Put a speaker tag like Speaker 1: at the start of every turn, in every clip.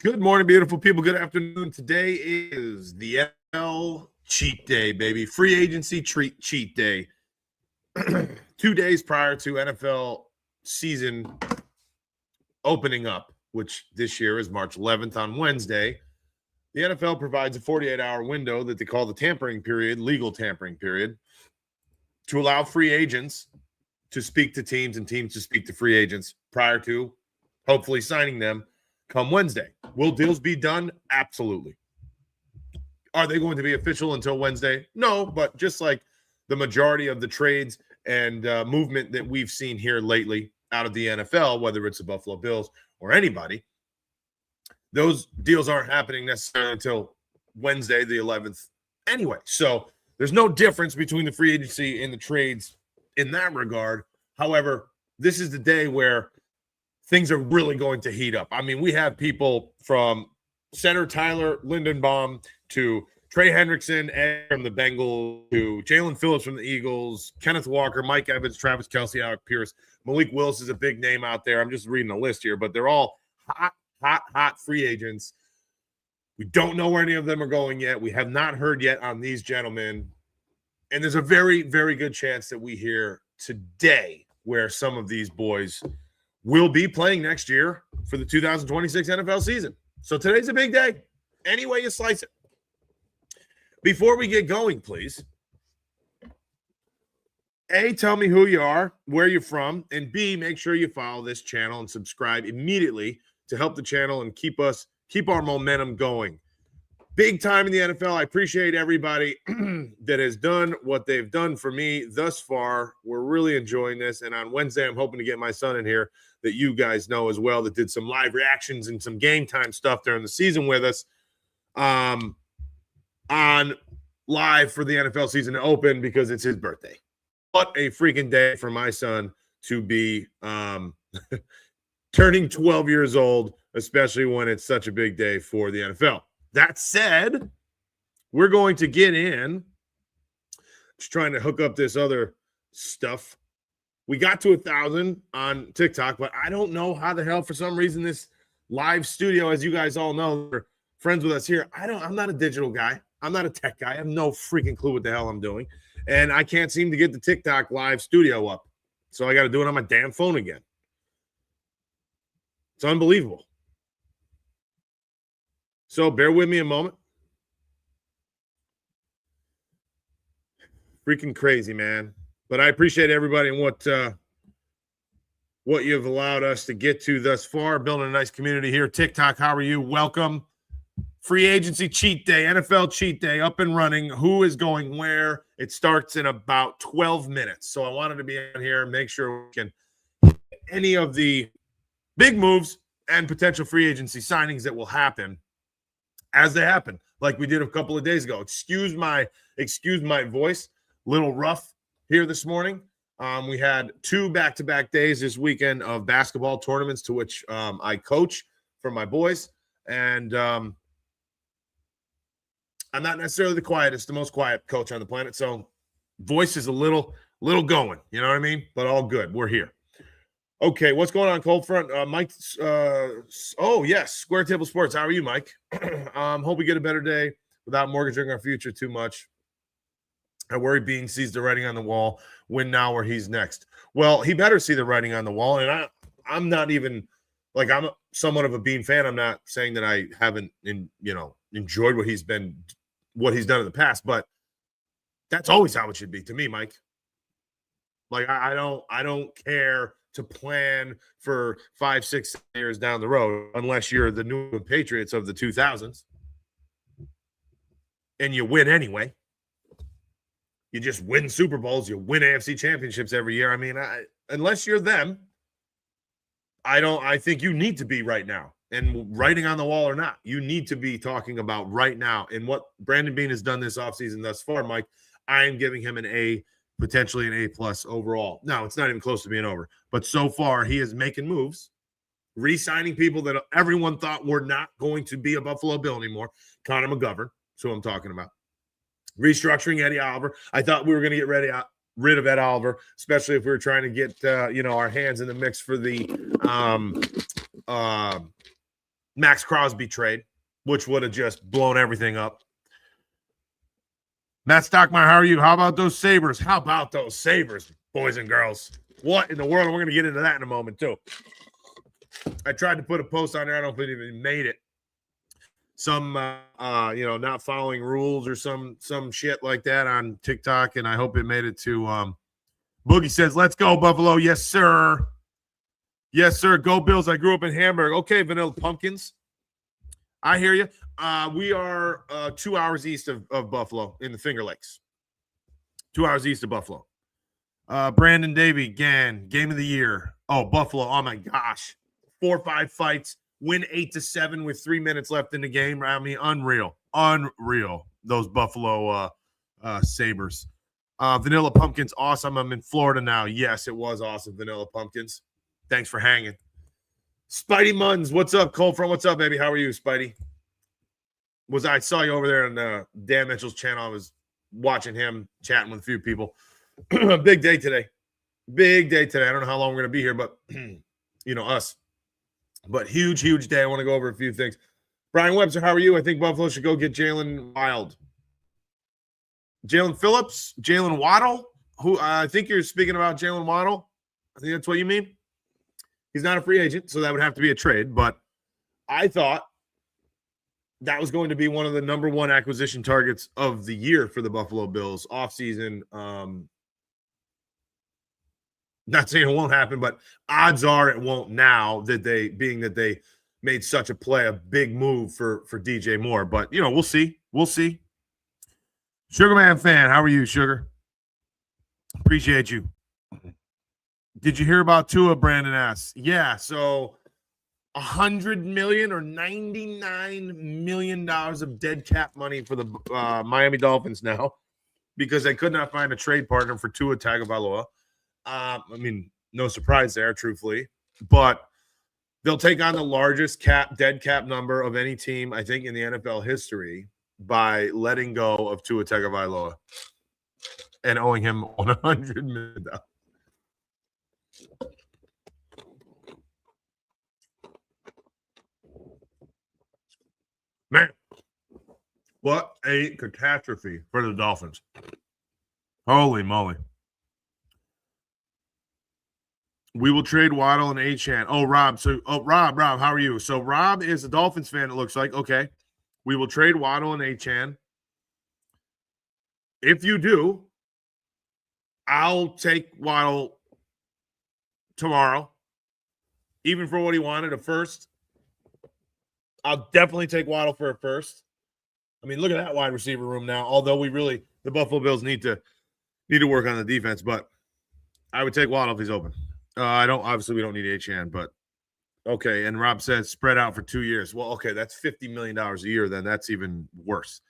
Speaker 1: Good morning, beautiful people. Good afternoon. Today is the NFL cheat day, baby. Free agency cheat day. 2 days prior to NFL season opening up, which this year is March 11th on Wednesday. The NFL provides a 48-hour window that they call the tampering period, legal tampering period, to allow free agents to speak to teams and teams to speak to free agents prior to hopefully signing them come Wednesday. Will deals be done? Absolutely. Are they going to be official until Wednesday? No, but just like the majority of the trades and movement that we've seen here lately out of the NFL, whether it's the Buffalo Bills or anybody, those deals aren't happening necessarily until Wednesday, the 11th anyway. So there's no difference between the free agency and the trades in that regard. However, this is the day where things are really going to heat up. I mean, we have people from center Tyler Lindenbaum to Trey Hendrickson from the Bengals to Jalen Phillips from the Eagles, Kenneth Walker, Mike Evans, Travis Kelce, Alec Pierce, Malik Willis is a big name out there. I'm just reading a list here, but they're all hot free agents. We don't know where any of them are going yet. We have not heard yet on these gentlemen. And there's a very, very good chance that we hear today where some of these boys will be playing next year for the 2026 NFL season. So today's a big day, any way you slice it. Before we get going, please, A, tell me who you are, where you're from, and B, make sure you follow this channel and subscribe immediately to help the channel and keep our momentum going. Big time in the NFL. I appreciate everybody that has done what they've done for me thus far. We're really enjoying this. And on Wednesday, I'm hoping to get my son in here that you guys know as well that did some live reactions and some game time stuff during the season with us on live for the NFL season to open because it's his birthday. What a freaking day for my son to be turning 12 years old, especially when it's such a big day for the NFL. That said, we're going to get in. Just trying to hook up this other stuff. We got to 1,000 on TikTok, but I don't know how the hell, for some reason, this live studio, as you guys all know, are friends with us here. I'm not a digital guy. I'm not a tech guy. I have no freaking clue what the hell I'm doing. And I can't seem to get the TikTok live studio up. So I got to do it on my damn phone again. It's unbelievable. So bear with me a moment. Freaking crazy, man. But I appreciate everybody and what you've allowed us to get to thus far. Building a nice community here. TikTok, how are you? Welcome. Free agency cheat day, NFL cheat day, up and running. Who is going where? It starts in about 12 minutes. So I wanted to be on here and make sure we can hit any of the big moves and potential free agency signings that will happen as they happen, like we did a couple of days ago. Excuse my voice, little rough here this morning. We had 2 back-to-back days this weekend of basketball tournaments to which I coach for my boys, and I'm not necessarily the most quiet coach on the planet, so voice is a little going, you know what I mean? But all good. We're here. Okay, what's going on, Cold Front? Mike, oh, yes, Square Table Sports. How are you, Mike? Hope we get a better day without mortgaging our future too much. I worry Bean sees the writing on the wall. Win now or he's next. Well, he better see the writing on the wall. And I'm not even, like, I'm somewhat of a Bean fan. I'm not saying that I haven't, enjoyed what he's done in the past. But that's always how it should be to me, Mike. Like, I don't care to plan for 5-6 years down the road unless you're the New England Patriots of the 2000s and you win anyway. You just win Super Bowls, you win AFC championships every year. I mean, unless you're them, I think you need to be right now. And writing on the wall or not, you need to be talking about right now. And what Brandon Beane has done this offseason thus far, Mike, I am giving him an A, potentially an A+ overall. No, it's not even close to being over. But so far, he is making moves, re-signing people that everyone thought were not going to be a Buffalo Bill anymore. Connor McGovern, that's who I'm talking about. Restructuring Eddie Oliver. I thought we were going to get rid of Ed Oliver, especially if we were trying to get our hands in the mix for the Max Crosby trade, which would have just blown everything up. Matt Stockmeyer, how are you? How about those Sabres? How about those Sabres, boys and girls? What in the world? We're going to get into that in a moment, too. I tried to put a post on there. I don't think it even made it. Some, not following rules or some shit like that on TikTok, and I hope it made it to Boogie says, let's go, Buffalo. Yes, sir. Yes, sir. Go Bills. I grew up in Hamburg. Okay, Vanilla Pumpkins. I hear you. We are 2 hours east of Buffalo in the Finger Lakes. 2 hours east of Buffalo. Brandon Davey, Gann, game of the year. Oh, Buffalo. Oh, my gosh. 4 or 5 fights. Win 8-7 with 3 minutes left in the game. I mean, unreal. Unreal. Those Buffalo Sabres. Vanilla Pumpkins, awesome. I'm in Florida now. Yes, it was awesome, Vanilla Pumpkins. Thanks for hanging. Spidey Munns, what's up? Cold Front, what's up, baby? How are you, Spidey? I saw you over there on Dan Mitchell's channel. I was watching him, chatting with a few people. Big day today. Big day today. I don't know how long we're going to be here, but, us. But huge, huge day. I want to go over a few things. Brian Webster, how are you? I think Buffalo should go get Jalen Wild. Jalen Phillips, Jalen Waddle, who I think you're speaking about Jalen Waddle. I think that's what you mean. He's not a free agent, so that would have to be a trade. But I thought that was going to be one of the number one acquisition targets of the year for the Buffalo Bills offseason. Not saying it won't happen, but odds are it won't now that they made such a play, a big move for DJ Moore. But, we'll see. We'll see. Sugarman fan, how are you, Sugar? Appreciate you. Did you hear about Tua, Brandon asks? Yeah, so $100 million or $99 million of dead cap money for the Miami Dolphins now because they could not find a trade partner for Tua Tagovailoa. No surprise there, truthfully. But they'll take on the largest dead cap number of any team, I think, in the NFL history by letting go of Tua Tagovailoa and owing him $100 million. Man, what a catastrophe for the Dolphins. Holy moly. We will trade Waddle and Achane. Oh, Rob. Rob, how are you? So Rob is a Dolphins fan, it looks like. Okay. We will trade Waddle and Achane. If you do, I'll take Waddle tomorrow, even for what he wanted, a first. I'll definitely take Waddle for a first. I mean, look at that wide receiver room now. Although the Buffalo Bills need to work on the defense, but I would take Waddle if he's open. We don't need Achane, but okay. And Rob says spread out for 2 years. Well, okay, that's $50 million a year. Then that's even worse.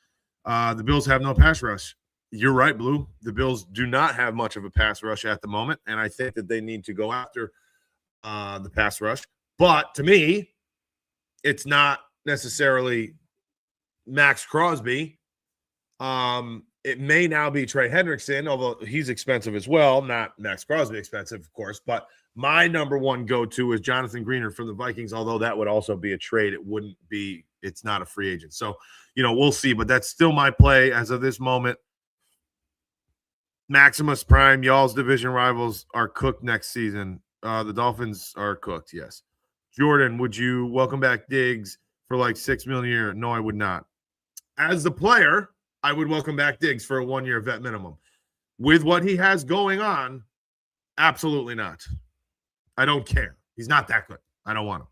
Speaker 1: The Bills have no pass rush. You're right, Blue. The Bills do not have much of a pass rush at the moment, and I think that they need to go after the pass rush. But to me, it's not necessarily Max Crosby. It may now be Trey Hendrickson, although he's expensive as well. Not Max Crosby expensive, of course. But my number one go-to is Jonathan Greener from the Vikings, although that would also be a trade. It's not a free agent. So, we'll see. But that's still my play as of this moment. Maximus Prime, y'all's division rivals are cooked next season. The Dolphins are cooked, yes. Jordan, would you welcome back Diggs for like $6 million a year? No, I would not. As the player, I would welcome back Diggs for a 1-year vet minimum. With what he has going on, absolutely not. I don't care. He's not that good. I don't want him.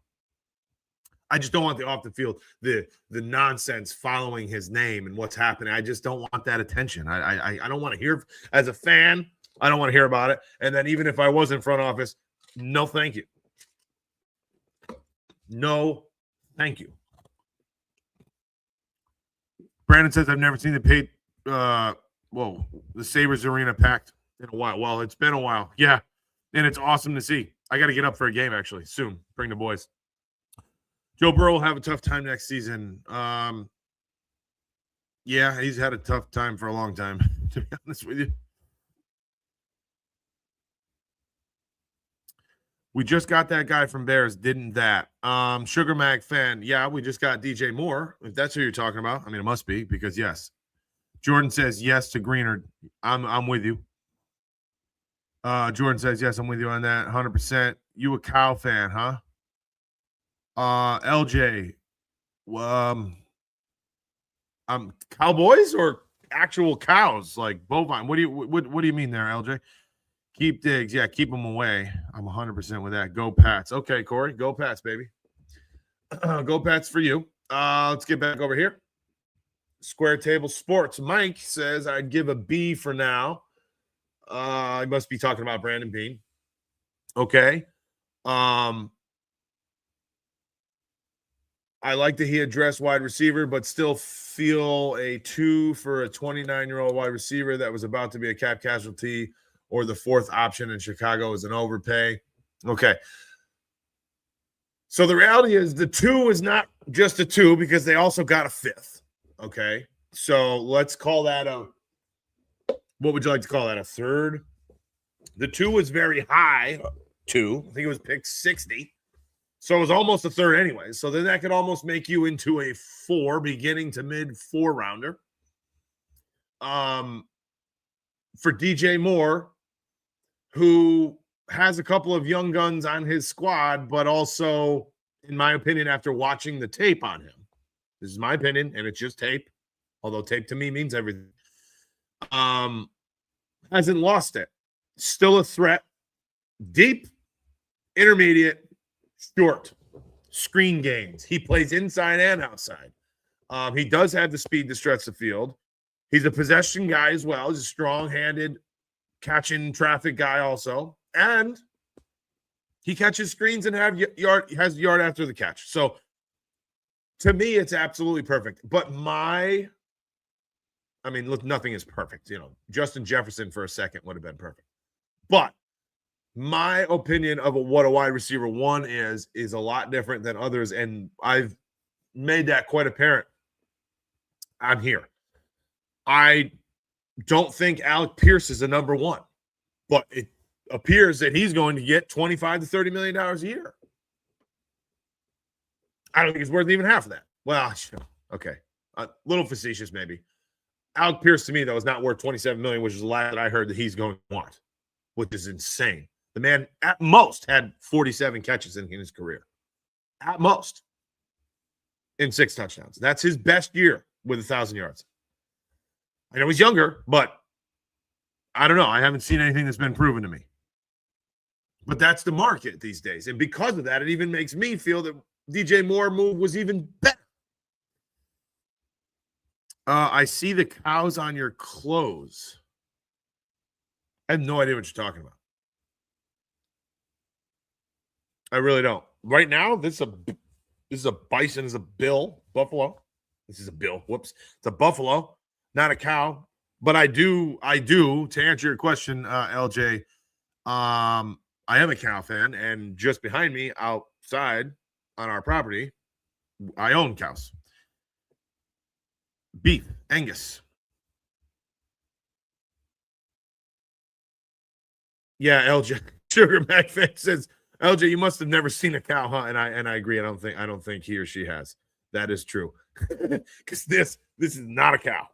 Speaker 1: I just don't want the off the field, the nonsense following his name and what's happening. I just don't want that attention. I don't want to hear, as a fan, I don't want to hear about it. And then even if I was in front office, no thank you. No thank you. Brandon says, I've never seen the Sabres arena packed in a while. Well, it's been a while. Yeah. And it's awesome to see. I got to get up for a game, actually, soon. Bring the boys. Joe Burrow will have a tough time next season. Yeah, he's had a tough time for a long time, to be honest with you. We just got that guy from Bears, didn't that? Sugar Mag fan, yeah, we just got DJ Moore. If that's who you're talking about, I mean, it must be because yes. Jordan says yes to Greenard. I'm with you. Jordan says yes, I'm with you on that, 100%. You a cow fan, huh? LJ, Cowboys or actual cows like bovine? What do you mean there, LJ? Keep Diggs, yeah, keep them away. I'm 100% with that. Go Pats. Okay, Corey, go Pats, baby. Go Pats for you. Let's get back over here. Square Table Sports. Mike says I'd give a B for now. I must be talking about Brandon Beane. Okay. I like that he addressed wide receiver, but still feel a 2 for a 29-year-old wide receiver that was about to be a cap casualty or the fourth option in Chicago is an overpay. Okay. So the reality is the 2 is not just a 2 because they also got a 5th. Okay. So let's call that what would you like to call that? A 3rd? The 2 was very high. 2. I think it was picked 60. So it was almost a 3rd anyway. So then that could almost make you into a 4, beginning to mid 4-rounder. For DJ Moore, who has a couple of young guns on his squad, but also, in my opinion, after watching the tape on him, this is my opinion, and it's just tape, although tape to me means everything, hasn't lost it. Still a threat. Deep, intermediate, short, screen games. He plays inside and outside. He does have the speed to stretch the field. He's a possession guy as well. He's a strong-handed, catching traffic guy also. And he catches screens and has yard after the catch. So to me, it's absolutely perfect. But look, nothing is perfect. Justin Jefferson for a second would have been perfect. But my opinion of what a wide receiver 1 is a lot different than others. And I've made that quite apparent on here. I don't think Alec Pierce is a number 1, but it appears that he's going to get $25 to $30 million a year. I don't think he's worth even half of that. Well, okay. A little facetious, maybe. Alec Pierce, to me, though, is not worth $27 million, which is the last that I heard that he's going to want, which is insane. The man, at most, had 47 catches in his career. At most. In 6 touchdowns. That's his best year with 1,000 yards. I know he's younger, but I don't know. I haven't seen anything that's been proven to me. But that's the market these days. And because of that, it even makes me feel that DJ Moore move was even better. I see the cows on your clothes. I have no idea what you're talking about. I really don't. Right now, this is a bison, is a buffalo. This is a bill. Whoops. It's a buffalo, not a cow. But I do, to answer your question, LJ, I am a cow fan, and just behind me, outside on our property, I own cows. Beef, Angus. Yeah, LJ. Sugar Mac fan says, LJ, you must have never seen a cow, huh? And I agree. I don't think he or she has. That is true. Because this is not a cow.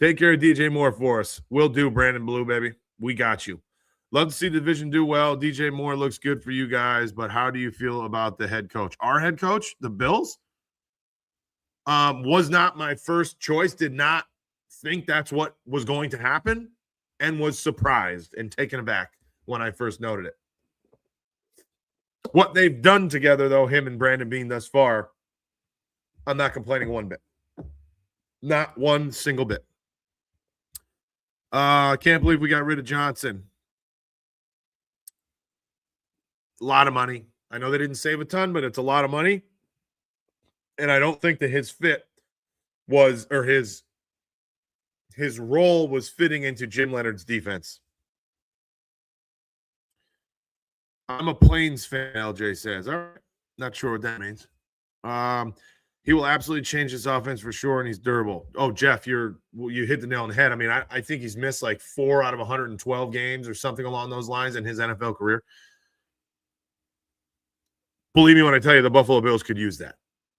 Speaker 1: Take care of DJ Moore for us. Will do, Brandon Blue, baby. We got you. Love to see the division do well. DJ Moore looks good for you guys, but how do you feel about the head coach? Our head coach, the Bills, was not my first choice. Did not think that's what was going to happen, and was surprised and taken aback when I first noted it. What they've done together, though, him and Brandon Beane thus far, I'm not complaining one bit. Not one single bit. I can't believe we got rid of Johnson. A lot of money. I know they didn't save a ton, but it's a lot of money. And I don't think that his fit was, or his role was fitting into Jim Leonard's defense. I'm a Plains fan, LJ says. All right. Not sure what that means. He will absolutely change his offense for sure, and he's durable. Oh, Jeff, you hit the nail on the head. I mean, I think he's missed like 4 out of 112 games or something along those lines in his NFL career. Believe me when I tell you the Buffalo Bills could use that.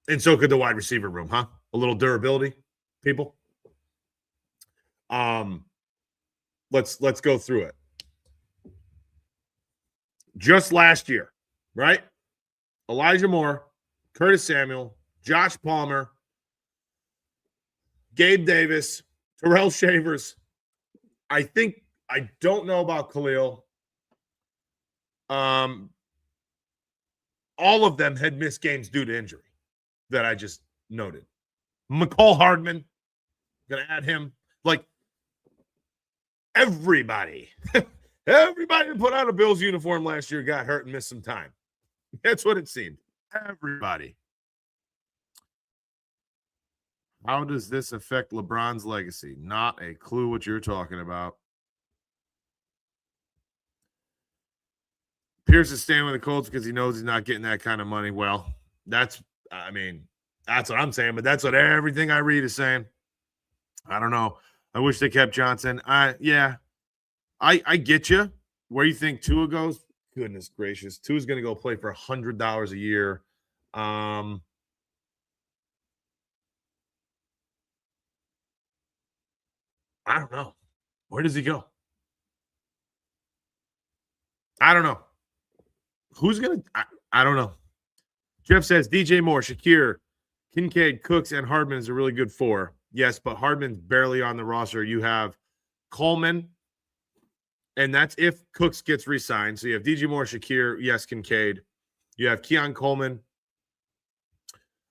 Speaker 1: And so could the wide receiver room, huh? A little durability, people. Let's go through it. Just last year, right? Elijah Moore, Curtis Samuel, Josh Palmer, Gabe Davis, Terrell Shavers. I don't know about Khalil. All of them had missed games due to injury that I just noted. McCall Hardman, gonna add him. Like everybody that put on a Bills uniform last year got hurt and missed some time. That's what it seemed. Everybody. How does this affect LeBron's legacy? Not a clue what you're talking about. Pierce is staying with the Colts because he knows he's not getting that kind of money. Well, that's what I'm saying, but that's what everything I read is saying. I don't know. I wish they kept Johnson. I get you. Where you think Tua goes? Goodness gracious. Tua's going to go play for $100 a year. I don't know. Where does he go? I don't know. Who's going to – I don't know. Jeff says DJ Moore, Shakir, Kincaid, Cooks, and Hardman is a really good four. Yes, but Hardman's barely on the roster. You have Coleman, and that's if Cooks gets re-signed. So you have DJ Moore, Shakir, yes, Kincaid. You have Keon Coleman.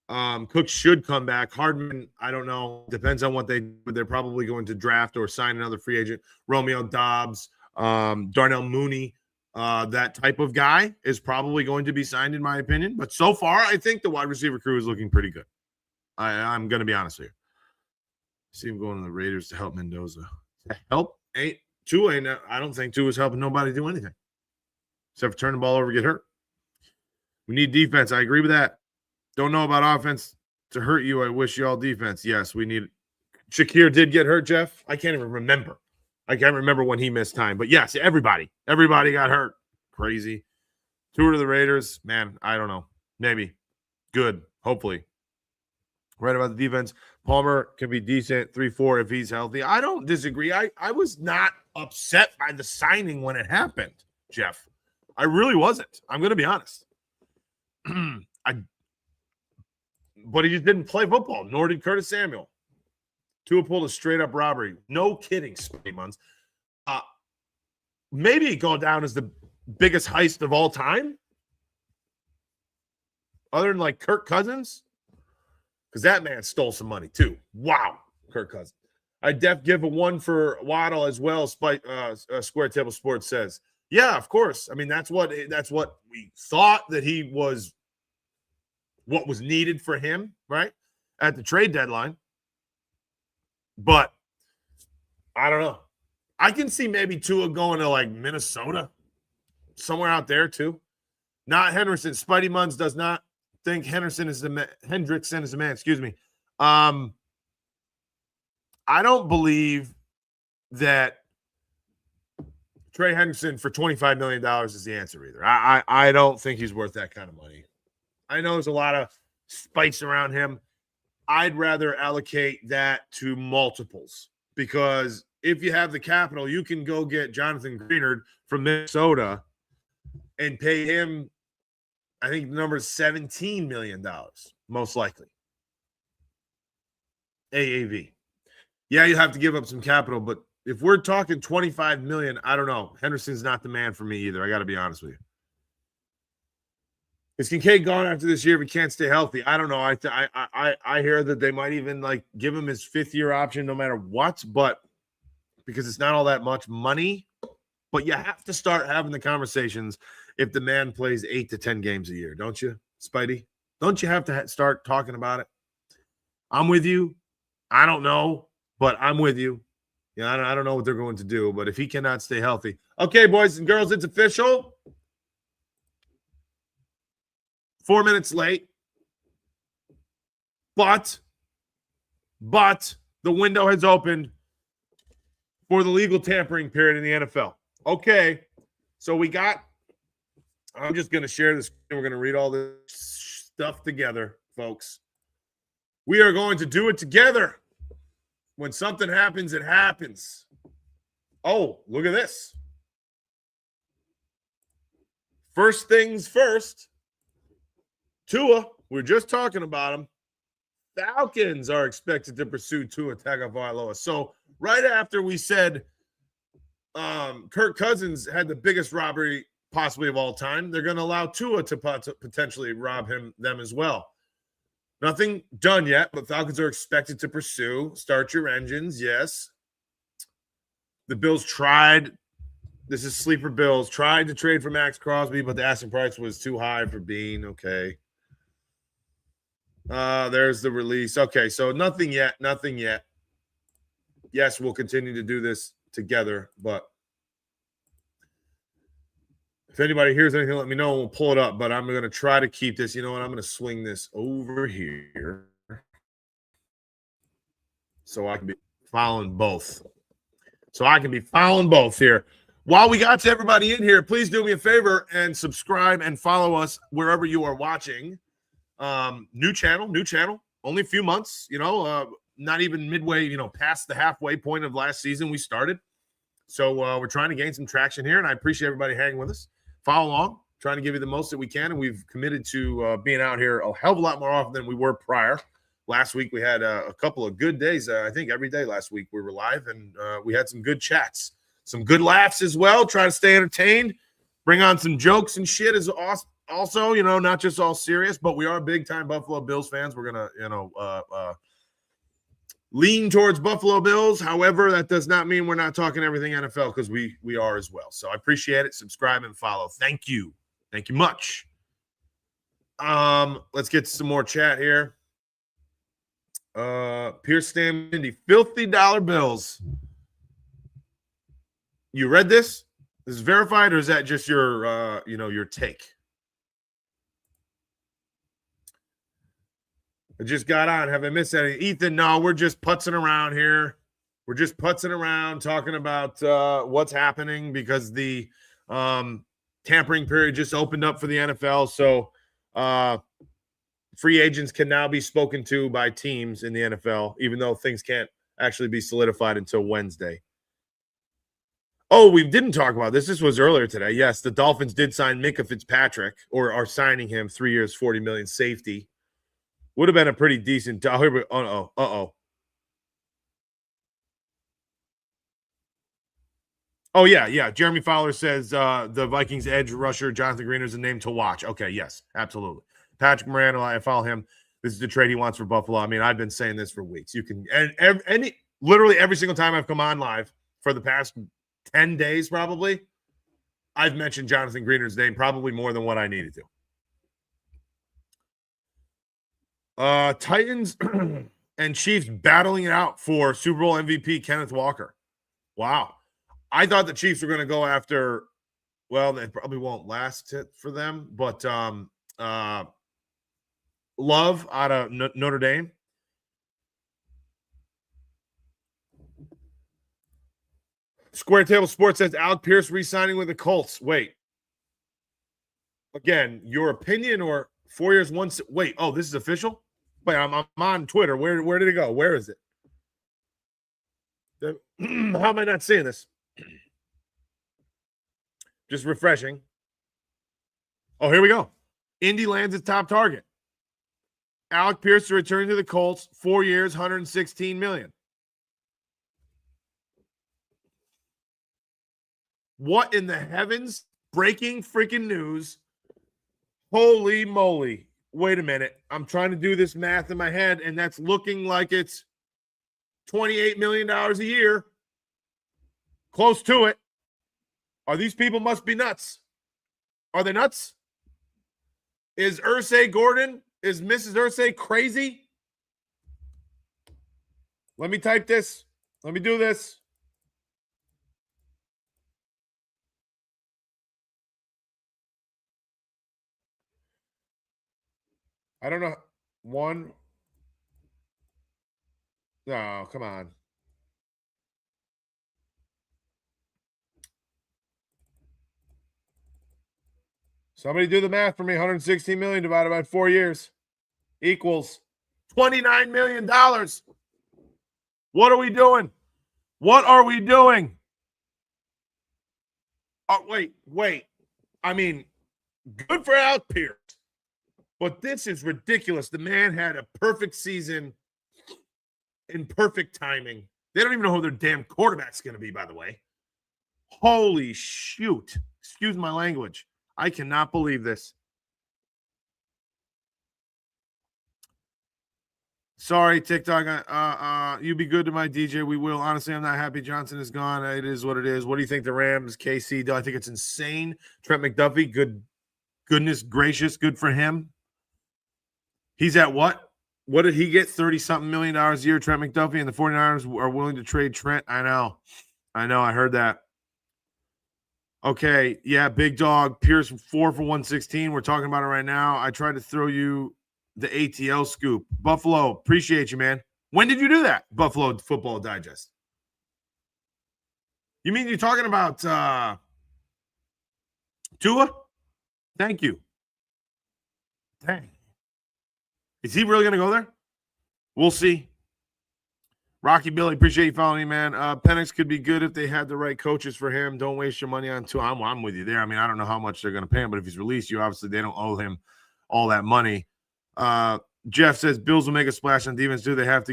Speaker 1: Cooks should come back. Hardman, I don't know. Depends on what they're probably going to draft or sign another free agent. Romeo Dobbs, Darnell Mooney. That type of guy is probably going to be signed, in my opinion. But so far, I think the wide receiver crew is looking pretty good. I'm going to be honest with you. See him going to the Raiders to help Mendoza. Help? I don't think Tua is helping nobody do anything except for turn the ball over and get hurt. We need defense. I agree with that. Don't know about offense to hurt you. I wish you all defense. Yes, we need – Shakir did get hurt, Jeff. I can't even remember. I can't remember when he missed time. But, yes, everybody got hurt. Crazy. Tour to the Raiders. Man, I don't know. Maybe. Good. Hopefully. Right about the defense. Palmer can be decent, 3-4 if he's healthy. I don't disagree. I was not upset by the signing when it happened, Jeff. I really wasn't. I'm going to be honest. But he just didn't play football, nor did Curtis Samuel. Tua pulled a straight-up robbery. No kidding, Spade Months. Maybe go down as the biggest heist of all time? Other than, like, Kirk Cousins? Because that man stole some money, too. Wow, Kirk Cousins. I'd give a 1 for Waddle as well, Square Table Sports says. Yeah, of course. I mean, that's what we thought that he was what was needed for him, right, at the trade deadline. But I don't know. I can see maybe Tua going to, like, Minnesota, somewhere out there, too. Not Henderson. Spidey Munns does not think Hendrickson is the man. Excuse me. I don't believe that Trey Hendrickson for $25 million is the answer either. I don't think he's worth that kind of money. I know there's a lot of spice around him. I'd rather allocate that to multiples because if you have the capital, you can go get Jonathan Greenard from Minnesota and pay him, I think the number is $17 million, most likely. AAV. Yeah, you have to give up some capital, but if we're talking $25 million, I don't know. Henderson's not the man for me either. I got to be honest with you. Is Kincaid gone after this year if he can't stay healthy? I don't know. I hear that they might even like give him his 5th-year option no matter what, but because it's not all that much money. But you have to start having the conversations if the man plays 8 to 10 games a year, don't you, Spidey? Don't you have to start talking about it? I'm with you. I don't know, but I'm with you. Yeah, I don't know what they're going to do, but if he cannot stay healthy. Okay, boys and girls, it's official. 4 minutes late. But the window has opened for the legal tampering period in the NFL. Okay, so we got I'm just going to share this. We're going to read all this stuff together, folks. We are going to do it together. When something happens, it happens. Oh, look at this. First things first. Tua, we're just talking about him. Falcons are expected to pursue Tua Tagovailoa. So right after we said Kirk Cousins had the biggest robbery possibly of all time, they're going to allow Tua to potentially rob them as well. Nothing done yet, but Falcons are expected to pursue. Start your engines, yes. The Bills tried. This is sleeper Bills. Tried to trade for Max Crosby, but the asking price was too high for Bean. Okay. There's the release. Okay, so nothing yet. Nothing yet. Yes, we'll continue to do this together, but if anybody hears anything, let me know. We'll pull it up, but I'm going to try to keep this. You know what? I'm going to swing this over here so I can be following both. Here. While we got to everybody in here, please do me a favor and subscribe and follow us wherever you are watching. New channel, only a few months, not even midway, past the halfway point of last season we started. So we're trying to gain some traction here, and I appreciate everybody hanging with us. Follow along, trying to give you the most that we can, and we've committed to being out here a hell of a lot more often than we were prior. Last week we had a couple of good days. I think every day last week we were live, and we had some good chats, some good laughs as well. Try to stay entertained, bring on some jokes and shit is awesome. Also, not just all serious, but we are big-time Buffalo Bills fans. We're going to, lean towards Buffalo Bills. However, that does not mean we're not talking everything NFL, because we are as well. So I appreciate it. Subscribe and follow. Thank you. Thank you much. Let's get to some more chat here. Pierce Stammendy, filthy dollar bills. You read this? This is verified, or is that just your your take? I just got on. Have I missed anything? Ethan, no, we're just putzing around here. We're just putzing around talking about what's happening, because the tampering period just opened up for the NFL. So free agents can now be spoken to by teams in the NFL, even though things can't actually be solidified until Wednesday. Oh, we didn't talk about this. This was earlier today. Yes, the Dolphins did sign Minka Fitzpatrick, or are signing him, 3 years, $40 million, safety. Would have been a pretty decent. Oh, yeah. Jeremy Fowler says the Vikings edge rusher Jonathan Greener is a name to watch. Okay, yes, absolutely. Patrick Morano, I follow him. This is the trade he wants for Buffalo. I mean, I've been saying this for weeks. You can, and literally every single time I've come on live for the past 10 days, probably, I've mentioned Jonathan Greener's name probably more than what I needed to. Titans and Chiefs battling it out for Super Bowl MVP Kenneth Walker. Wow. I thought the Chiefs were going to go after, well, they probably won't last it for them, but Love out of Notre Dame. Square Table Sports says Alec Pierce re-signing with the Colts. Wait. Again, your opinion, or 4 years, once. Wait, oh, this is official? Wait, I'm on Twitter. Where did it go? Where is it? How am I not seeing this? Just refreshing. Oh, here we go. Indy lands its top target. Alec Pierce to return to the Colts, 4 years, $116 million. What in the heavens? Breaking freaking news. Holy moly. Wait a minute. I'm trying to do this math in my head, and that's looking like it's $28 million a year. Close to it. Are these people must be nuts? Are they nuts? Is Irsay Gordon, is Mrs. Irsay crazy? Let me type this. Let me do this. I don't know. One. No, come on. Somebody do the math for me. 116 million divided by 4 years equals $29 million. What are we doing? What are we doing? Oh, wait. I mean, good for Alec Pierce. But this is ridiculous. The man had a perfect season in perfect timing. They don't even know who their damn quarterback's going to be, by the way. Holy shoot. Excuse my language. I cannot believe this. Sorry, TikTok. You be good to my DJ. We will. Honestly, I'm not happy Johnson is gone. It is what it is. What do you think the Rams, KC, do? I think it's insane. Trent McDuffie, goodness gracious, good for him. He's at what? What did he get? $30-something million a year, Trent McDuffie, and the 49ers are willing to trade Trent. I know. I heard that. Okay, yeah, big dog. Pierce 4 for 116. We're talking about it right now. I tried to throw you the ATL scoop. Buffalo, appreciate you, man. When did you do that? Buffalo Football Digest. You mean you're talking about Tua? Thank you. Dang. Is he really going to go there? We'll see. Rocky Billy, appreciate you following me, man. Penix could be good if they had the right coaches for him. Don't waste your money on Tua. I'm with you there. I mean, I don't know how much they're going to pay him, but if he's released, obviously they don't owe him all that money. Jeff says Bills will make a splash on defense. Do they have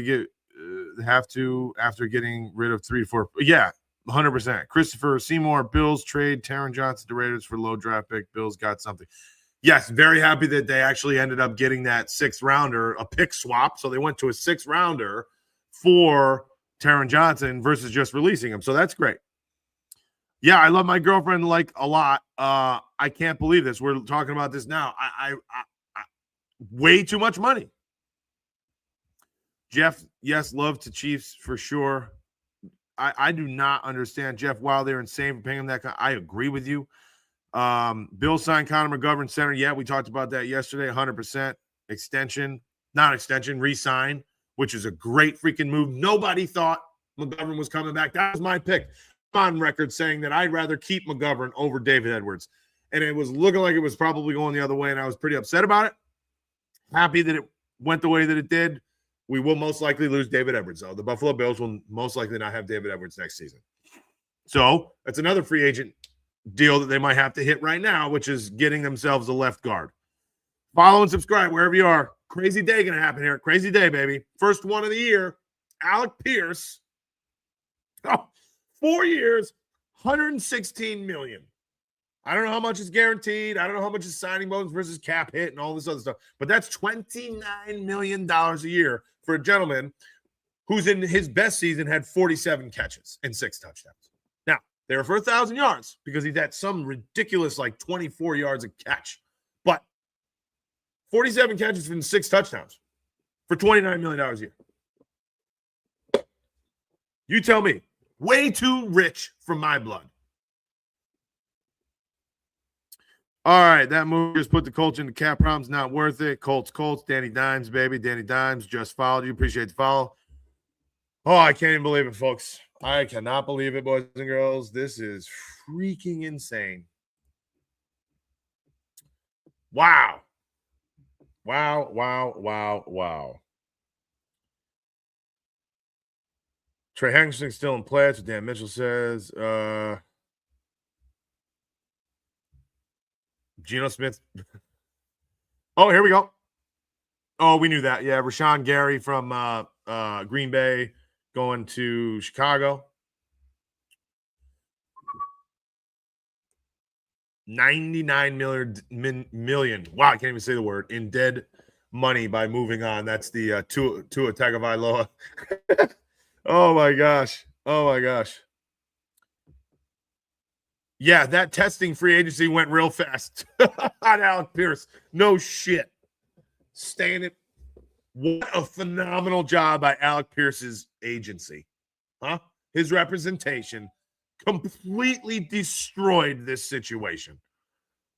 Speaker 1: to after getting rid of 3 to 4? Yeah, 100%. Christopher Seymour, Bills trade Taron Johnson to Raiders for low draft pick. Bills got something. Yes, very happy that they actually ended up getting that 6th rounder, a pick swap. So they went to a 6th rounder for Taron Johnson versus just releasing him. So that's great. Yeah, I love my girlfriend a lot. I can't believe this. We're talking about this now. I way too much money. Jeff, yes, love to Chiefs for sure. I do not understand Jeff. While they're insane for paying him that, I agree with you. Bill signed Connor McGovern center. Yeah, we talked about that yesterday. 100% extension, not extension, re-sign, which is a great freaking move. Nobody thought McGovern was coming back. That was my pick. I'm on record saying that I'd rather keep McGovern over David Edwards. And it was looking like it was probably going the other way, and I was pretty upset about it. Happy that it went the way that it did. We will most likely lose David Edwards, though. The Buffalo Bills will most likely not have David Edwards next season. So that's another free agent deal that they might have to hit right now, which is getting themselves a left guard. Follow and subscribe wherever you are. Crazy day going to happen here. Crazy day, baby. First one of the year. Alec Pierce. 4 years, $116 million. I don't know how much is guaranteed. I don't know how much is signing bonus versus cap hit and all this other stuff. But that's $29 million a year for a gentleman who's in his best season had 47 catches and 6 touchdowns. Now, they were for 1,000 yards because he's at some ridiculous 24 yards a catch. But 47 catches and 6 touchdowns for $29 million a year. You tell me. Way too rich for my blood. All right, that move just put the Colts into cap problems. Not worth it. Colts. Danny Dimes, baby. Danny Dimes just followed you. Appreciate the follow. Oh, I can't even believe it, folks. I cannot believe it, boys and girls. This is freaking insane. Wow. Trey Hendrickson still in play. That's what Dan Mitchell says. Geno Smith. Oh, here we go. Oh, we knew that. Yeah, Rashawn Gary from Green Bay going to Chicago. $99 million. Wow, I can't even say the word. In dead money by moving on. That's the Tua Tagovailoa. Oh my gosh. Yeah, that testing free agency went real fast on Alec Pierce. No shit. Staying it. What a phenomenal job by Alec Pierce's agency. Huh? His representation completely destroyed this situation.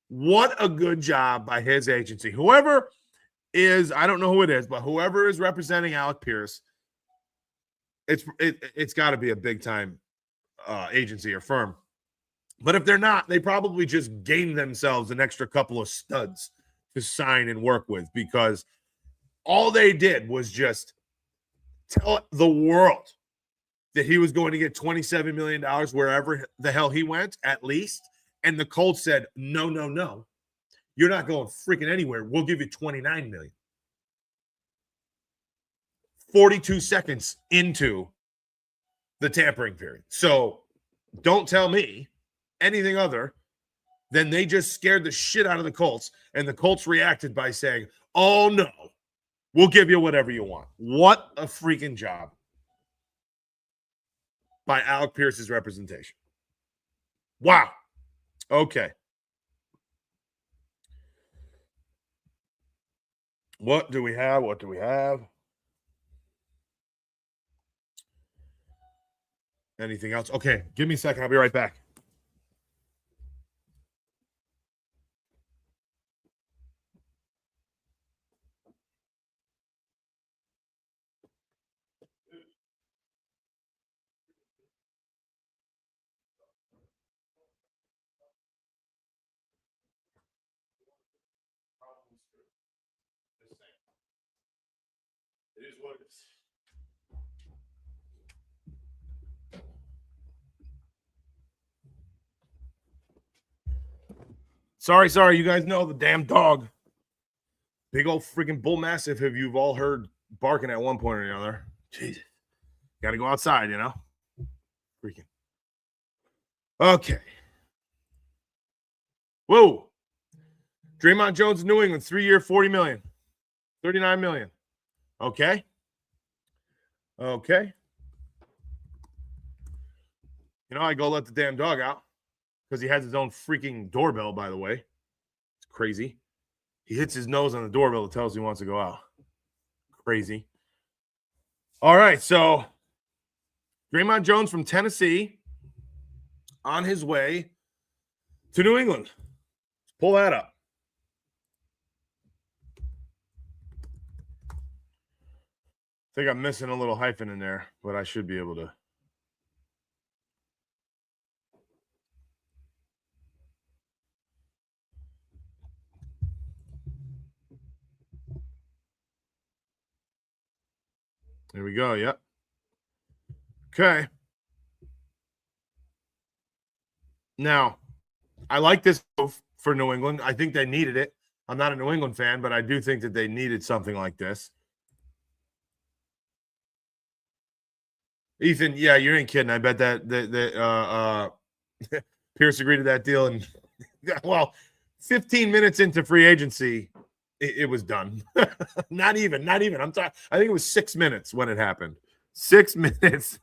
Speaker 1: What a good job by his agency. Whoever is, I don't know who it is, but whoever is representing Alec Pierce, it's got to be a big time agency or firm. But if they're not, they probably just gained themselves an extra couple of studs to sign and work with, because all they did was just tell the world that he was going to get $27 million wherever the hell he went, at least. And the Colts said, no, no, no. You're not going freaking anywhere. We'll give you $29 million. 42 seconds into the tampering period. So don't tell me anything other than they just scared the shit out of the Colts, and the Colts reacted by saying, oh, no, we'll give you whatever you want. What a freaking job by Alec Pierce's representation. Wow. Okay. What do we have? What do we have? Anything else? Okay, give me a second. I'll be right back. It is what it is. Sorry. You guys know the damn dog. Big old freaking bull mastiff, have you've all heard barking at one point or another. Jesus. Got to go outside, you know? Freaking. Okay. Whoa. Draymond Jones, New England, 3-year, $40 million. $39 million. Okay. You know, I go let the damn dog out because he has his own freaking doorbell, by the way. It's crazy. He hits his nose on the doorbell that tells he wants to go out. Crazy. All right, so Draymond Jones from Tennessee on his way to New England. Let's pull that up. I think I'm missing a little hyphen in there, but I should be able to. There we go. Yep. Okay. Now, I like this move for New England. I think they needed it. I'm not a New England fan, but I do think that they needed something like this. Ethan, yeah, you ain't kidding. I bet that Pierce agreed to that deal, and well, 15 minutes into free agency, it was done. Not even. I'm talking. I think it was 6 minutes when it happened. 6 minutes.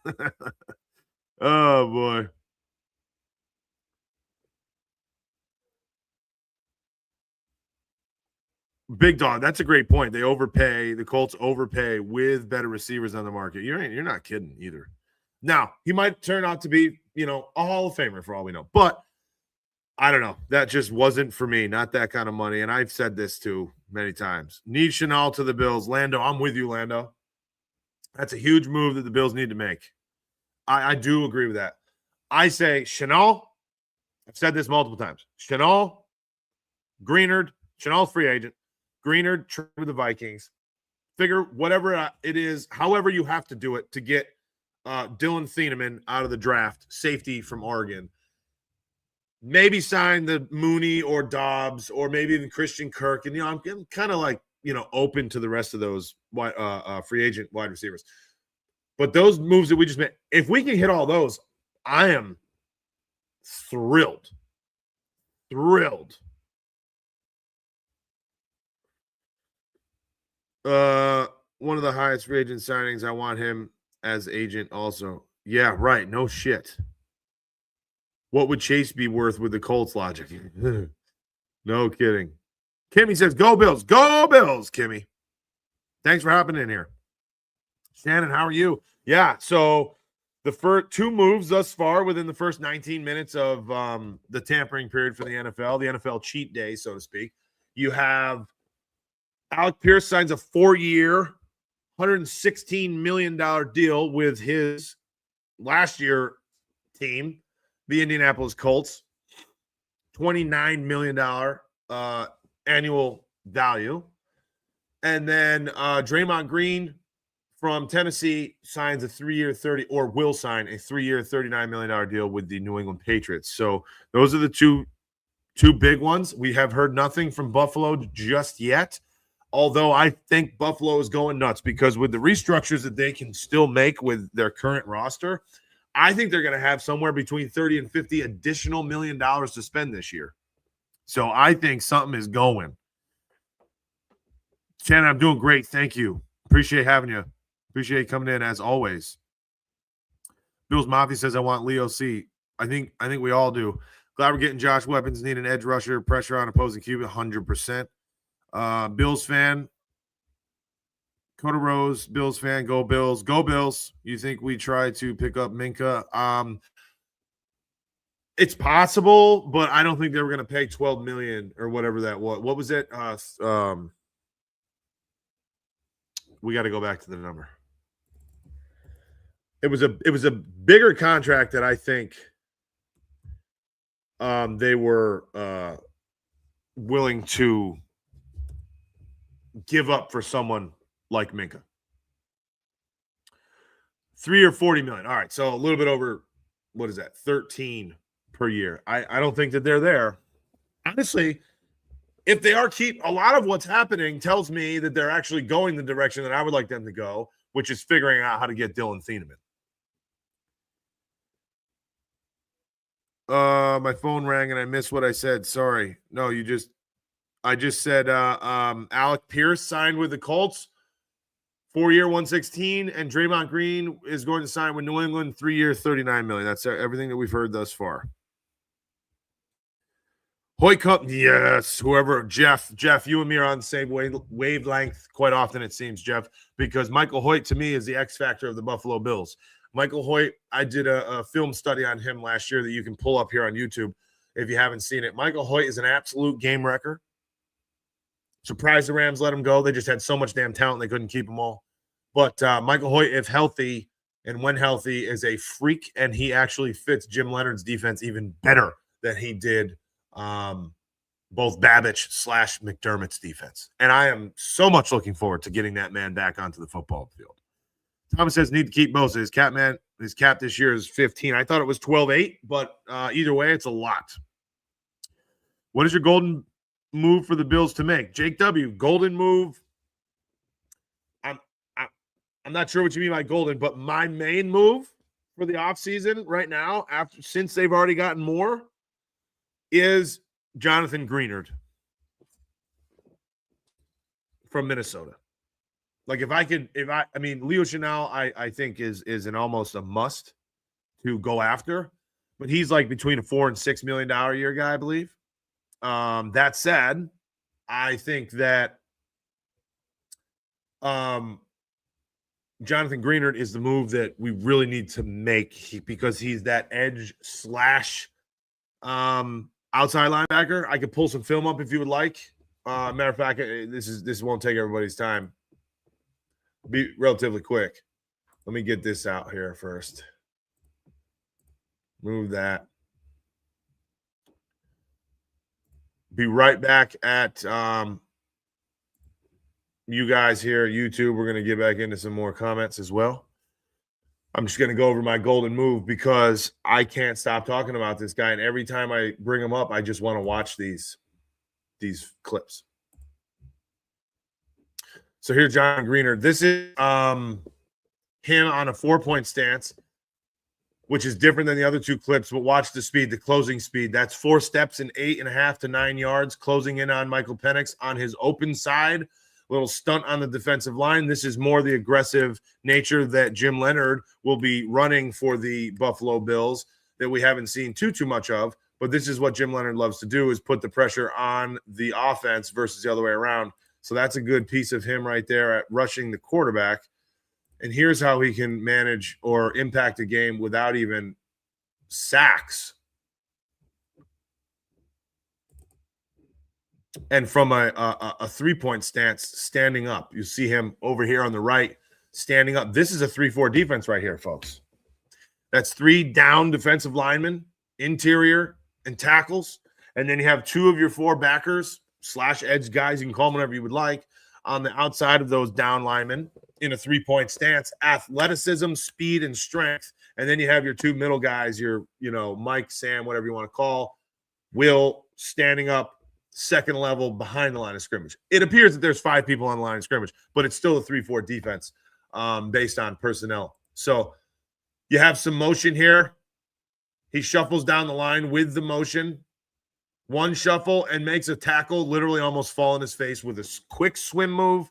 Speaker 1: Oh boy. Big dog. That's a great point. They overpay. The Colts overpay with better receivers on the market. You're not kidding either. Now, he might turn out to be, a Hall of Famer for all we know. But I don't know. That just wasn't for me. Not that kind of money. And I've said this too many times. Need Chenal to the Bills. Lando, I'm with you, Lando. That's a huge move that the Bills need to make. I do agree with that. I say Chenal. I've said this multiple times. Chenal, Greenard, Chenal's free agent. Greenard, trade with the Vikings. Figure whatever it is, however you have to do it to get Dylan Thieneman out of the draft, safety from Oregon. Maybe sign the Mooney or Dobbs or maybe even Christian Kirk. And, I'm kind of like, open to the rest of those free agent wide receivers. But those moves that we just made, if we can hit all those, I am thrilled. Thrilled. One of the highest free agent signings. I want him as agent also. Yeah, right. No shit. What would Chase be worth with the Colts logic? No kidding. Kimmy says, go Bills. Go Bills, Kimmy. Thanks for hopping in here. Shannon, how are you? Yeah, so the first two moves thus far within the first 19 minutes of the tampering period for the NFL cheat day, so to speak. You have Alec Pierce signs a 4-year, $116 million deal with his last year team, the Indianapolis Colts. $29 million annual value. And then Draymond Green from Tennessee signs a 3-year 30 or will sign a 3-year $39 million deal with the New England Patriots. So those are the two big ones. We have heard nothing from Buffalo just yet, although I think Buffalo is going nuts because with the restructures that they can still make with their current roster, I think they're going to have somewhere between 30 and 50 additional $1 million to spend this year. So I think something is going. Shannon, I'm doing great. Thank you. Appreciate having you. Appreciate you coming in as always. Bills Mafia says I want Leo C. I think we all do. Glad we're getting Josh Weapons. Need an edge rusher. Pressure on opposing QB 100%. Bills fan. Coda Rose, Bills fan. Go Bills. Go Bills. You think we try to pick up Minka? It's possible, but I don't think they were going to pay $12 million or whatever that was. What was it? We got to go back to the number. It was a bigger contract that I think they were willing to give up for someone like Minka. 3 or $40 million. All right, so a little bit over, what is that, 13 per year. I don't think that they're there. Honestly, if they are a lot of what's happening tells me that they're actually going the direction that I would like them to go, which is figuring out how to get Dylan Thieneman. My phone rang and I missed what I said. Sorry. No, I just said Alec Pierce signed with the Colts, 4-year, 116, and Draymond Green is going to sign with New England, 3-year, $39 million. That's everything that we've heard thus far. Hoyt Cup, yes. Whoever, Jeff, you and me are on the same wavelength quite often, it seems, Jeff, because Michael Hoyt to me is the X factor of the Buffalo Bills. Michael Hoyt, I did a film study on him last year that you can pull up here on YouTube if you haven't seen it. Michael Hoyt is an absolute game wrecker. Surprised the Rams let him go. They just had so much damn talent they couldn't keep them all. But Michael Hoyt, if healthy and when healthy, is a freak, and he actually fits Jim Leonard's defense even better than he did both Babbage/McDermott's defense. And I am so much looking forward to getting that man back onto the football field. Thomas says need to keep Bosa. His cap this year is 15. I thought it was 12.8, but either way, it's a lot. What is your golden move for the Bills to make? Jake W. Golden move. I'm not sure what you mean by golden, but my main move for the offseason right now, since they've already gotten more, is Jonathan Greenard from Minnesota. Like I mean, Leo Chanel, I think is an almost a must to go after, but he's like between a $4 and $6 million a year guy, I believe. That said, I think that Jonathan Greenard is the move that we really need to make because he's that edge / outside linebacker. I could pull some film up if you would like. Matter of fact, this won't take everybody's time. Be relatively quick. Let me get this out here first. Move that. Be right back at you guys here at YouTube. We're going to get back into some more comments as well. I'm just going to go over my golden move because I can't stop talking about this guy. And every time I bring him up, I just want to watch these clips. So here's John Greenard. This is him on a 4-point stance, which is different than the other two clips. But watch the speed, the closing speed. That's 4 steps in 8.5 to 9 yards, closing in on Michael Penix on his open side. Little stunt on the defensive line. This is more the aggressive nature that Jim Leonard will be running for the Buffalo Bills that we haven't seen too much of. But this is what Jim Leonard loves to do, is put the pressure on the offense versus the other way around. So that's a good piece of him right there at rushing the quarterback. And here's how he can manage or impact a game without even sacks. And from a 3-point stance, standing up. You see him over here on the right, standing up. This is a 3-4 defense right here, folks. That's 3 down defensive linemen, interior, and tackles. And then you have two of your four backers / edge guys, you can call them whatever you would like, on the outside of those down linemen in a 3-point stance, athleticism, speed, and strength. And then you have your two middle guys, your, Mike, Sam, whatever you want to call, Will, standing up second level behind the line of scrimmage. It appears that there's 5 people on the line of scrimmage, but it's still a 3-4 defense based on personnel. So you have some motion here. He shuffles down the line with the motion. One shuffle and makes a tackle literally almost fall in his face with a quick swim move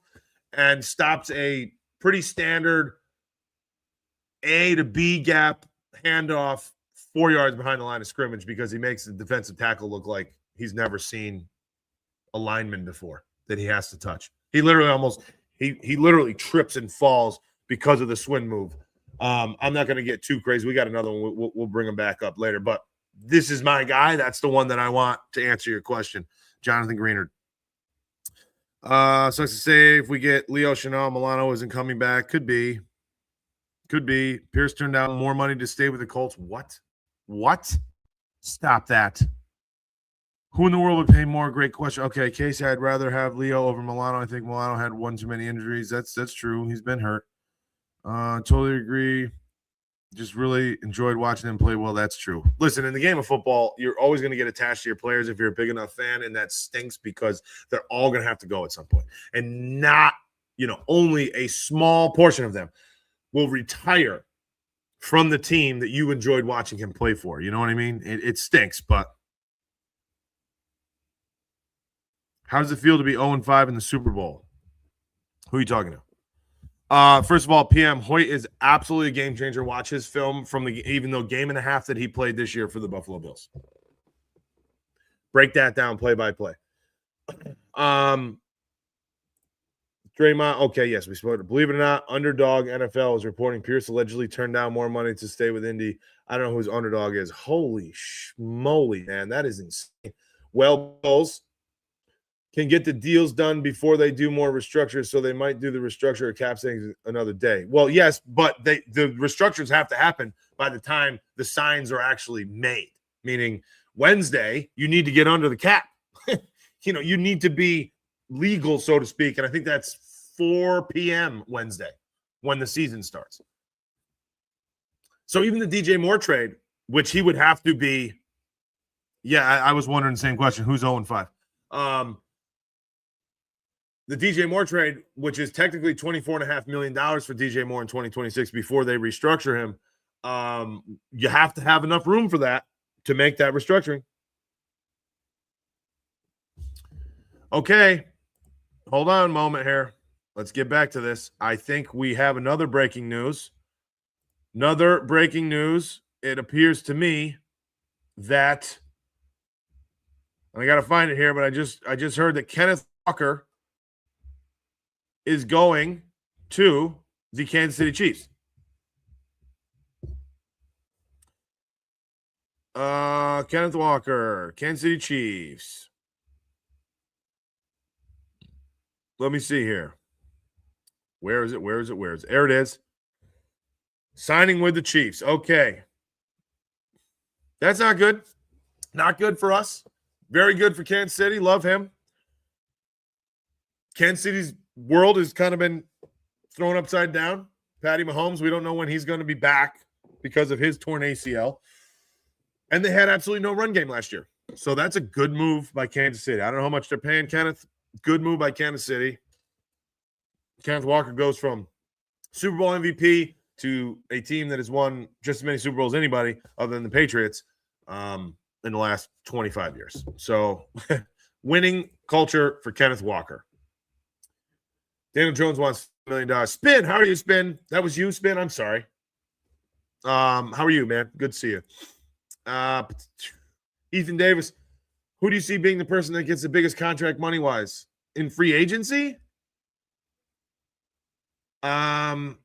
Speaker 1: and stops a pretty standard A to B gap handoff 4 yards behind the line of scrimmage because he makes the defensive tackle look like he's never seen a lineman before that he has to touch. He literally he literally trips and falls because of the swim move. I'm not going to get too crazy. We got another one. We'll bring him back up later, but this is my guy. That's the one that I want to answer your question, Jonathan Greenard. So I to say if we get Leo Chenal, Milano isn't coming back. Could be. Pierce turned down more money to stay with the Colts. What? Stop that. Who in the world would pay more? Great question. Okay, Casey, I'd rather have Leo over Milano. I think Milano had one too many injuries. That's true. He's been hurt. Totally agree. Just really enjoyed watching him play well. That's true. Listen, in the game of football, you're always going to get attached to your players if you're a big enough fan, and that stinks because they're all going to have to go at some point. And not, only a small portion of them will retire from the team that you enjoyed watching him play for. You know what I mean? It stinks, but how does it feel to be 0-5 in the Super Bowl? Who are you talking to? First of all, PM Hoyt is absolutely a game changer. Watch his film from the game and a half that he played this year for the Buffalo Bills. Break that down play by play. Draymond, okay, yes, we spoke. Believe it or not, Underdog NFL is reporting Pierce allegedly turned down more money to stay with Indy. I don't know who his Underdog is. Holy schmoly, man, that is insane. Well, Bills can get the deals done before they do more restructures, so they might do the restructure or cap savings another day. Well, yes, but the restructures have to happen by the time the signs are actually made, meaning Wednesday, you need to get under the cap. You need to be legal, so to speak, and I think that's 4 p.m. Wednesday when the season starts. So even the DJ Moore trade, which he would have to be, I was wondering the same question, who's 0-5? The DJ Moore trade, which is technically $24.5 million for DJ Moore in 2026 before they restructure him, you have to have enough room for that to make that restructuring. Okay, hold on a moment here. Let's get back to this. I think we have another breaking news. It appears to me that, and I got to find it here, but I just heard that Kenneth Walker is going to the Kansas City Chiefs. Kenneth Walker, Kansas City Chiefs. Let me see here. Where is it? There it is. Signing with the Chiefs. Okay. That's not good. Not good for us. Very good for Kansas City. Love him. Kansas City's world has kind of been thrown upside down. Patty Mahomes, we don't know when he's going to be back because of his torn ACL. And they had absolutely no run game last year. So that's a good move by Kansas City. I don't know how much they're paying Kenneth. Good move by Kansas City. Kenneth Walker goes from Super Bowl MVP to a team that has won just as many Super Bowls as anybody other than the Patriots in the last 25 years. So winning culture for Kenneth Walker. Daniel Jones wants $1 million. Spin, how are you, Spin? That was you, Spin? I'm sorry. How are you, man? Good to see you. Ethan Davis, who do you see being the person that gets the biggest contract money-wise? In free agency? Per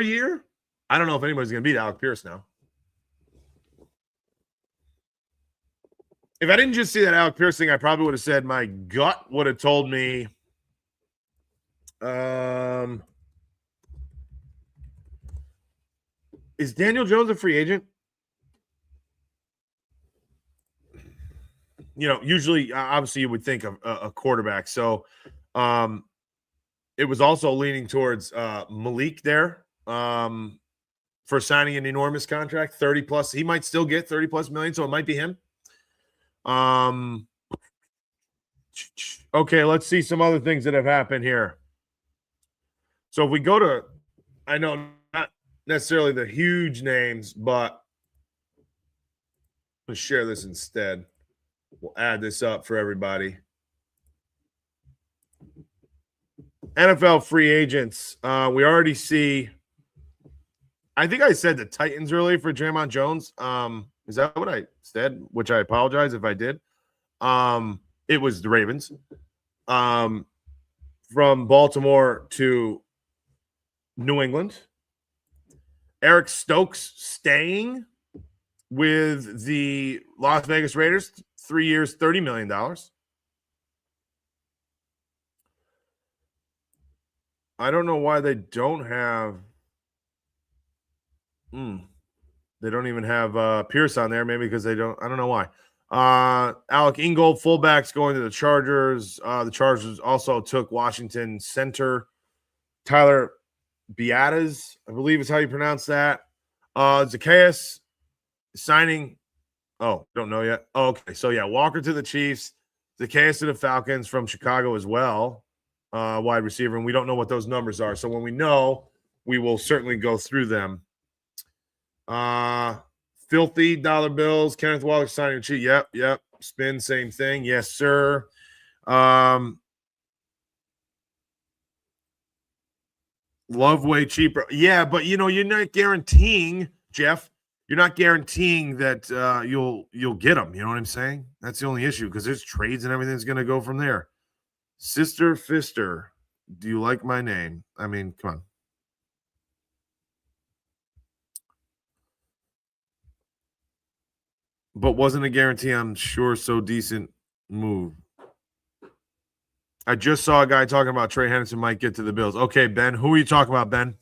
Speaker 1: year? I don't know if anybody's going to beat Alec Pierce now. If I didn't just see that Alec Pierce thing, I probably would have said my gut would have told me is Daniel Jones a free agent? usually, obviously, you would think of a quarterback. So, it was also leaning towards Malik there for signing an enormous contract, 30 plus. He might still get 30 plus million, so it might be him. Okay, let's see some other things that have happened here. So if we go to, I know not necessarily the huge names, but let's share this instead. We'll add this up for everybody. NFL free agents. We already see. I think I said the Titans earlier for Draymond Jones. Is that what I said? Which I apologize if I did. It was the Ravens. From Baltimore to New England. Eric Stokes staying with the Las Vegas Raiders, 3 years, $30 million. I don't know why they don't have. They don't even have Pierce on there. Maybe because they don't. I don't know why. Alec Ingold, fullbacks going to the Chargers. The Chargers also took Washington center Tyler Biadasz, I believe is how you pronounce that. Zacchaeus signing. Oh, don't know yet. Oh, okay. So, yeah, Walker to the Chiefs. Zacchaeus to the Falcons from Chicago as well. Wide receiver. And we don't know what those numbers are. So, when we know, we will certainly go through them. Filthy dollar bills. Kenneth Walker signing a cheat. Yep. Spin, same thing. Yes, sir. Love way cheaper. Yeah, but you're not guaranteeing, Jeff. You're not guaranteeing that you'll get them. You know what I'm saying? That's the only issue because there's trades and everything's going to go from there. Sister Fister, do you like my name? I mean, come on. But wasn't a guarantee, I'm sure, so decent move. I just saw a guy talking about Trey Henderson might get to the Bills. Okay, Ben, who are you talking about, Ben?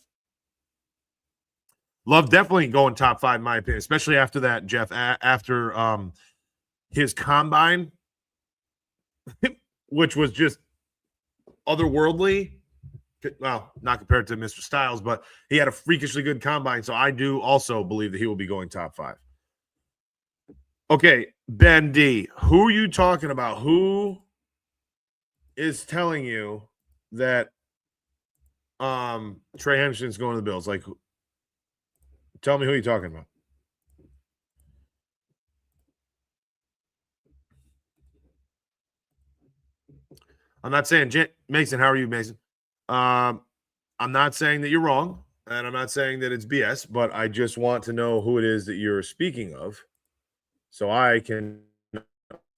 Speaker 1: Love definitely going top 5, in my opinion, especially after that, Jeff, after his combine, which was just otherworldly. Well, not compared to Mr. Styles, but he had a freakishly good combine. So I do also believe that he will be going top 5. Okay, Ben D, who are you talking about? Who is telling you that Trey Henderson's going to the Bills? Like, tell me who you're talking about. I'm not saying Mason. How are you, Mason? I'm not saying that you're wrong, and I'm not saying that it's BS, but I just want to know who it is that you're speaking of, so I can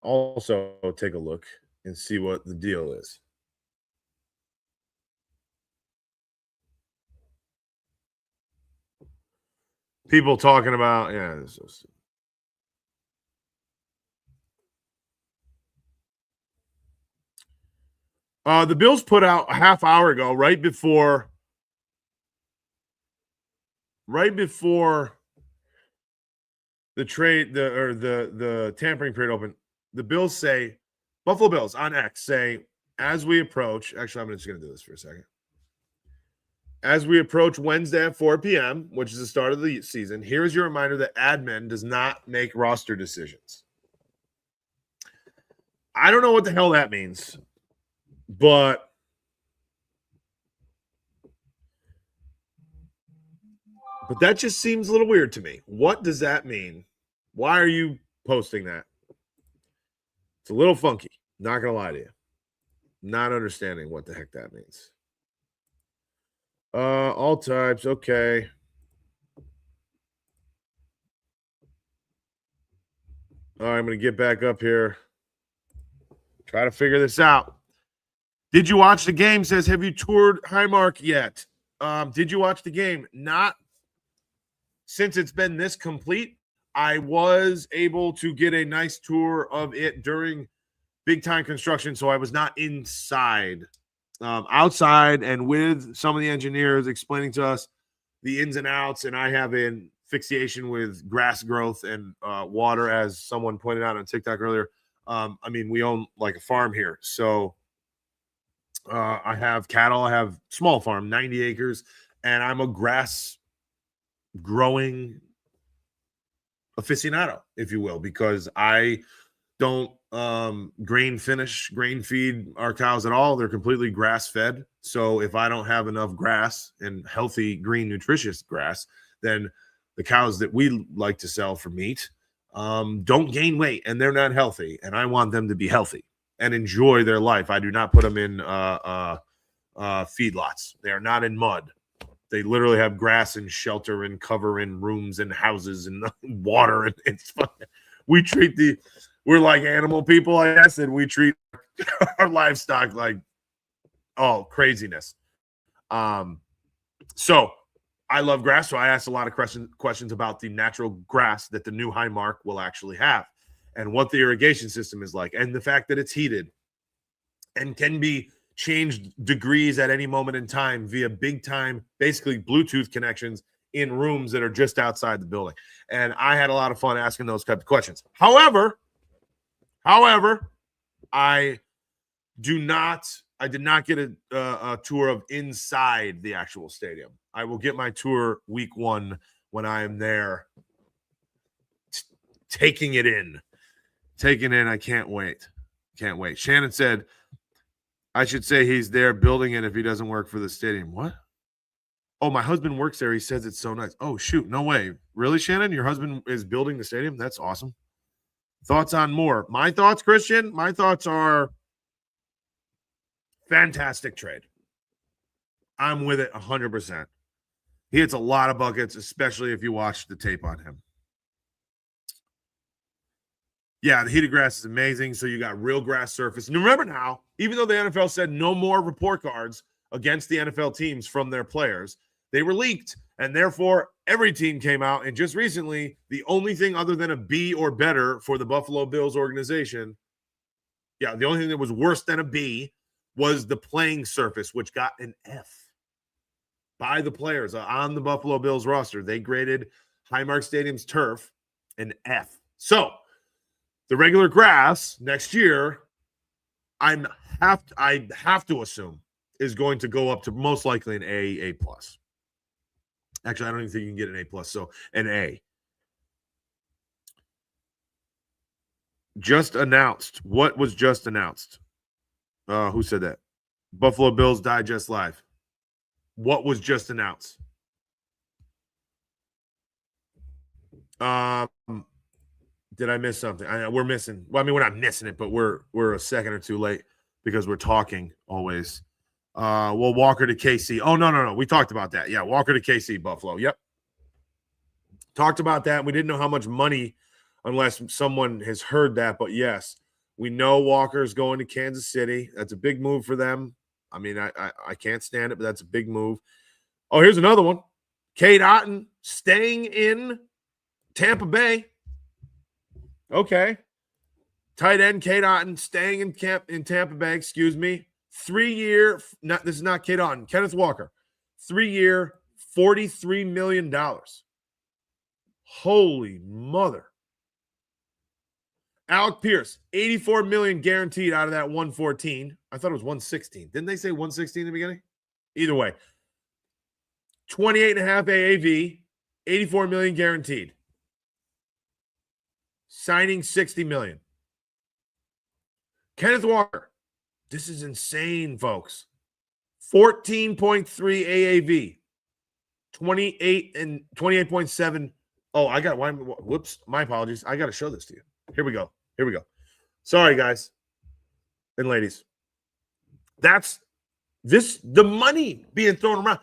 Speaker 1: also take a look and see what the deal is. People talking about, yeah. The Bills put out a half hour ago, right before the trade, the tampering period opened. The Bills say, Buffalo Bills on X say, as we approach, actually, I'm just going to do this for a second. As we approach Wednesday at 4 p.m., which is the start of the season, here's your reminder that admin does not make roster decisions. I don't know what the hell that means, but that just seems a little weird to me. What does that mean? Why are you posting that? It's a little funky. Not going to lie to you. Not understanding what the heck that means. All types. Okay. All right, I'm going to get back up here. Try to figure this out. Did you watch the game? Says, have you toured Highmark yet? Did you watch the game? Not since it's been this complete. I was able to get a nice tour of it during big time construction, so I was not inside. Outside and with some of the engineers explaining to us the ins and outs, and I have an fixation with grass growth and water, as someone pointed out on TikTok earlier. I mean, we own like a farm here. So I have cattle. I have small farm, 90 acres, and I'm a grass growing aficionado, if you will, because I don't grain feed our cows at all. They're completely grass fed. So if I don't have enough grass and healthy, green, nutritious grass, then the cows that we like to sell for meat don't gain weight and they're not healthy. And I want them to be healthy and enjoy their life. I do not put them in feedlots. They are not in mud. They literally have grass and shelter and cover and rooms and houses and water. And it's fun. We're like animal people, I guess, and we treat our livestock like, oh, craziness. So I love grass. So I asked a lot of questions about the natural grass that the new Highmark will actually have and what the irrigation system is like and the fact that it's heated and can be changed degrees at any moment in time via big time, basically Bluetooth connections in rooms that are just outside the building. And I had a lot of fun asking those types of questions. However, I did not get a tour of inside the actual stadium. I will get my tour week 1 when I am there taking it in. I can't wait. Shannon said, I should say he's there building it if he doesn't work for the stadium. What? Oh, my husband works there. He says it's so nice. Oh, shoot. No way. Really, Shannon? Your husband is building the stadium? That's awesome. Thoughts on more? My thoughts, Christian? My thoughts are fantastic trade. I'm with it 100%. He hits a lot of buckets, especially if you watch the tape on him. Yeah, the heated grass is amazing. So you got real grass surface. And remember now, even though the NFL said no more report cards against the NFL teams from their players, they were leaked. And therefore, every team came out. And just recently, the only thing other than a B or better for the Buffalo Bills organization, the only thing that was worse than a B was the playing surface, which got an F by the players on the Buffalo Bills roster. They graded Highmark Stadium's turf an F. So, the regular grass next year, I have to assume is going to go up to most likely an A plus. Actually, I don't even think you can get an A plus, so an A. Just announced. What was just announced? Who said that? Buffalo Bills Digest Live. What was just announced? Did I miss something? We're missing. Well, I mean, we're not missing it, but we're a second or two late because we're talking always. Well, Walker to KC. Oh, no. We talked about that. Yeah, Walker to KC, Buffalo. Yep. Talked about that. We didn't know how much money unless someone has heard that. But, yes, we know Walker's going to Kansas City. That's a big move for them. I mean, I can't stand it, but that's a big move. Oh, here's another one. Cade Otton staying in Tampa Bay. Okay. Tight end Cade Otton staying in Tampa Bay, 3-year, this is not Cade Otton, Kenneth Walker. 3-year, $43 million. Holy mother. Alec Pierce, $84 million guaranteed out of that 114. I thought it was 116. Didn't they say 116 in the beginning? Either way. 28.5 AAV, $84 million guaranteed. Signing $60 million. Kenneth Walker. This is insane, folks. 14.3 AAV. 28 and 28.7. Oh, whoops. My apologies. I got to show this to you. Here we go. Sorry, guys and ladies. That's the money being thrown around.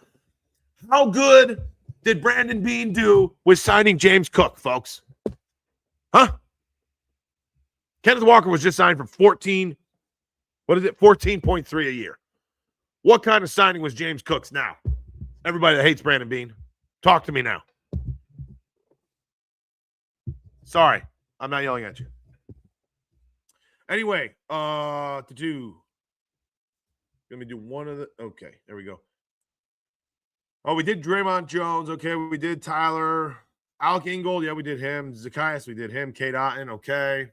Speaker 1: How good did Brandon Beane do with signing James Cook, folks? Huh? Kenneth Walker was just signed for 14.3 a year. What kind of signing was James Cook's now? Everybody that hates Brandon Beane, talk to me now. Sorry, I'm not yelling at you. Anyway, let me do one of the. Okay, there we go. Oh, we did Draymond Jones. Okay, we did Tyler. Alec Ingold. Yeah, we did him. Zacchaeus, we did him. Cade Otton. Okay.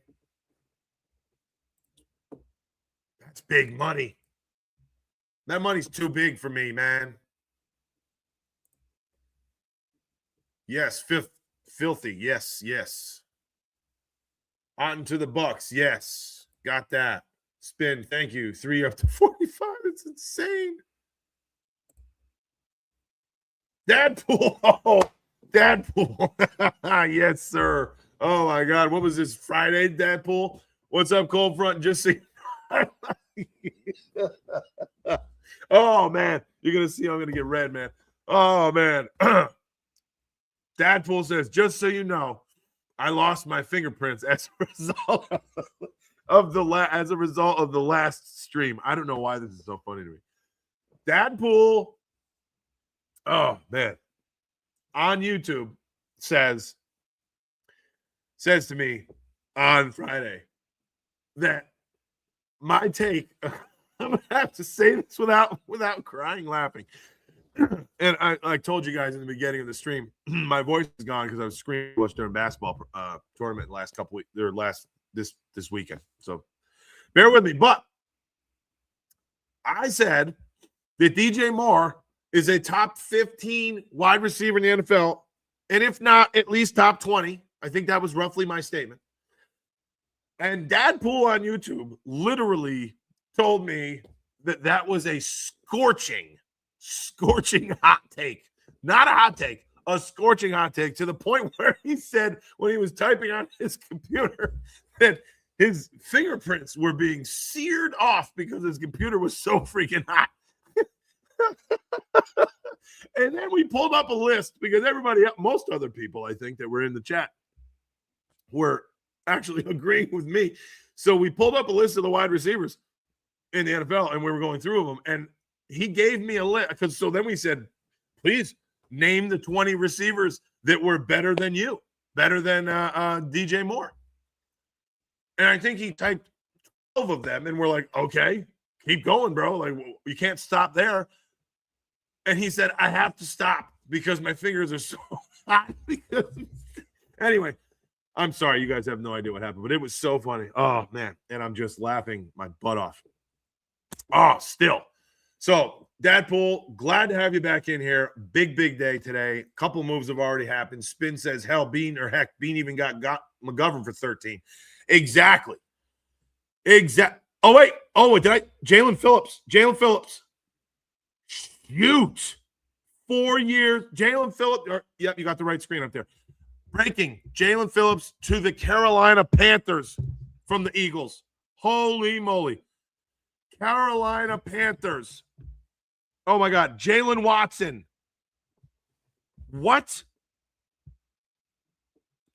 Speaker 1: It's big money. That money's too big for me, man. Yes, filthy. Yes, yes. On to the Bucks. Yes, got that. Spin. Thank you. 3 up to 45. It's insane. Dadpool. Oh, Dadpool. Yes, sir. Oh my God. What was this Friday, Dadpool? What's up, Cold Front? Just see. Oh man, you're gonna see I'm gonna get red, man. Oh man. Dadpool says, just so you know, I lost my fingerprints as a result of the last stream. I don't know why this is so funny to me. Dadpool, oh man, on YouTube says to me on Friday that my take, I'm gonna have to say this without crying, laughing. And I told you guys in the beginning of the stream, my voice is gone because I was screaming during basketball tournament last couple weeks, or this weekend. So bear with me. But I said that DJ Moore is a top 15 wide receiver in the NFL, and if not, at least top 20. I think that was roughly my statement. And Dadpool on YouTube literally told me that was a scorching hot take. Not a hot take, a scorching hot take, to the point where he said when he was typing on his computer that his fingerprints were being seared off because his computer was so freaking hot. And then we pulled up a list because most other people, I think, that were in the chat were actually agreeing with me. So we pulled up a list of the wide receivers in the NFL, and we were going through them. And he gave me a list. So then we said, please name the 20 receivers that were better than you, better than DJ Moore. And I think he typed 12 of them, and we're like, okay, keep going, bro. Like, you can't stop there. And he said, I have to stop because my fingers are so hot. Anyway, I'm sorry. You guys have no idea what happened, but it was so funny. Oh, man. And I'm just laughing my butt off. Oh, still. So, Dadpool, glad to have you back in here. Big day today. Couple moves have already happened. Spin says, hell, Bean even got McGovern for 13. Exactly. Oh, wait. Jalen Phillips. Huge. 4 years. Jalen Phillips. Yep, you got the right screen up there. Breaking. Jalen Phillips to the Carolina Panthers from the Eagles. Holy moly. Carolina Panthers. Oh, my God. Jalen Watson. What?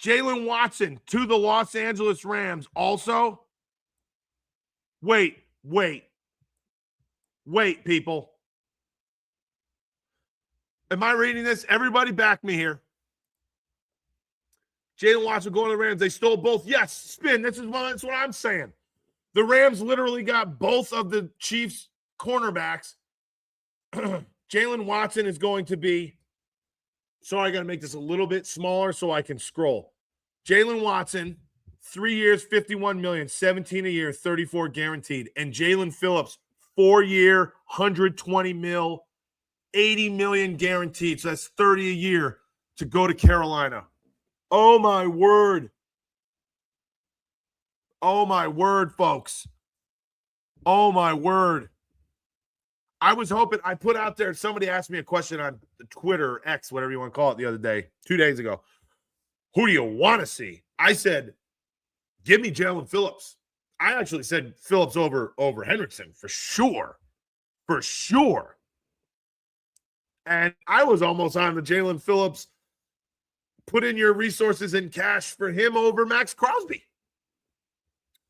Speaker 1: Jalen Watson to the Los Angeles Rams also? Wait, people. Am I reading this? Everybody back me here. Jalen Watson going to the Rams. They stole both. Yes, Spin. That's what I'm saying. The Rams literally got both of the Chiefs' cornerbacks. Jalen Watson is going to be – sorry, I got to make this a little bit smaller so I can scroll. Jalen Watson, 3 years, $51 million, 17 a year, 34 guaranteed. And Jalen Phillips, 4 year, $120 million, $80 million guaranteed. So that's 30 a year to go to Carolina. Oh, my word. Oh, my word, folks. Oh, my word. I was hoping – I put out there – somebody asked me a question on Twitter, X, whatever you want to call it, the other day, 2 days ago. Who do you want to see? I said, give me Jalen Phillips. I actually said Phillips over Hendrickson for sure. For sure. And I was almost on the Jalen Phillips, put in your resources in cash for him over Max Crosby.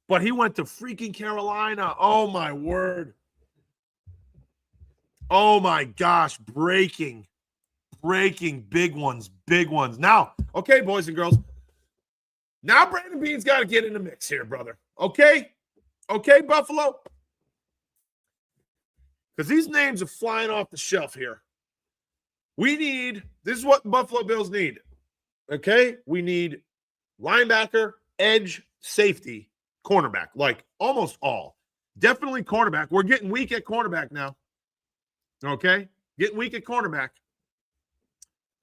Speaker 1: But he went to freaking Carolina. Oh, my word. Oh, my gosh. Breaking. Big ones. Now, okay, boys and girls. Now Brandon Beane's got to get in the mix here, brother. Okay, Buffalo? Because these names are flying off the shelf here. This is what the Buffalo Bills need. Okay? We need linebacker, edge, safety, cornerback, like almost all. Definitely cornerback. We're getting weak at cornerback now. Okay? Getting weak at cornerback.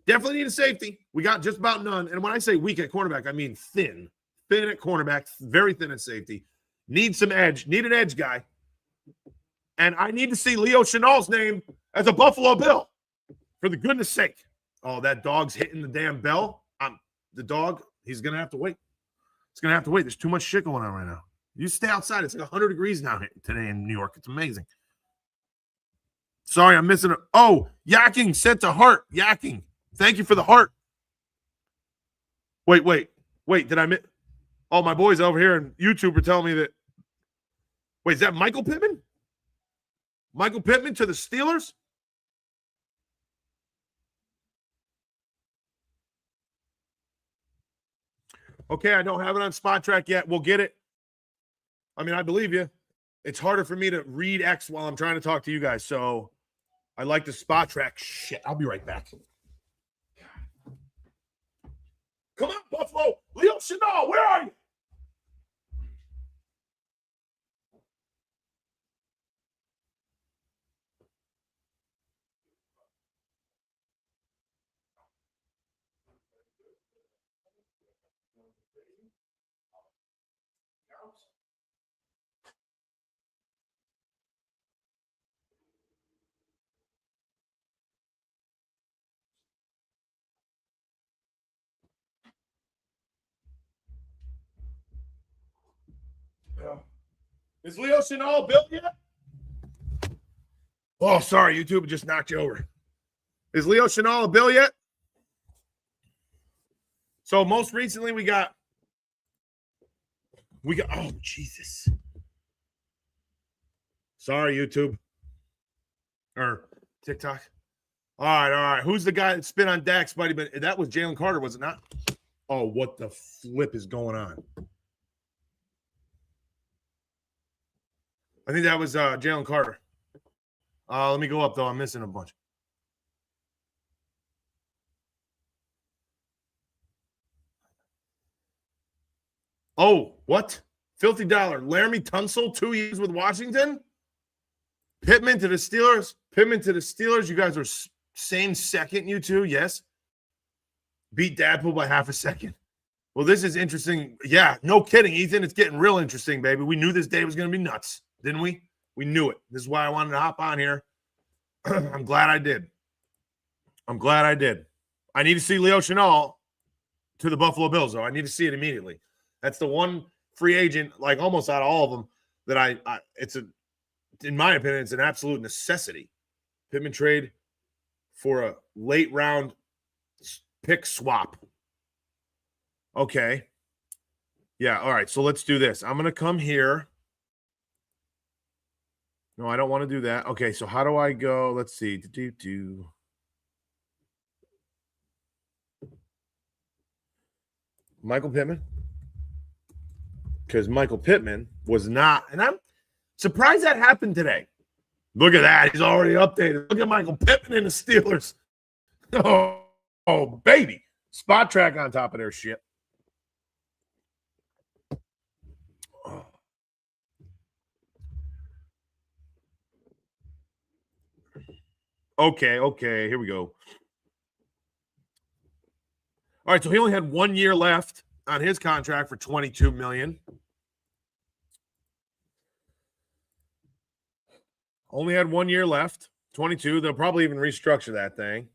Speaker 1: Definitely need a safety. We got just about none. And when I say weak at cornerback, I mean thin. Thin at cornerback, very thin at safety. Need some edge. Need an edge guy. And I need to see Leo Chenal's name as a Buffalo Bill. For the goodness sake. Oh, that dog's hitting the damn bell. The dog, he's going to have to wait. He's going to have to wait. There's too much shit going on right now. You stay outside. It's like 100 degrees now today in New York. It's amazing. Sorry, I'm missing it. Oh, Yakking sent a heart. Yakking. Thank you for the heart. Wait. Did I miss? Oh, my boys over here on YouTube are telling me that. Wait, is that Michael Pittman? Michael Pittman to the Steelers? Okay, I don't have it on Spot Track yet. We'll get it. I mean, I believe you. It's harder for me to read X while I'm trying to talk to you guys. So I like the Spot Track shit. I'll be right back. Come on, Buffalo. Leo Chenal, where are you? Is Leo Chenal built yet? Oh, sorry, YouTube just knocked you over. Is Leo Chenal a bill yet? So most recently we got, oh, Jesus. Sorry, YouTube. Or TikTok. All right. Who's the guy that spit on Dak's buddy? But that was Jalen Carter, was it not? Oh, what the flip is going on? I think that was Jalen Carter. Let me go up, though. I'm missing a bunch. Oh, what? Filthy dollar. Laramie Tunsil, 2 years with Washington? Pittman to the Steelers. You guys are same second, you two. Yes. Beat Dadpool by half a second. Well, this is interesting. Yeah, no kidding, Ethan. It's getting real interesting, baby. We knew this day was going to be nuts, didn't we? We knew it. This is why I wanted to hop on here. I'm glad I did. I need to see Leo Chenal to the Buffalo Bills, though. I need to see it immediately. That's the one free agent, like almost out of all of them, that in my opinion, it's an absolute necessity. Pittman trade for a late round pick swap. Okay. Yeah, all right. So let's do this. I'm going to come here. No, I don't want to do that. Okay, so how do I go? Let's see. Michael Pittman. Because Michael Pittman was not, and I'm surprised that happened today. Look at that. He's already updated. Look at Michael Pittman in the Steelers. Oh, baby. Spot Track on top of their shit. Okay. Here we go. All right, so he only had 1 year left on his contract for $22 million. Only had 1 year left. 22. They'll probably even restructure that thing.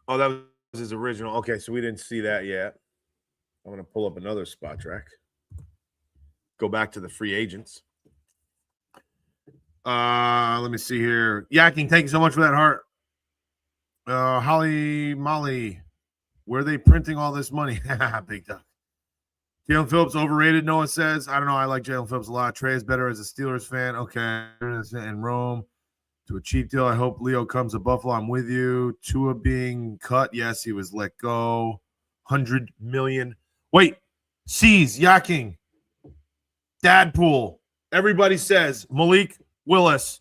Speaker 1: Oh, that was his original. Okay, so we didn't see that yet. I'm going to pull up another Spot Track. Go back to the free agents. Let me see here. Yakking, thank you so much for that heart. Holly Molly, where are they printing all this money? Big time. Jalen Phillips overrated, Noah says. I don't know. I like Jalen Phillips a lot. Trey is better as a Steelers fan. Okay. In Rome to a cheap deal. I hope Leo comes to Buffalo. I'm with you. Tua being cut. Yes, he was let go. 100 million. Wait. C's, Yakking. Dadpool. Everybody says Malik Willis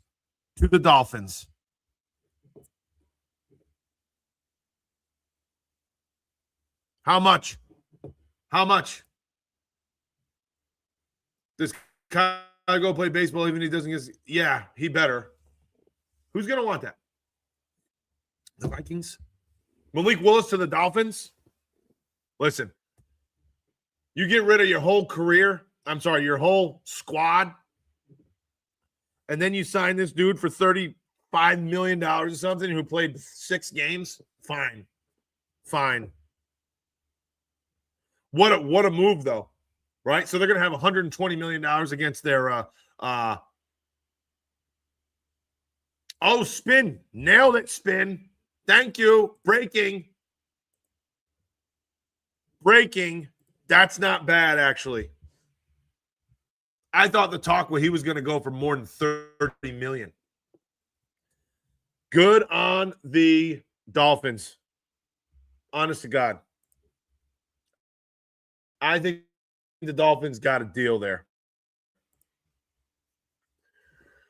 Speaker 1: to the Dolphins. How much? How much? Does Kyle go play baseball even if he doesn't get? Yeah, he better. Who's going to want that? The Vikings? Malik Willis to the Dolphins? Listen, you get rid of your whole career. I'm sorry, your whole squad. And then you sign this dude for $35 million or something who played 6 games? Fine. What a move, though, right? So they're going to have $120 million against their spin. Nailed it, spin. Thank you. Breaking. That's not bad, actually. I thought the talk was he was going to go for more than $30 million. Good on the Dolphins. Honest to God. I think the Dolphins got a deal there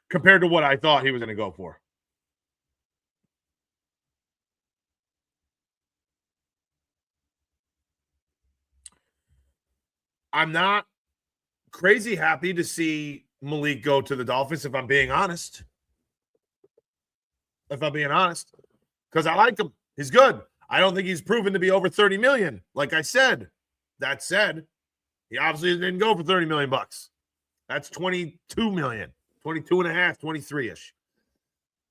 Speaker 1: compared to what I thought he was going to go for. I'm not crazy happy to see Malik go to the Dolphins, if I'm being honest. Because I like him. He's good. I don't think he's proven to be over $30 million. Like I said. That said, he obviously didn't go for $30 million. That's $22 million, 22 and a half, 23-ish.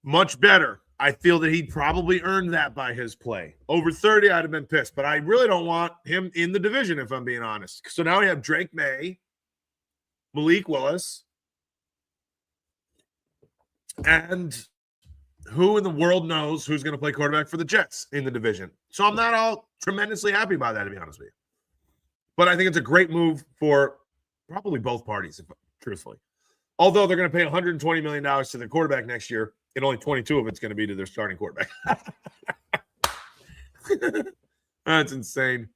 Speaker 1: Much better. I feel that he'd probably earned that by his play. Over 30, I'd have been pissed. But I really don't want him in the division, if I'm being honest. So now we have Drake May, Malik Willis, and who in the world knows who's going to play quarterback for the Jets in the division. So I'm not all tremendously happy about that, to be honest with you. But I think it's a great move for probably both parties, truthfully. Although they're going to pay $120 million to their quarterback next year, and only 22 of it's going to be to their starting quarterback. That's insane.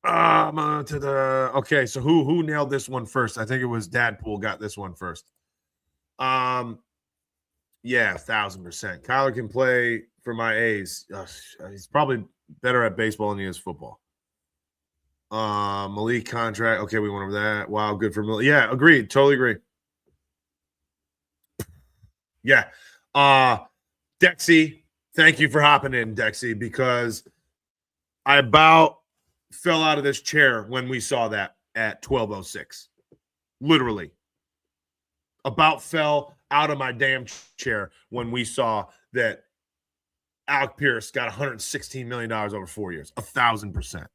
Speaker 1: Okay, so who nailed this one first? I think it was Dadpool got this one first. Yeah, 1,000%. Kyler can play for my A's. He's probably better at baseball than he is football. Malik contract. Okay, we went over that. Wow, good for Malik. Yeah, agreed. Totally agree. Yeah. Dexy, thank you for hopping in, Dexy, because I about fell out of this chair when we saw that at 12:06. Literally. About fell out of my damn chair when we saw that Alec Pierce got $116 million over 4 years. 1,000%.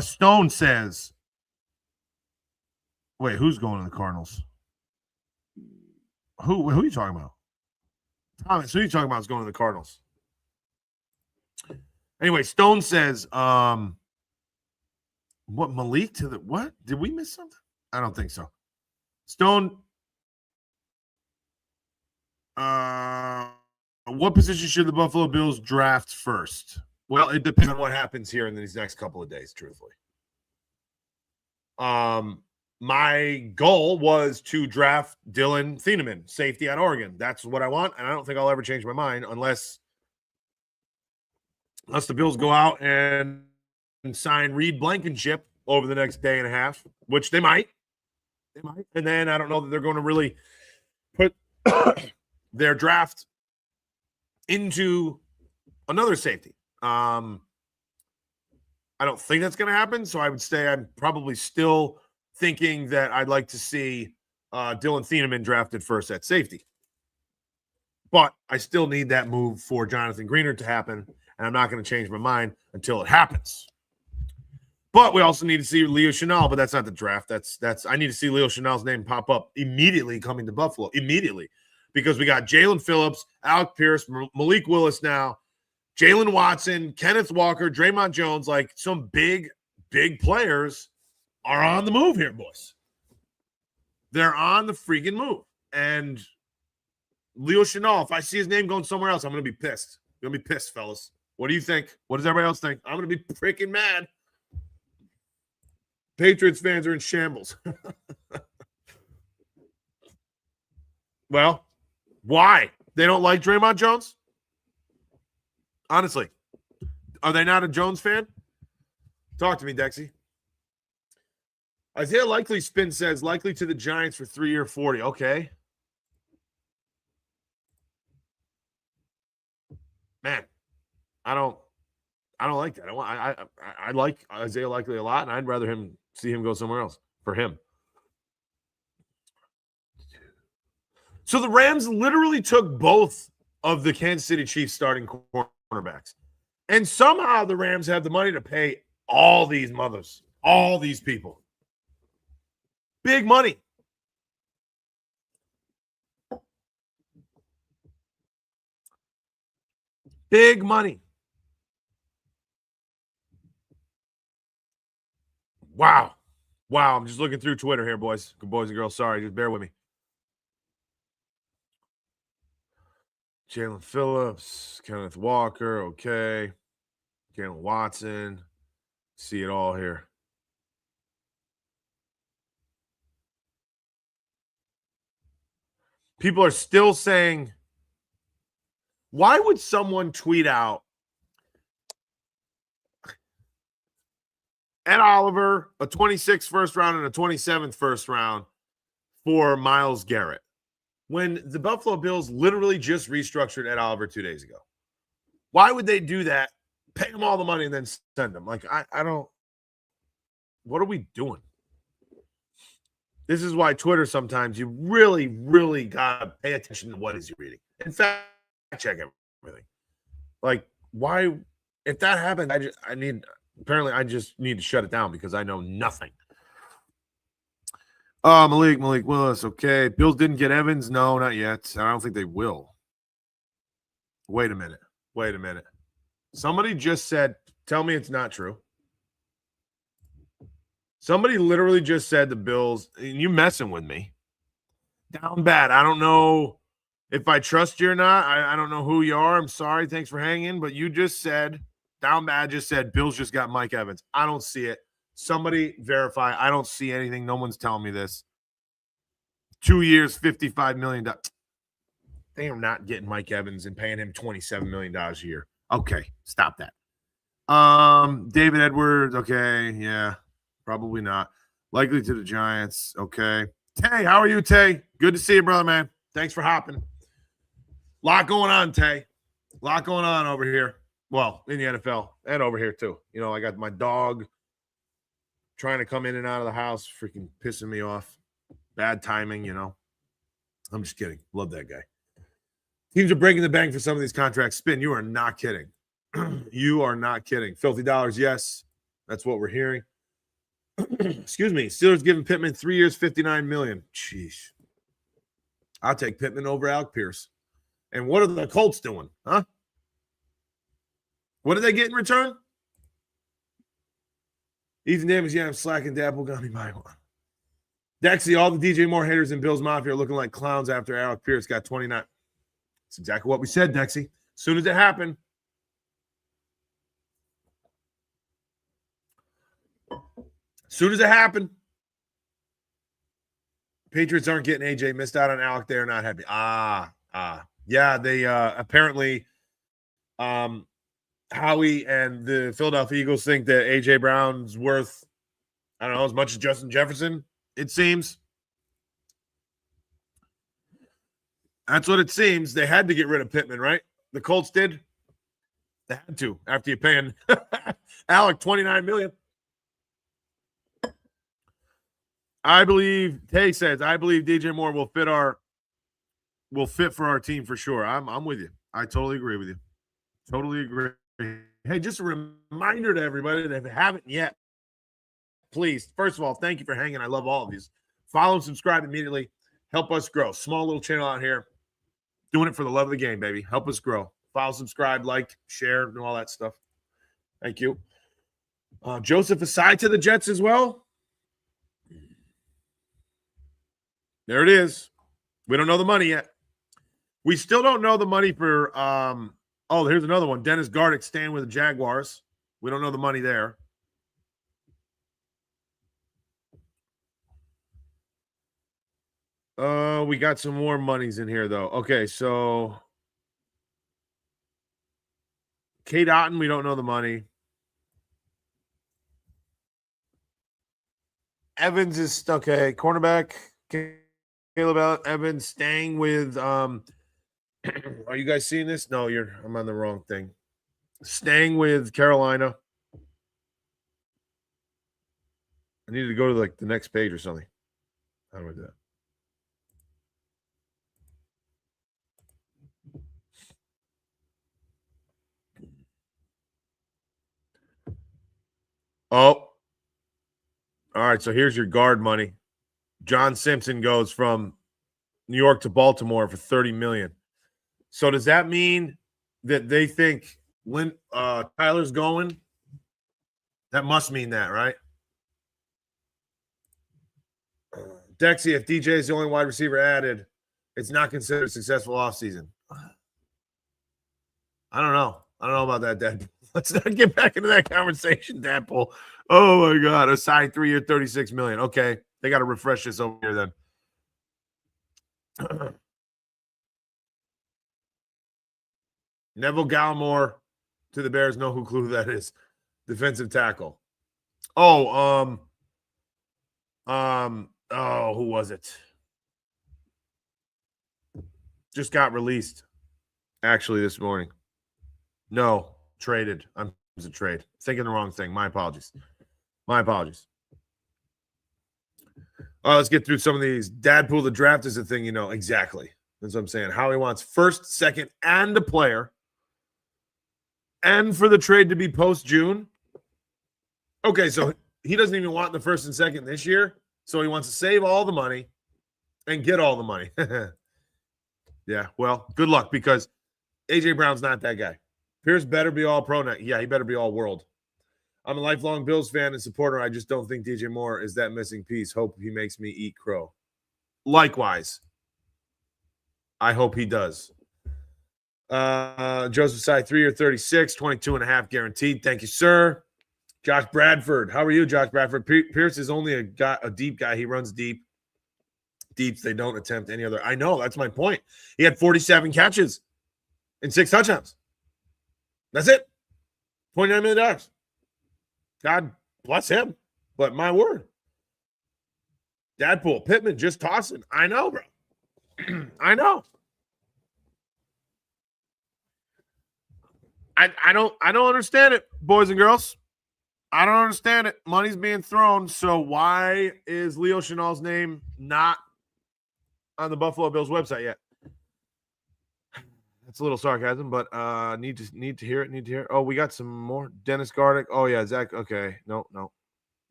Speaker 1: Stone says, wait, who's going to the Cardinals? Who are you talking about? Thomas, who are you talking about is going to the Cardinals? Anyway, Stone says, what, Malik to the what? Did we miss something? I don't think so. Stone, what position should the Buffalo Bills draft first? Well, it depends on what happens here in these next couple of days, truthfully. My goal was to draft Dylan Thieneman, safety at Oregon. That's what I want, and I don't think I'll ever change my mind unless the Bills go out and sign Reed Blankenship over the next day and a half, which they might. And then I don't know that they're going to really put their draft into another safety. I don't think that's going to happen. So I would say I'm probably still thinking that I'd like to see Dylan Thieneman drafted first at safety. But I still need that move for Jonathan Greenard to happen. And I'm not going to change my mind until it happens. But we also need to see Leo Chenal, but that's not the draft. That's I need to see Leo Chenal's name pop up immediately coming to Buffalo. Immediately. Because we got Jalen Phillips, Alec Pierce, Malik Willis now, Jalen Watson, Kenneth Walker, Draymond Jones, like some big players are on the move here, boys. They're on the freaking move. And Leo Chenal, if I see his name going somewhere else, I'm going to be pissed. I'm going to be pissed, fellas. What do you think? What does everybody else think? I'm going to be freaking mad. Patriots fans are in shambles. Well, why? They don't like Draymond Jones? Honestly, are they not a Jones fan? Talk to me, Dexy. Isaiah Likely spin says likely to the Giants for 3-year 40. Okay. Man, I don't like that. I like Isaiah Likely a lot, and I'd rather see him go somewhere else for him. So the Rams literally took both of the Kansas City Chiefs starting cornerbacks. And somehow the Rams have the money to pay all these mothers, all these people. Big money. Big money. Wow. Wow. I'm just looking through Twitter here, boys. Good boys and girls. Sorry. Just bear with me. Jalen Phillips, Kenneth Walker. Okay. Jalen Watson. See it all here. People are still saying, why would someone tweet out Ed Oliver, a 26th first round and a 27th first round for Myles Garrett, when the Buffalo Bills literally just restructured Ed Oliver 2 days ago? Why would they do that? Pay him all the money and then send him? Like, I don't. What are we doing? This is why Twitter sometimes you really, really gotta pay attention to what is you reading. In fact, check everything. Like, why? If that happened, I just need to shut it down because I know nothing. Malik Willis. Okay. Bills didn't get Evans. No, not yet. I don't think they will. Wait a minute. Somebody just said, tell me it's not true. Somebody literally just said the Bills, and you messing with me. Down bad. I don't know if I trust you or not. I don't know who you are. I'm sorry. Thanks for hanging. But you just said, down bad just said, Bills just got Mike Evans. I don't see it. Somebody verify. I don't see anything. No one's telling me this. 2 years, $55 million. They are not getting Mike Evans and paying him $27 million a year. Okay, stop that. David Edwards. Okay, yeah, probably not. Likely to the Giants. Okay. Tay, how are you, Tay? Good to see you, brother, man. Thanks for hopping. Lot going on, Tay. Lot going on over here. Well, in the NFL and over here, too. You know, I got my dog trying to come in and out of the house, freaking pissing me off. Bad timing, you know. I'm just kidding. Love that guy. Teams are breaking the bank for some of these contracts. Spin, you are not kidding. You are not kidding. Filthy dollars, yes. That's what we're hearing. Excuse me. Steelers giving Pittman 3 years, $59 million. Jeez. I'll take Pittman over Alec Pierce. And what are the Colts doing? Huh? What did they get in return? Ethan Davis, yeah, I'm slacking. Dapple got me by one. Dexy, all the DJ Moore haters in Bills Mafia are looking like clowns after Alec Pierce got 29. That's exactly what we said, Dexy. As soon as it happened. Patriots aren't getting AJ. Missed out on Alec. They're not happy. Yeah, they apparently Howie and the Philadelphia Eagles think that AJ Brown's worth, I don't know, as much as Justin Jefferson, it seems. That's what it seems. They had to get rid of Pittman, right? The Colts did. They had to after you paying Alec $29 million. Tay says, I believe DJ Moore will fit for our team for sure. I'm with you. I totally agree with you. Totally agree. Hey, just a reminder to everybody that if you haven't yet, please, first of all, thank you for hanging. I love all of these. Follow and subscribe immediately. Help us grow. Small little channel out here. Doing it for the love of the game, baby. Help us grow. Follow, subscribe, like, share, and all that stuff. Thank you. Joseph Asai to the Jets as well. There it is. We don't know the money yet. We still don't know the money for here's another one. Dennis Gardick staying with the Jaguars. We don't know the money there. We got some more monies in here, though. Okay, so Kate Otten, we don't know the money. Evans is okay. Cornerback, Caleb Evans staying with are you guys seeing this? No, I'm on the wrong thing. Staying with Carolina. I needed to go to like the next page or something. How do I do that? Oh. All right, so here's your guard money. John Simpson goes from New York to Baltimore for $30 million. So does that mean that they think Tyler's going? That must mean that, right? Dexy, if DJ is the only wide receiver added, it's not considered a successful offseason. I don't know. I don't know about that, Dad. Let's not get back into that conversation, Dadpool. Oh, my God. A signed 3-year, $36 million. Okay. They got to refresh this over here then. Neville Gallimore to the Bears. No clue who that is. Defensive tackle. Oh, who was it? Just got released, actually, this morning. No, traded. It was a trade. Thinking the wrong thing. My apologies. Let's get through some of these. Dadpool, the draft is a thing, exactly. That's what I'm saying. Howie wants first, second, and a player. And for the trade to be post-June. Okay, so he doesn't even want the first and second this year. So he wants to save all the money and get all the money. Yeah, well, good luck because A.J. Brown's not that guy. Pierce better be all pro now. Yeah, he better be all world. I'm a lifelong Bills fan and supporter. I just don't think DJ Moore is that missing piece. Hope he makes me eat crow. Likewise. I hope he does. Joseph Sy, 3-year, 36, 22.5 guaranteed. Thank you, sir. Josh Bradford. How are you, Josh Bradford? Pierce is only a deep guy. He runs deep. Deeps, they don't attempt any other. I know. That's my point. He had 47 catches and 6 touchdowns. That's it. $29 million. God bless him. But my word. Dadpool, Pittman just tossing. I know, bro. I know. I don't understand it, boys and girls. I don't understand it. Money's being thrown. So why is Leo Chenal's name not on the Buffalo Bills website yet? That's a little sarcasm, but need to hear it. Oh, we got some more. Dennis Gardick. Oh, yeah, Zach. Okay. No.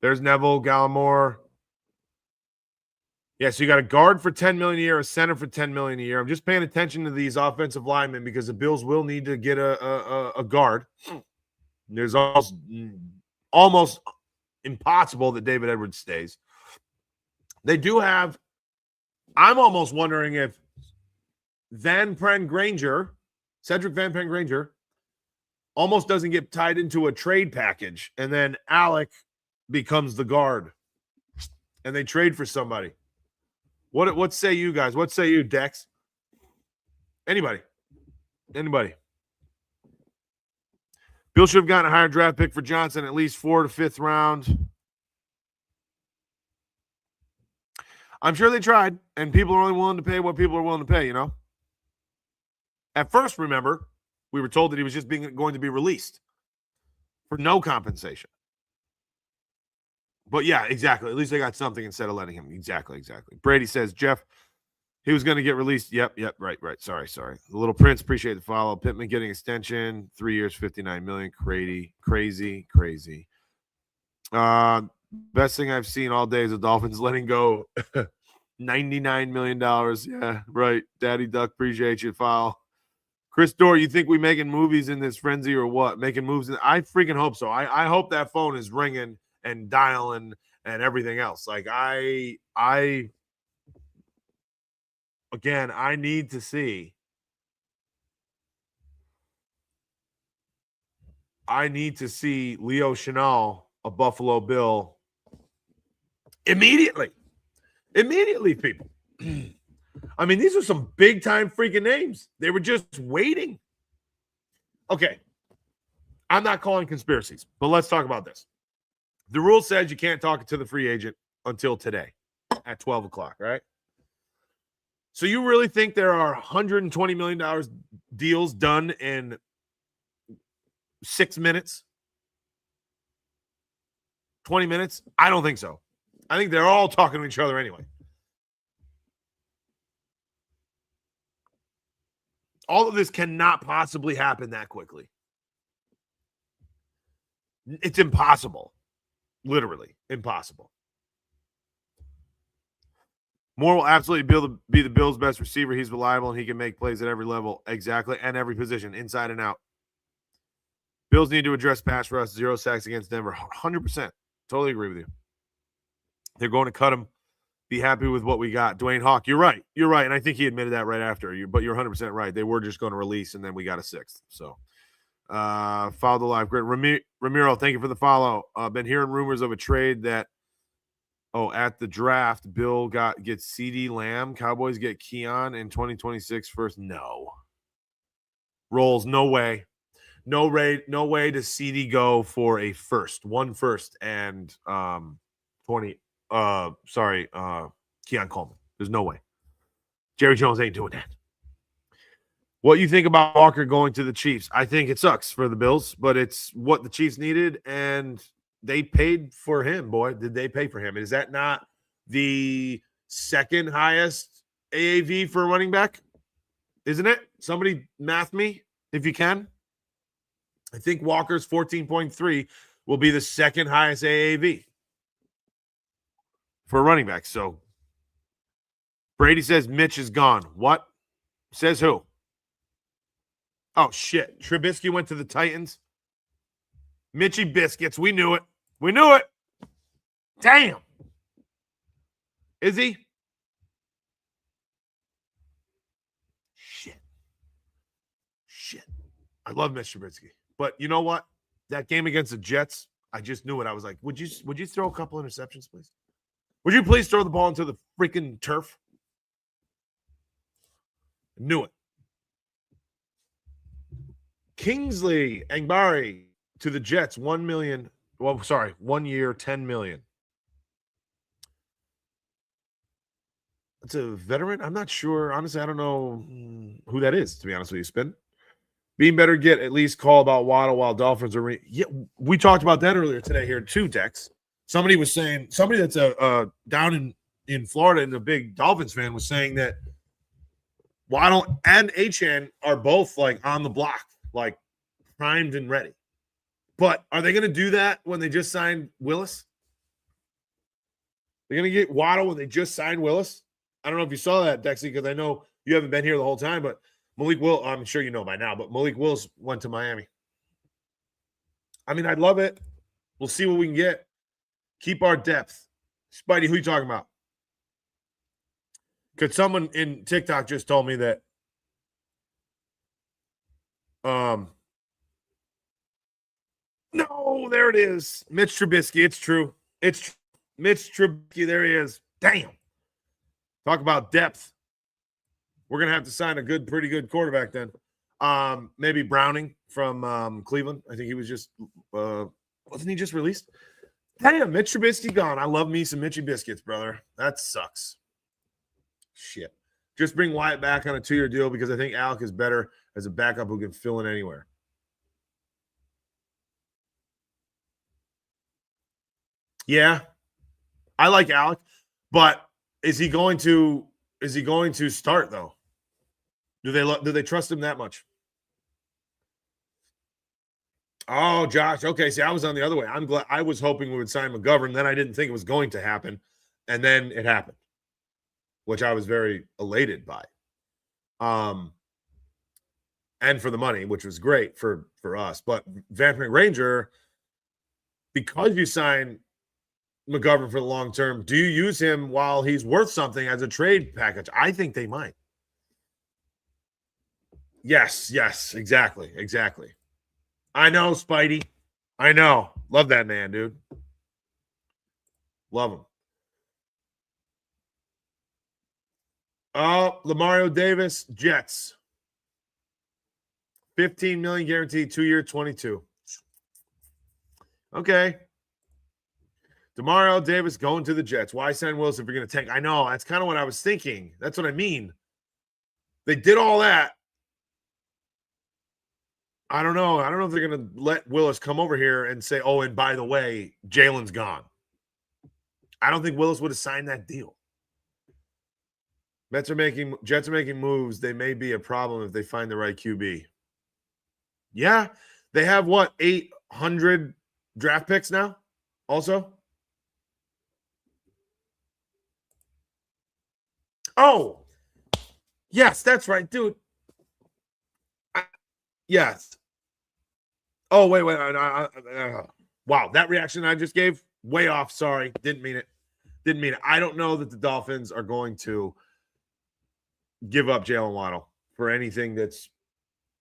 Speaker 1: There's Neville Gallimore. Yeah, so you got a guard for $10 million a year, a center for $10 million a year. I'm just paying attention to these offensive linemen because the Bills will need to get a guard. There's almost impossible that David Edwards stays. They do have. I'm almost wondering if Cedric Van Pren Granger, almost doesn't get tied into a trade package, and then Alec becomes the guard, and they trade for somebody. What say you guys? What say you, Dex? Anybody? Bill should have gotten a higher draft pick for Johnson, at least 4th to 5th round. I'm sure they tried, and people are only willing to pay what people are willing to pay, At first, remember, we were told that he was just going to be released for no compensation. But yeah, exactly. At least they got something instead of letting him. Exactly. Brady says, Jeff, he was going to get released. Yep. Right. Sorry. The Little Prince, appreciate the follow. Pittman getting extension, 3 years, $59 million. Crazy. Best thing I've seen all day is the Dolphins letting go $99 million. Yeah, right. Daddy Duck, appreciate you. Follow. Chris Dorr, you think we making movies in this frenzy or what? Making moves? I freaking hope so. I hope that phone is ringing and dialing and everything else. Like I need to see. Leo Chenal, a Buffalo Bill, immediately, people. I mean, these are some big time freaking names. They were just waiting. Okay. I'm not calling conspiracies, but let's talk about this. The rule says you can't talk to the free agent until today at 12 o'clock, right? So you really think there are $120 million deals done in 6 minutes? 20 minutes? I don't think so. I think they're all talking to each other anyway. All of this cannot possibly happen that quickly. It's impossible. Literally impossible. Moore will absolutely be the Bills' best receiver. He's reliable and he can make plays at every level. Exactly. And every position, inside and out. Bills need to address pass rush, 0 sacks against Denver. 100%. Totally agree with you. They're going to cut him. Be happy with what we got. Dwayne Hawk, you're right. You're right. And I think he admitted that right after. But you're 100% right. They were just going to release, and then we got a 6th. So, follow the live grid. Ramiro, thank you for the follow. Been hearing rumors of a trade that, at the draft, Bill gets CD Lamb. Cowboys get Keon in 2026 first. No. Rolls, no way. No way to CD go for a first. One first and 20. Keon Coleman. There's no way. Jerry Jones ain't doing that. What you think about Walker going to the Chiefs? I think it sucks for the Bills, but it's what the Chiefs needed, and they paid for him, boy. Did they pay for him? Is that not the second highest AAV for a running back? Isn't it? Somebody math me if you can. I think Walker's 14.3 will be the second highest AAV for a running back. So Brady says Mitch is gone. What? Says who? Oh, shit. Trubisky went to the Titans. Mitchy Biscuits. We knew it. We knew it. Damn. Is he? Shit. I love Mitch Trubisky. But you know what? That game against the Jets, I just knew it. I was like, would you throw a couple interceptions, please? Would you please throw the ball into the freaking turf? Knew it. Kingsley Angbari to the Jets, 1 million. Well, sorry, 1 year, 10 million. It's a veteran. I'm not sure. Honestly, I don't know who that is, to be honest with you, Spin. Being better get at least call about Waddle while Dolphins are yeah, we talked about that earlier today here too, Dex. Somebody was saying, somebody that's down in Florida and a big Dolphins fan was saying that Waddle and Achane are both like on the block, like primed and ready. But are they going to do that when they just signed Willis? They're going to get Waddle when they just signed Willis? I don't know if you saw that, Dexy, because I know you haven't been here the whole time, but Malik Willis, I'm sure you know by now, but Malik Willis went to Miami. I mean, I'd love it. We'll see what we can get. Keep our depth. Spidey, who you talking about? Because someone in TikTok just told me that no, there it is. Mitch Trubisky. It's true. It's Mitch Trubisky. There he is. Damn. Talk about depth. We're going to have to sign a pretty good quarterback then. Maybe Browning from Cleveland. I think he was just wasn't he just released? Damn, Mitch Trubisky gone. I love me some Mitchy Biscuits, brother. That sucks. Shit. Just bring Wyatt back on a 2-year deal because I think Alec is better as a backup who can fill in anywhere. Yeah. I like Alec, but is he going to start though? Do they trust him that much? Oh, Josh. Okay, see, I was on the other way. I'm glad. I was hoping we would sign McGovern. Then I didn't think it was going to happen, and then it happened, which I was very elated by. And for the money, which was great for us. But Tampering Ranger, because you sign McGovern for the long term, do you use him while he's worth something as a trade package? I think they might. Yes, exactly. I know, Spidey. I know. Love that man, dude. Love him. Oh, Lamario Davis, Jets. $15 million guaranteed, 2-year, 22. Okay. Demario Davis going to the Jets. Why sign Willis if you're going to tank? I know. That's kind of what I was thinking. That's what I mean. They did all that. I don't know. I don't know if they're going to let Willis come over here and say, oh, and by the way, Jalen's gone. I don't think Willis would have signed that deal. Jets are making moves. They may be a problem if they find the right QB. Yeah. They have what, 800 draft picks now also? Oh, yes, that's right, dude. Yes. Oh, wait. Wow, that reaction I just gave, way off. Sorry. Didn't mean it. I don't know that the Dolphins are going to give up Jalen Waddle for anything that's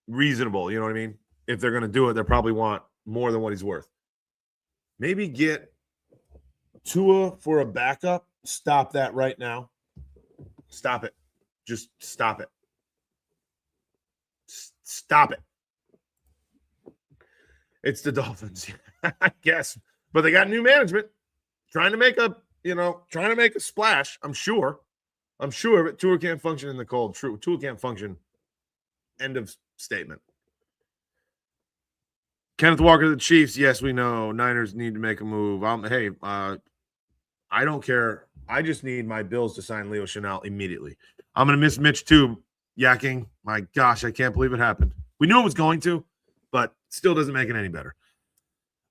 Speaker 1: reasonable. You know what I mean? If they're going to do it, they probably want more than what he's worth. Maybe get Tua for a backup. Stop that right now. Stop it. Just stop it. Stop it. It's the Dolphins, I guess. But they got new management trying to make a splash, I'm sure. But Tua can't function in the cold. True. Tua can't function. End of statement. Kenneth Walker to the Chiefs. Yes, we know. Niners need to make a move. I don't care. I just need my Bills to sign Leo Chanel immediately. I'm going to miss Mitch too, yakking. My gosh, I can't believe it happened. We knew it was going to, but still doesn't make it any better.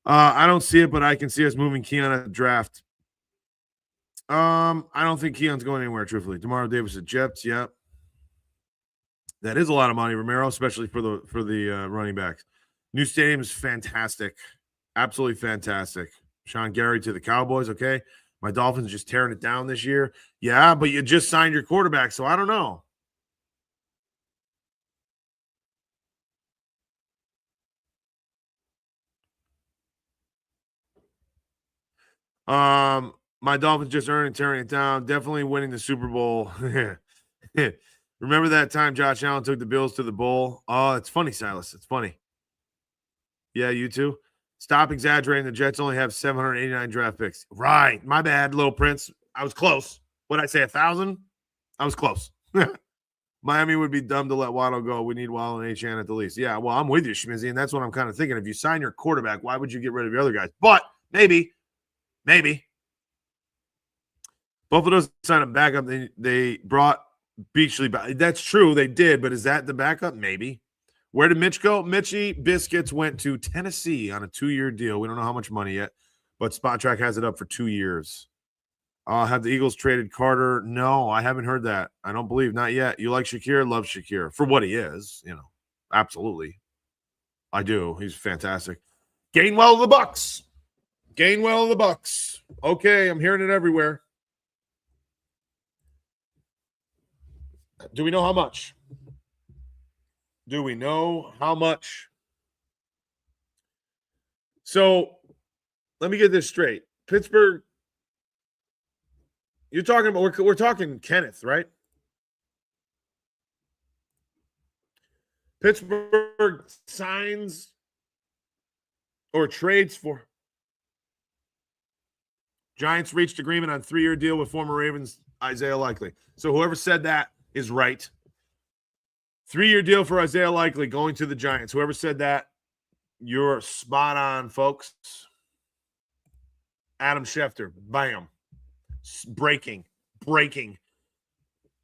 Speaker 1: I don't see it, but I can see us moving Keon at the draft. I don't think Keon's going anywhere, truthfully. Demario Davis at Jets, yep. That is a lot of money, Romero, especially for the running backs. New stadium is fantastic. Absolutely fantastic. Sean Gary to the Cowboys, okay. My Dolphins just tearing it down this year. Yeah, but you just signed your quarterback, so I don't know. My Dolphins just earning, tearing it down. Definitely winning the Super Bowl. Remember that time Josh Allen took the Bills to the bowl? Oh, it's funny, Silas. It's funny. Yeah, you too. Stop exaggerating. The Jets only have 789 draft picks. Right. My bad, little Prince. I was close. What did I say, 1,000? I was close. Miami would be dumb to let Waddle go. We need Waddle and H.N. at the least. Yeah, well, I'm with you, Schmizzy, and that's what I'm kind of thinking. If you sign your quarterback, why would you get rid of your other guys? But maybe. Buffalo doesn't sign a backup. They brought Beachley back. That's true. They did, but is that the backup? Maybe. Where did Mitch go? Mitchie Biscuits went to Tennessee on a 2-year deal. We don't know how much money yet, but Spot Track has it up for 2 years. Have the Eagles traded Carter? No, I haven't heard that. I don't believe. Not yet. You like Shakir? Love Shakir. For what he is, absolutely. I do. He's fantastic. Gainwell of the Bucks. Okay, I'm hearing it everywhere. Do we know how much? So, let me get this straight. Pittsburgh, you're talking about, we're talking Kenneth, right? Pittsburgh signs or trades for. Giants reached agreement on 3-year deal with former Ravens Isaiah Likely. So whoever said that is right. 3-year deal for Isaiah Likely going to the Giants. Whoever said that, you're spot on, folks. Adam Schefter, bam. Breaking.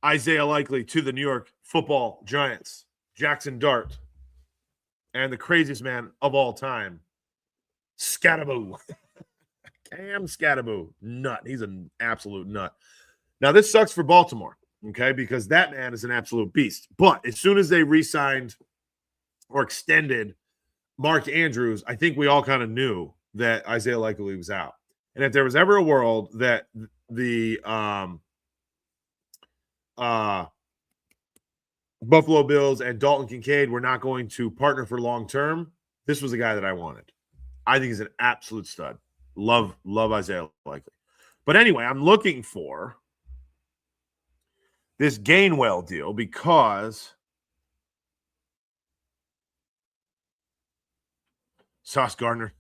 Speaker 1: Isaiah Likely to the New York Football Giants. Jackson Dart. And the craziest man of all time, Scattaboo. Cam Scattaboo. Nut. He's an absolute nut. Now, this sucks for Baltimore, okay, because that man is an absolute beast. But as soon as they re-signed or extended Mark Andrews, I think we all kind of knew that Isaiah Likely was out. And if there was ever a world that the Buffalo Bills and Dalton Kincaid were not going to partner for long term, this was the guy that I wanted. I think he's an absolute stud. Love Isaiah Likely. But anyway, I'm looking for this Gainwell deal because Sauce Gardner.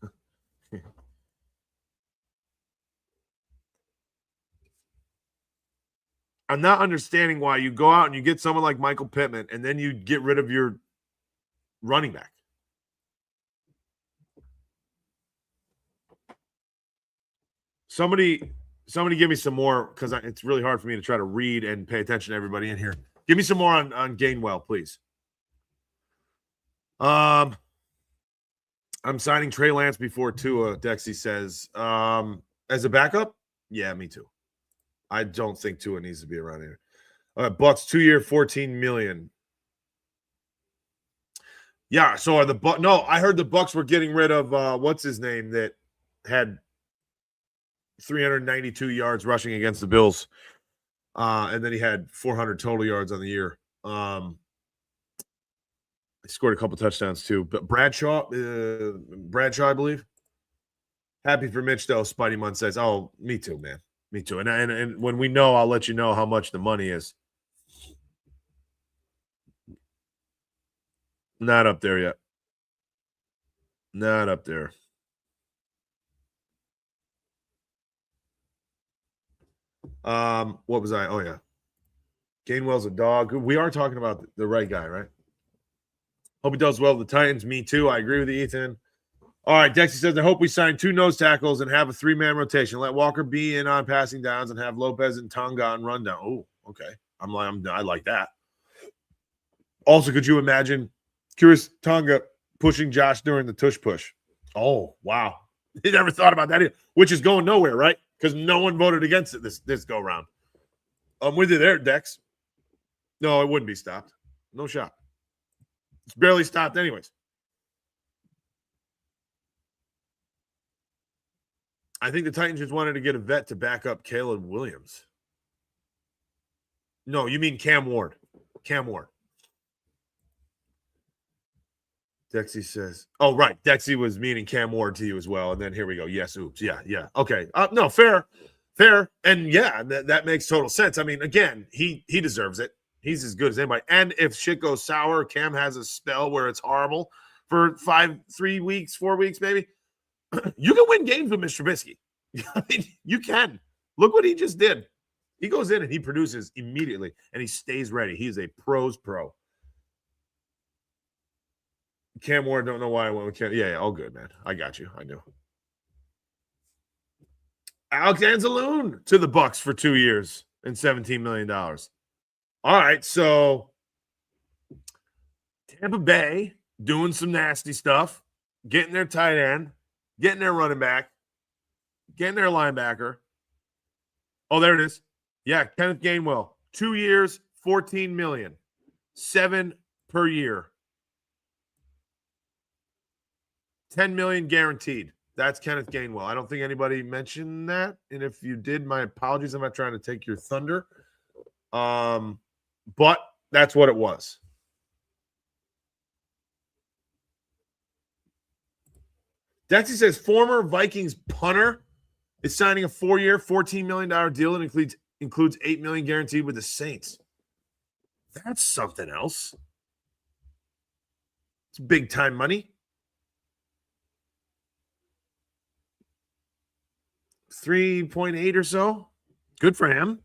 Speaker 1: I'm not understanding why you go out and you get someone like Michael Pittman and then you get rid of your running back. Somebody give me some more, because it's really hard for me to try to read and pay attention to everybody in here. Give me some more on Gainwell, please. I'm signing Trey Lance before Tua, Dexy says. As a backup? Yeah, me too. I don't think Tua needs to be around here. Bucks 2-year, $14 million. Yeah, so are the Bucks? No, I heard the Bucks were getting rid of what's his name that had 392 yards rushing against the Bills, and then he had 400 total yards on the year. He scored a couple touchdowns too. But Bradshaw, I believe. Happy for Mitch though. Spidey Munn says, "Oh, me too, man. Me too." And when we know, I'll let you know how much the money is. Not up there yet. Not up there. What was I? Oh yeah. Gainwell's a dog. We are talking about the right guy, right? Hope he does well with the Titans. Me too. I agree with you, Ethan. All right, Dexy says, I hope we sign 2 nose tackles and have a 3-man rotation. Let Walker be in on passing downs and have Lopez and Tonga on rundown. Oh, okay. I like that. Also, could you imagine Curious Tonga pushing Josh during the tush push? Oh, wow. He never thought about that either, which is going nowhere, right? Because no one voted against it this go round. I'm with you there, Dex. No, it wouldn't be stopped. No shot. It's barely stopped anyways. I think the Titans just wanted to get a vet to back up Caleb Williams. No, you mean Cam Ward. Cam Ward. Dexy says, oh, right. Dexy was meaning Cam Ward to you as well. And then here we go. Yes, oops. Yeah. Okay. No, fair. And yeah, that makes total sense. I mean, again, he deserves it. He's as good as anybody. And if shit goes sour, Cam has a spell where it's horrible for 3 weeks, 4 weeks, maybe. You can win games with Mr. Trubisky. I mean, you can. Look what he just did. He goes in and he produces immediately, and he stays ready. He's a pro's pro. Cam Ward, don't know why I went with Cam. Yeah, all good, man. I got you. I knew. Alex Anzalone to the Bucks for 2 years and $17 million. All right, so Tampa Bay doing some nasty stuff, getting their tight end, getting their running back, getting their linebacker. Oh, there it is. Yeah, Kenneth Gainwell. 2 years, $14 million. 7 per year. $10 million guaranteed. That's Kenneth Gainwell. I don't think anybody mentioned that. And if you did, my apologies. I'm not trying to take your thunder. But that's what it was. Dexy says former Vikings punter is signing a 4-year, $14 million deal that includes $8 million guaranteed with the Saints. That's something else. It's big time money. 3.8 or so. Good for him.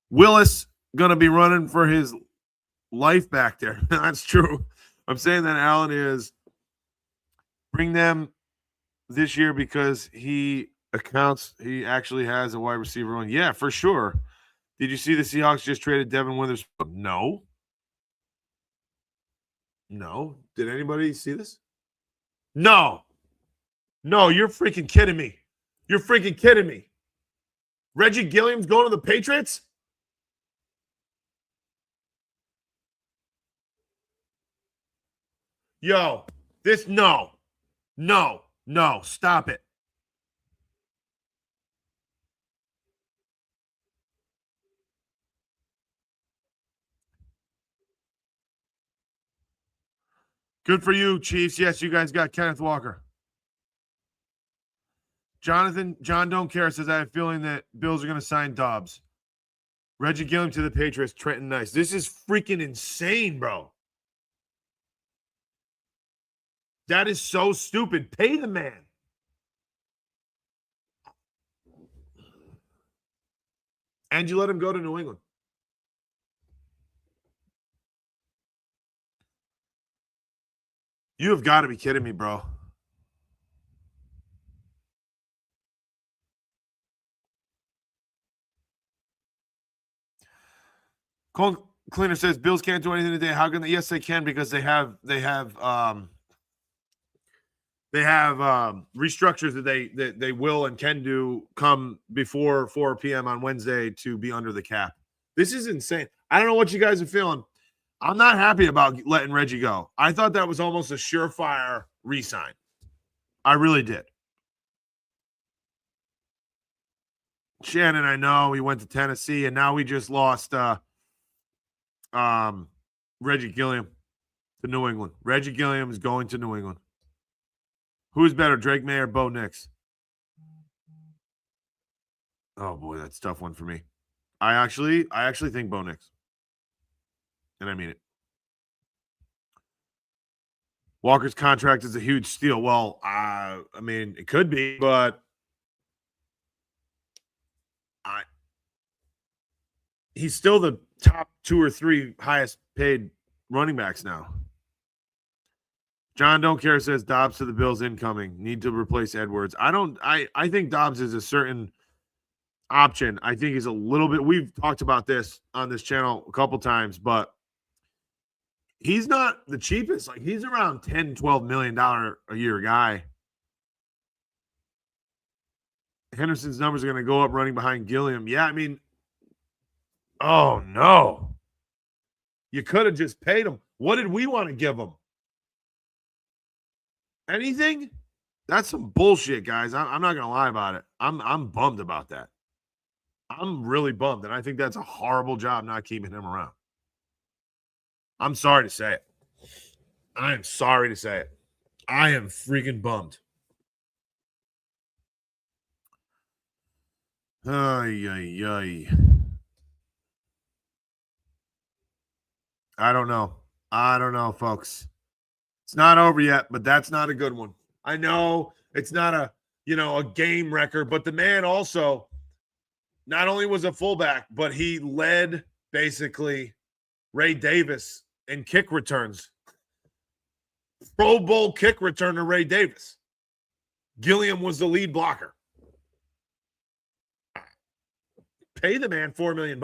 Speaker 1: Willis going to be running for his life back there. That's true. I'm saying that Allen is bring them this year because he actually has a wide receiver on. Yeah, for sure. Did you see the Seahawks just traded Devin Witherspoon? No. Did anybody see this? No, you're freaking kidding me. Reggie Gilliam's going to the Patriots? Yo, this, no, stop it. Good for you, Chiefs. Yes, you guys got Kenneth Walker. John don't care says, I have a feeling that Bills are going to sign Dobbs. Reggie Gilliam to the Patriots, Trenton Nice. This is freaking insane, bro. That is so stupid. Pay the man. And you let him go to New England. You have got to be kidding me, bro. Cole Cleaner says Bills can't do anything today. How can they? Yes, they can, because they have restructures that they will and can do come before 4 p.m. on Wednesday to be under the cap. This is insane. I don't know what you guys are feeling. I'm not happy about letting Reggie go. I thought that was almost a surefire re-sign. I really did. Shannon, I know he went to Tennessee, and now we just lost Reggie Gilliam to New England. Reggie Gilliam is going to New England. Who's better, Drake May or Bo Nix? Oh boy, that's a tough one for me. I actually think Bo Nix, and I mean it. Walker's contract is a huge steal. Well, I mean, it could be, but he's still the top 2 or 3 highest paid running backs now. John Don't Care says Dobbs to the Bills incoming. Need to replace Edwards. I think Dobbs is a certain option. I think he's a little bit. We've talked about this on this channel a couple times, but he's not the cheapest. Like, he's around $10, $12 million a year guy. Henderson's numbers are going to go up running behind Gilliam. Yeah, I mean, oh no. You could have just paid him. What did we want to give him? Anything? That's some bullshit, guys. I'm not going to lie about it. I'm bummed about that. I'm really bummed, and I think that's a horrible job not keeping him around. I'm sorry to say it. I am sorry to say it. I am freaking bummed. Ay, ay, ay. I don't know, folks. It's not over yet, but that's not a good one. I know it's not a game record, but the man also not only was a fullback, but he led basically Ray Davis in kick returns. Pro Bowl kick returner Ray Davis. Gilliam was the lead blocker. Pay the man $4 million.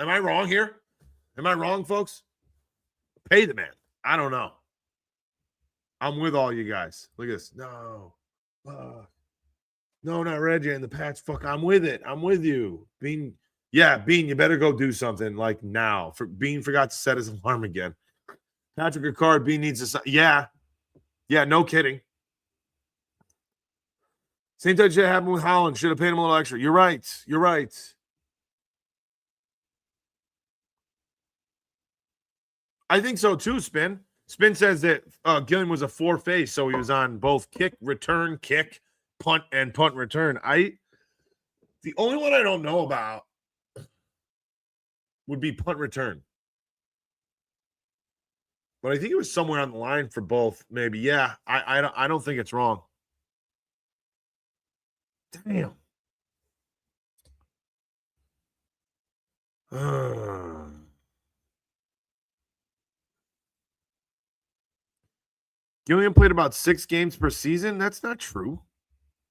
Speaker 1: Am I wrong here? Am I wrong, folks? Pay the man. I don't know. I'm with all you guys. Look at this. No. No, not Reggie and the Pats. Fuck, I'm with it. I'm with you. Bean, you better go do something like now. Bean forgot to set his alarm again. Patrick Ricard, Bean needs to. Yeah, no kidding. Same type of shit happened with Holland. Should have paid him a little extra. You're right. I think so too, Spin. Spin says that Gilliam was a 4-face, so he was on both kick, return, kick, punt, and punt return. The only one I don't know about would be punt return. But I think it was somewhere on the line for both, maybe. Yeah, I don't think it's wrong. Damn. Gilliam played about 6 games per season? That's not true.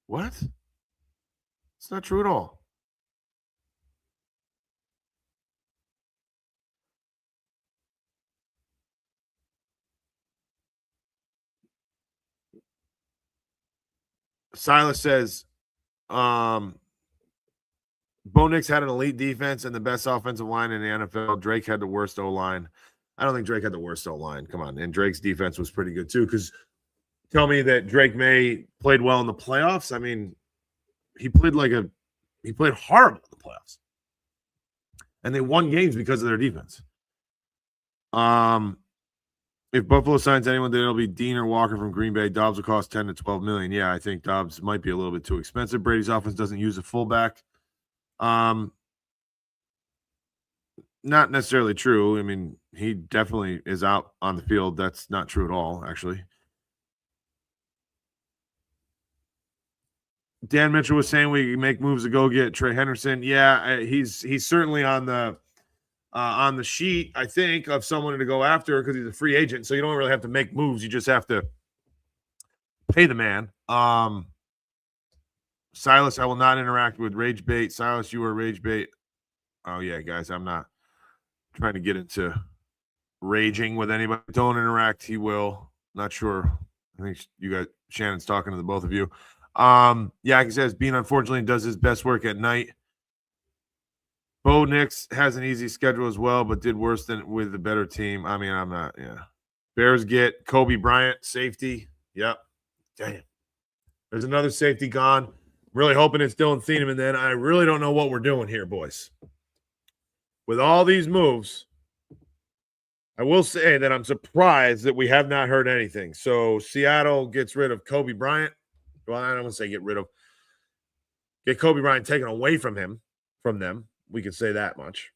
Speaker 1: What? It's not true at all. Silas says, Bo Nix had an elite defense and the best offensive line in the NFL. Drake had the worst O-line. I don't think Drake had the worst O-line. Come on. And Drake's defense was pretty good too, because tell me that Drake May played well in the playoffs. I mean, he played horrible in the playoffs. And they won games because of their defense. If Buffalo signs anyone, then it'll be Dean or Walker from Green Bay. Dobbs will cost $10 to $12 million. Yeah, I think Dobbs might be a little bit too expensive. Brady's offense doesn't use a fullback. Not necessarily true. I mean, he definitely is out on the field. That's not true at all, actually. Dan Mitchell was saying we can make moves to go get Trey Henderson. Yeah, he's certainly on the sheet, I think, of someone to go after because he's a free agent. So you don't really have to make moves. You just have to pay the man. Silas, I will not interact with Rage Bait. Silas, you are Rage Bait. Oh, yeah, guys, I'm not trying to get into raging with anybody. Don't interact. He will. Not sure. I think you got Shannon's talking to the both of you. Yeah, he says Bean unfortunately does his best work at night. Bo Nix has an easy schedule as well, but did worse than with the better team. I mean, I'm not. Yeah. Bears get Kobe Bryant, safety. Yep. Damn. There's another safety gone. Really hoping it's Dylan Thieneman. Then I really don't know what we're doing here, boys. With all these moves, I will say that I'm surprised that we have not heard anything. So Seattle gets rid of Kobe Bryant. Well, I don't want to say get rid of. Get Kobe Bryant taken away from them. We can say that much.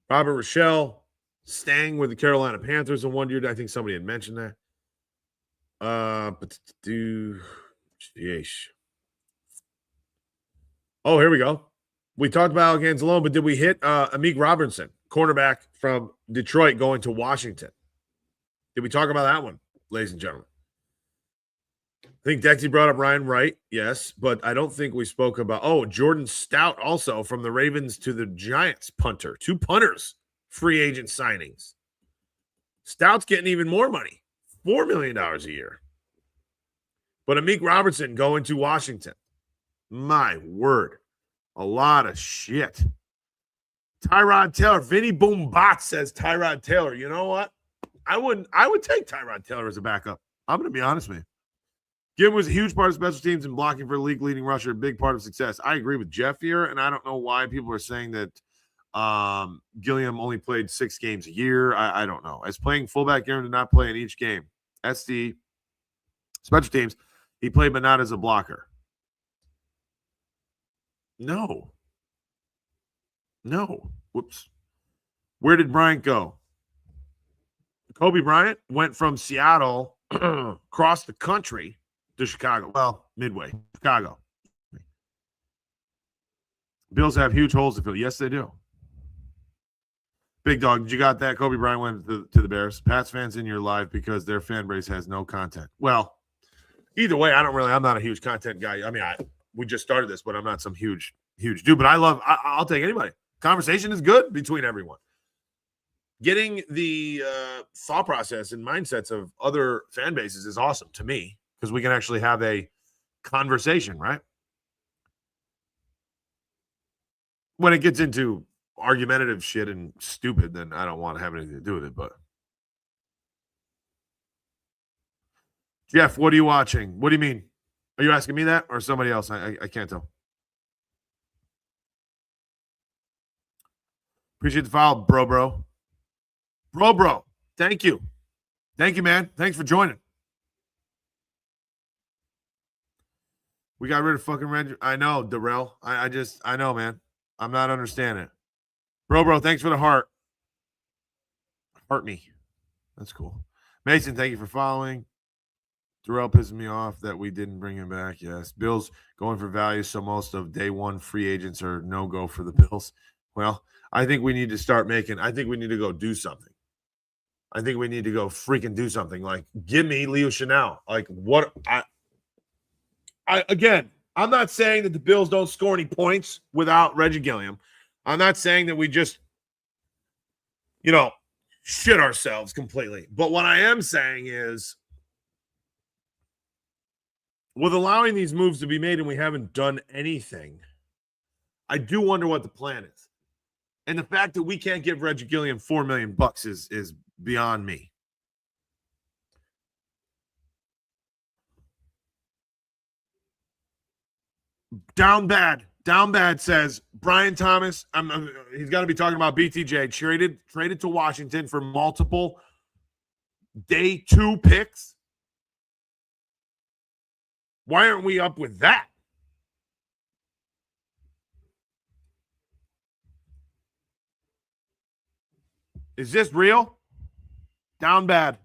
Speaker 1: Robert Rochelle staying with the Carolina Panthers in 1 year. I think somebody had mentioned that. Yeesh. Oh, here we go. We talked about Alex Anzalone, but did we hit Amik Robertson, cornerback from Detroit, going to Washington? Did we talk about that one, ladies and gentlemen? I think Dexy brought up Ryan Wright, yes, but I don't think we spoke about, Jordan Stout also from the Ravens to the Giants punter. 2 punters, free agent signings. Stout's getting even more money, $4 million a year. But Amik Robertson going to Washington. My word. A lot of shit. Tyrod Taylor. Vinny Boombot says Tyrod Taylor. You know what? I would take Tyrod Taylor as a backup. I'm going to be honest with you. Gim was a huge part of special teams and blocking for a league-leading rusher, a big part of success. I agree with Jeff here, and I don't know why people are saying that Gilliam only played 6 games a year. I don't know. As playing fullback, Gilliam did not play in each game. SD, special teams, he played but not as a blocker. No. Whoops. Where did Bryant go? Kobe Bryant went from Seattle across the country to Chicago. Well, midway, Chicago. Bills have huge holes to fill. Yes, they do. Big Dog, did you got that? Kobe Bryant went to the Bears. Pats fans in your live because their fan base has no content. Well, either way, I'm not a huge content guy. I mean, we just started this, but I'm not some huge dude. But I'll take anybody. Conversation is good between everyone. Getting the thought process and mindsets of other fan bases is awesome to me because we can actually have a conversation, right? When it gets into argumentative shit and stupid, then I don't want to have anything to do with it. But Jeff, what are you watching? What do you mean? Are you asking me that or somebody else? I can't tell. Appreciate the file, bro. Bro. Thank you. Thank you, man. Thanks for joining. We got rid of fucking Red. I know, Darrell. I know, man. I'm not understanding it. Bro, thanks for the heart. Heart me. That's cool. Mason, thank you for following. Darrell pissing me off that we didn't bring him back. Yes. Bills going for value, so most of day one free agents are no-go for the Bills. Well, I think we need to go do something. I think we need to go freaking do something. Like, give me Leo Chanel. Like, what? Again, I'm not saying that the Bills don't score any points without Reggie Gilliam. I'm not saying that we just, shit ourselves completely. But what I am saying is, with allowing these moves to be made and we haven't done anything, I do wonder what the plan is. And the fact that we can't give Reggie Gilliam $4 million is beyond me. Down bad says Brian Thomas. He's got to be talking about BTJ. Traded to Washington for multiple day 2 picks. Why aren't we up with that? Is this real? Down bad.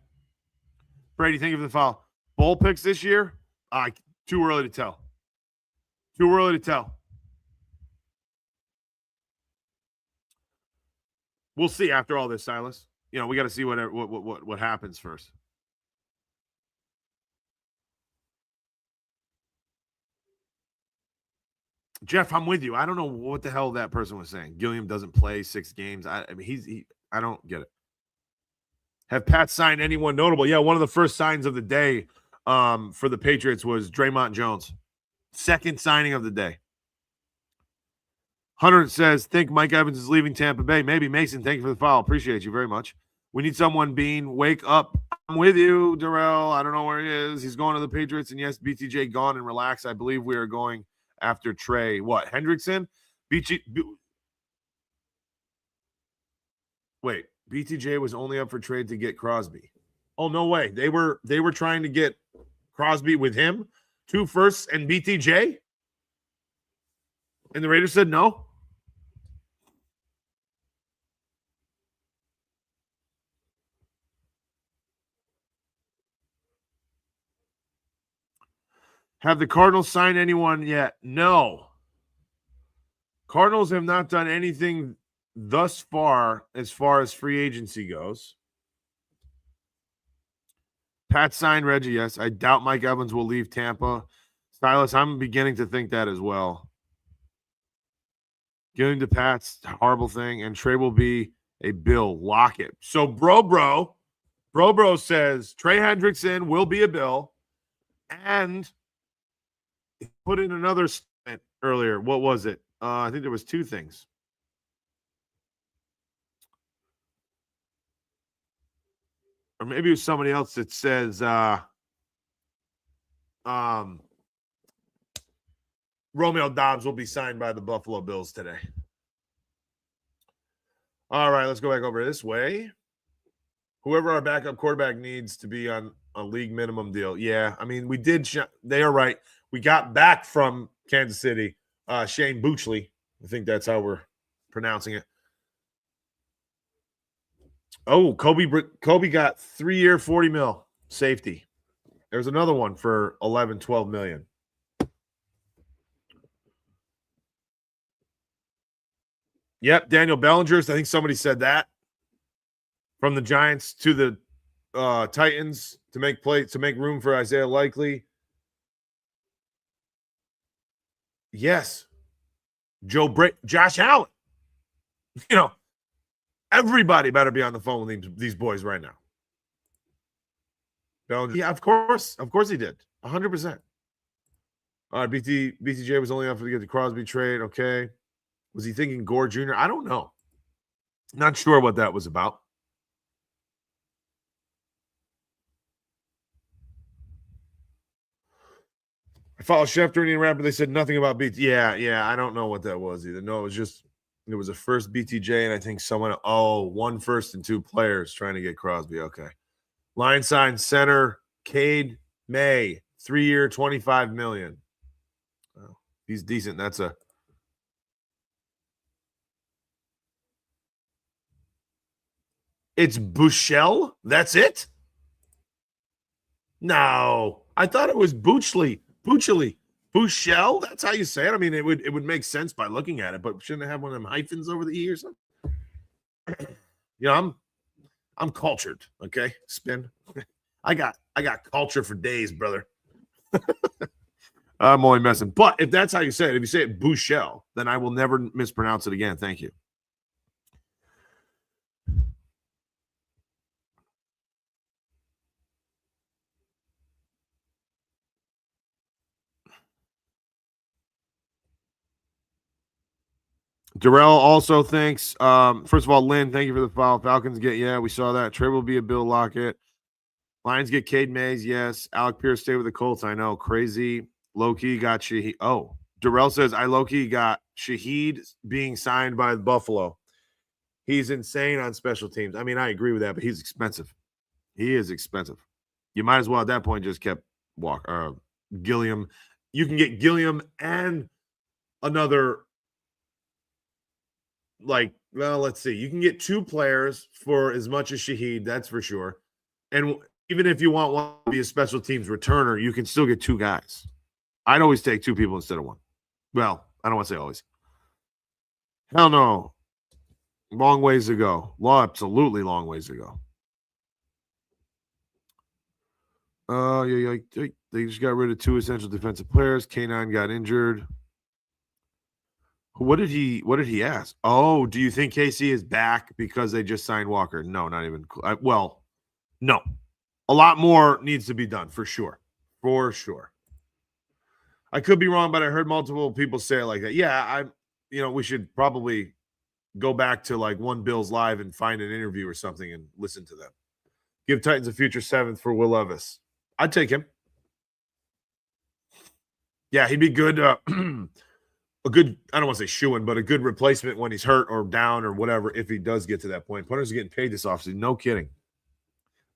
Speaker 1: Brady, thank you for the follow. Bowl picks this year? Too early to tell. Too early to tell. We'll see after all this, Silas. You know, we got to see what happens first. Jeff, I'm with you. I don't know what the hell that person was saying. Gilliam doesn't play 6 games. I mean, I don't get it. Have Pat signed anyone notable? Yeah, one of the first signs of the day for the Patriots was Draymond Jones. Second signing of the day. Hunter says, think Mike Evans is leaving Tampa Bay. Maybe. Mason, thank you for the follow. Appreciate you very much. We need someone, Bean. Wake up. I'm with you, Darrell. I don't know where he is. He's going to the Patriots. And yes, BTJ gone and relax. I believe we are going after Trey. What? Hendrickson? Wait. BTJ was only up for trade to get Crosby. Oh, no way. They were trying to get Crosby with him. 2 firsts and BTJ? And the Raiders said no? Have the Cardinals signed anyone yet? No. Cardinals have not done anything thus far as free agency goes. Pat signed Reggie, yes. I doubt Mike Evans will leave Tampa. Silas, I'm beginning to think that as well. Getting to Pat's horrible thing, and Trey will be a Bill. Lock it. So Bro says Trey Hendrickson will be a Bill, and put in another statement earlier. What was it? I think there was 2 things. Or maybe it was somebody else that says Romeo Doubs will be signed by the Buffalo Bills today. All right, let's go back over this way. Whoever our backup quarterback needs to be on a league minimum deal. Yeah, I mean, we did. They are right. We got back from Kansas City, Shane Buchley. I think that's how we're pronouncing it. Oh, Kobe got 3-year, $40 million safety. There's another one for 11, 12 million. Yep, Daniel Bellinger's. I think somebody said that. From the Giants to the Titans to make room for Isaiah Likely. Yes. Josh Allen. You know, everybody better be on the phone with these boys right now. Bellinger. Yeah, of course. Of course he did. 100%. All right, BTJ was only up to get the Crosby trade. Okay. Was he thinking Gore Jr.? I don't know. Not sure what that was about. I followed Schefter and Ian Rapper. They said nothing about BT. Yeah. I don't know what that was either. No, it was a first BTJ, and I think one first and 2 players trying to get Crosby. Okay. Line sign center, Cade May, 3-year, $25 million. Oh, he's decent. It's Buechele? That's it? No. I thought it was Buechele. Buechele? That's how you say it. I mean, it would make sense by looking at it, but shouldn't it have one of them hyphens over the E or something? You know, I'm cultured, okay? Spin. I got culture for days, brother. I'm only messing. But if that's how you say it, if you say it Buechele, then I will never mispronounce it again. Thank you. Darrell also thinks, first of all, Lynn, thank you for the follow. Falcons we saw that. Trey will be a Bill Lockett. Lions get Cade Mays, yes. Alec Pierce stay with the Colts, I know. Crazy. Low-key got Shaheed. Oh, Darrell says, I low-key got Shaheed being signed by Buffalo. He's insane on special teams. I mean, I agree with that, but he's expensive. He is expensive. You might as well at that point just kept Gilliam. You can get Gilliam and another well, let's see. You can get 2 players for as much as Shaheed, that's for sure. And even if you want one to be a special teams returner, you can still get 2 guys. I'd always take 2 people instead of 1. Well, I don't want to say always. Hell no. Long ways to go. Absolutely long ways to go. Yeah, they just got rid of 2 essential defensive players. K9 got injured. What did he ask? Oh, do you think KC is back because they just signed Walker? No, not even. Well, no. A lot more needs to be done for sure. For sure. I could be wrong, but I heard multiple people say it like that. Yeah, we should probably go back to like One Bills Live and find an interview or something and listen to them. Give Titans a future 7th for Will Levis. I'd take him. Yeah, he'd be good. A good, I don't want to say shoo-in, but a good replacement when he's hurt or down or whatever, if he does get to that point. Punters are getting paid this offseason. No kidding.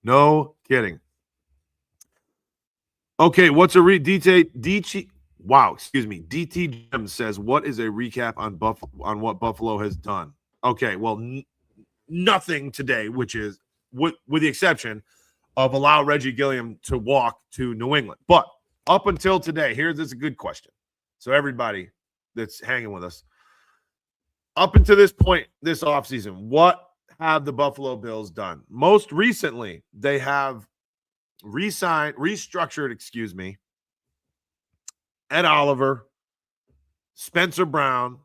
Speaker 1: No kidding. Okay, what's a DT? Wow, excuse me. DT Jim says, what is a recap on what Buffalo has done? Okay, well, nothing today, which is, with the exception of allow Reggie Gilliam to walk to New England. But up until today, this is a good question. So everybody that's hanging with us, up until this point, this offseason, what have the Buffalo Bills done? Most recently, they have restructured, Ed Oliver, Spencer Brown,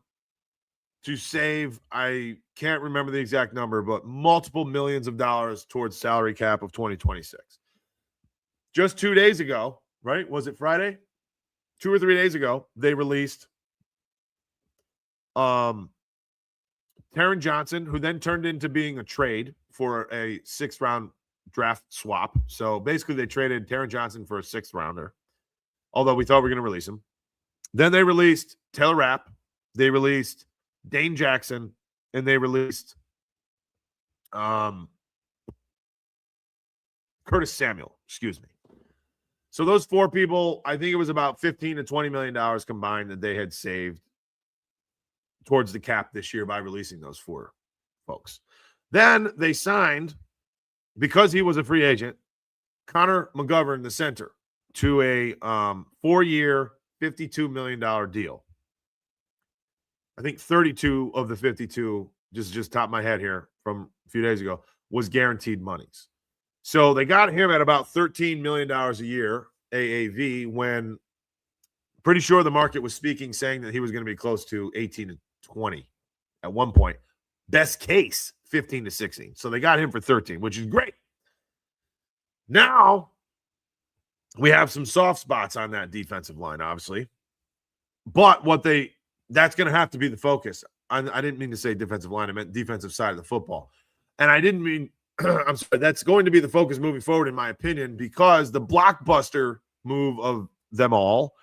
Speaker 1: to save, I can't remember the exact number, but multiple millions of dollars towards salary cap of 2026. Just 2 days ago, right? Was it Friday? 2 or 3 days ago, they released Taron Johnson, who then turned into being a trade for a 6th-round draft swap. So basically they traded Taron Johnson for a 6th rounder, although we thought we were going to release him. Then they released Taylor Rapp. They released Dane Jackson, and they released Curtis Samuel, excuse me. So those 4 people, I think it was about $15 to $20 million combined that they had saved towards the cap this year by releasing those 4 folks. Then they signed, because he was a free agent, Connor McGovern, the center, to a 4-year, $52 million deal. I think 32 of the 52, just top of my head here from a few days ago, was guaranteed monies. So they got him at about $13 million a year AAV, when pretty sure the market was saying that he was going to be close to 18 to 20 at one point. Best case, 15 to 16. So they got him for 13, which is great. Now we have some soft spots on that defensive line, obviously. But that's going to have to be the focus. I didn't mean to say defensive line. I meant defensive side of the football. And I didn't mean I'm sorry, that's going to be the focus moving forward, in my opinion, because the blockbuster move of them all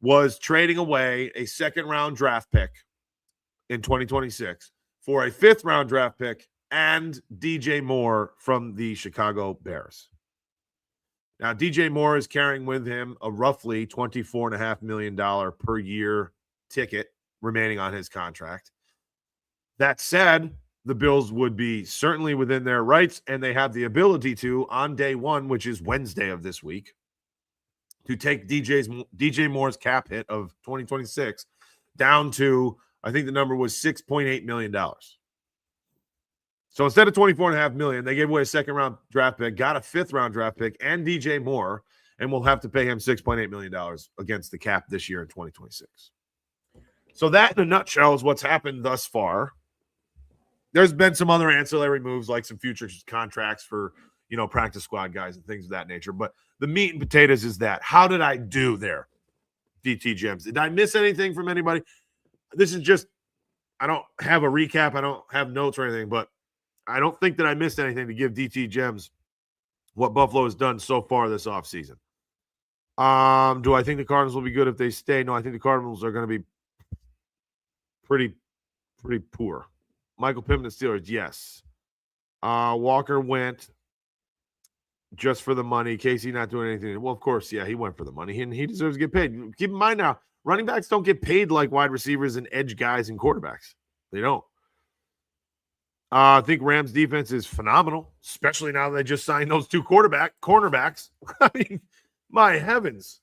Speaker 1: was trading away a 2nd-round draft pick in 2026 for a 5th-round draft pick and DJ Moore from the Chicago Bears. Now, DJ Moore is carrying with him a roughly $24.5 million per year ticket remaining on his contract. That said, the Bills would be certainly within their rights, and they have the ability to, on day 1, which is Wednesday of this week, to take DJ Moore's cap hit of 2026 down to, I think the number was $6.8 million. So instead of $24.5 million, they gave away a 2nd-round draft pick, got a 5th-round draft pick, and DJ Moore, and we'll have to pay him $6.8 million against the cap this year in 2026. So that, in a nutshell, is what's happened thus far. There's been some other ancillary moves, like some future contracts for, practice squad guys and things of that nature. But the meat and potatoes is that. How did I do there, DT Gems? Did I miss anything from anybody? This is just, I don't have a recap. I don't have notes or anything, but I don't think that I missed anything to give DT Gems what Buffalo has done so far this offseason. Do I think the Cardinals will be good if they stay? No, I think the Cardinals are going to be pretty poor. Michael Pittman, the Steelers, yes. Walker went just for the money. Casey not doing anything. Well, of course, yeah, he went for the money, and he deserves to get paid. Keep in mind now, running backs don't get paid like wide receivers and edge guys and quarterbacks. They don't. I think Rams defense is phenomenal, especially now they just signed those two cornerbacks. I mean, my heavens.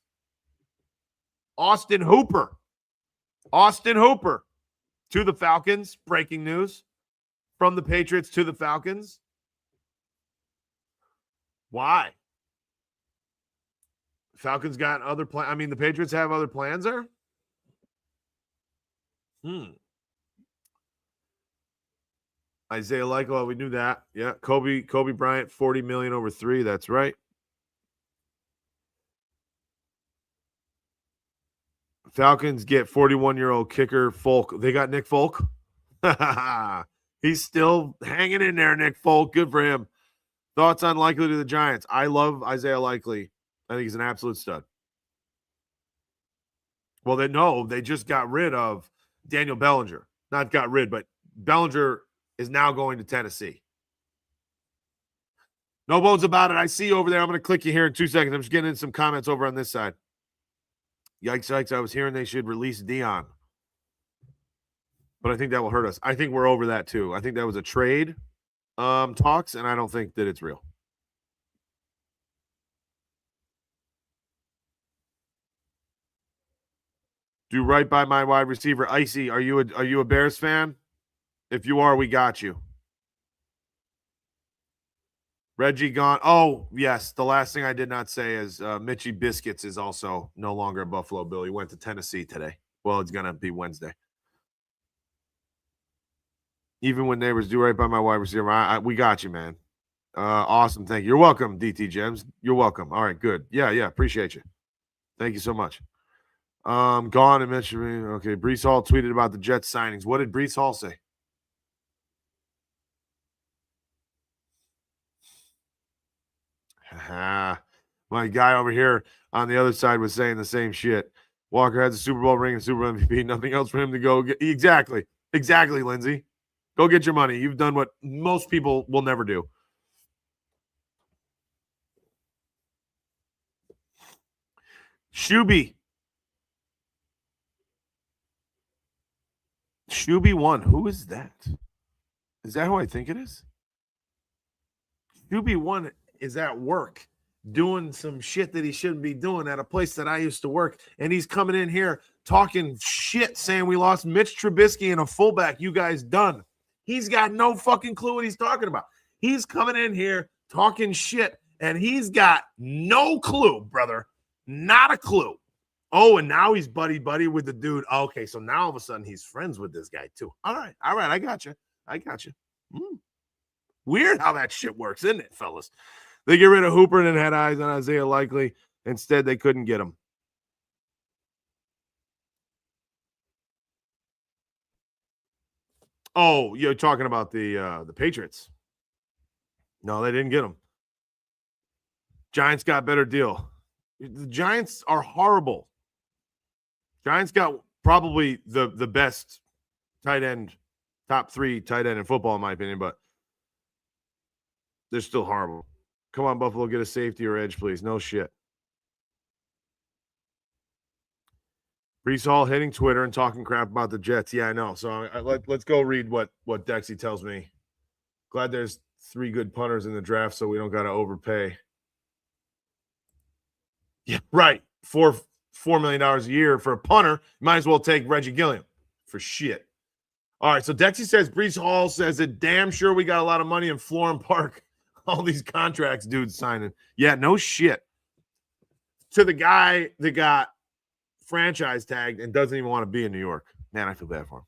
Speaker 1: Austin Hooper to the Falcons. Breaking news from the Patriots to the Falcons. Why? Falcons got other plans. I mean, the Patriots have other plans there? Isaiah Likewell, we knew that. Yeah, Kobe Bryant, $40 million over 3. That's right. Falcons get 41-year-old kicker Folk. They got Nick Folk. He's still hanging in there, Nick Folk. Good for him. Thoughts on Likely to the Giants? I love Isaiah Likely. I think he's an absolute stud. Well, they just got rid of Daniel Bellinger. Not got rid, but Bellinger is now going to Tennessee. No bones about it. I see you over there. I'm going to click you here in 2 seconds. I'm just getting in some comments over on this side. Yikes. I was hearing they should release Dion. But I think that will hurt us. I think we're over that too. I think that was a trade talks, and I don't think that it's real. Do right by my wide receiver, Icy. Are you a Bears fan? If you are, we got you. Reggie gone. Oh, yes. The last thing I did not say is Mitchie Biscuits is also no longer a Buffalo Bill. He went to Tennessee today. Well, it's going to be Wednesday. Even when neighbors do right by my wide receiver, we got you, man. Awesome. Thank you. You're welcome, DT Gems. You're welcome. All right, good. Yeah. Appreciate you. Thank you so much. Gone and mentioned me. Okay, Breece Hall tweeted about the Jets signings. What did Breece Hall say? My guy over here on the other side was saying the same shit. Walker has a Super Bowl ring and Super Bowl MVP. Nothing else for him to go get. Exactly, Lindsay. Go get your money. You've done what most people will never do. Shuby 1. Who is that? Is that who I think it is? Shuby 1 is at work doing some shit that he shouldn't be doing at a place that I used to work. And he's coming in here talking shit, saying we lost Mitch Trubisky and a fullback. You guys done. He's got no fucking clue what he's talking about. He's coming in here talking shit, and he's got no clue, brother. Not a clue. Oh, and now he's buddy with the dude. Okay, so now all of a sudden he's friends with this guy too. All right. I got you. Weird how that shit works, isn't it, fellas? They get rid of Hooper and then had eyes on Isaiah Likely. Instead, they couldn't get him. Oh, you're talking about the Patriots. No, they didn't get him. Giants got better deal. The Giants are horrible. Giants got probably the best tight end, top 3 tight end in football, in my opinion, but they're still horrible. Come on, Buffalo, get a safety or edge, please. No shit. Breece Hall hitting Twitter and talking crap about the Jets. Yeah, I know. So let's go read what Dexy tells me. Glad there's 3 good punters in the draft, so we don't got to overpay. Yeah, right. $4 million a year for a punter. Might as well take Reggie Gilliam for shit. All right, so Dexy says Breece Hall says that damn sure we got a lot of money in Florham Park. All these contracts dudes signing. Yeah, no shit. To the guy that got franchise tagged and doesn't even want to be in New York. Man, I feel bad for him.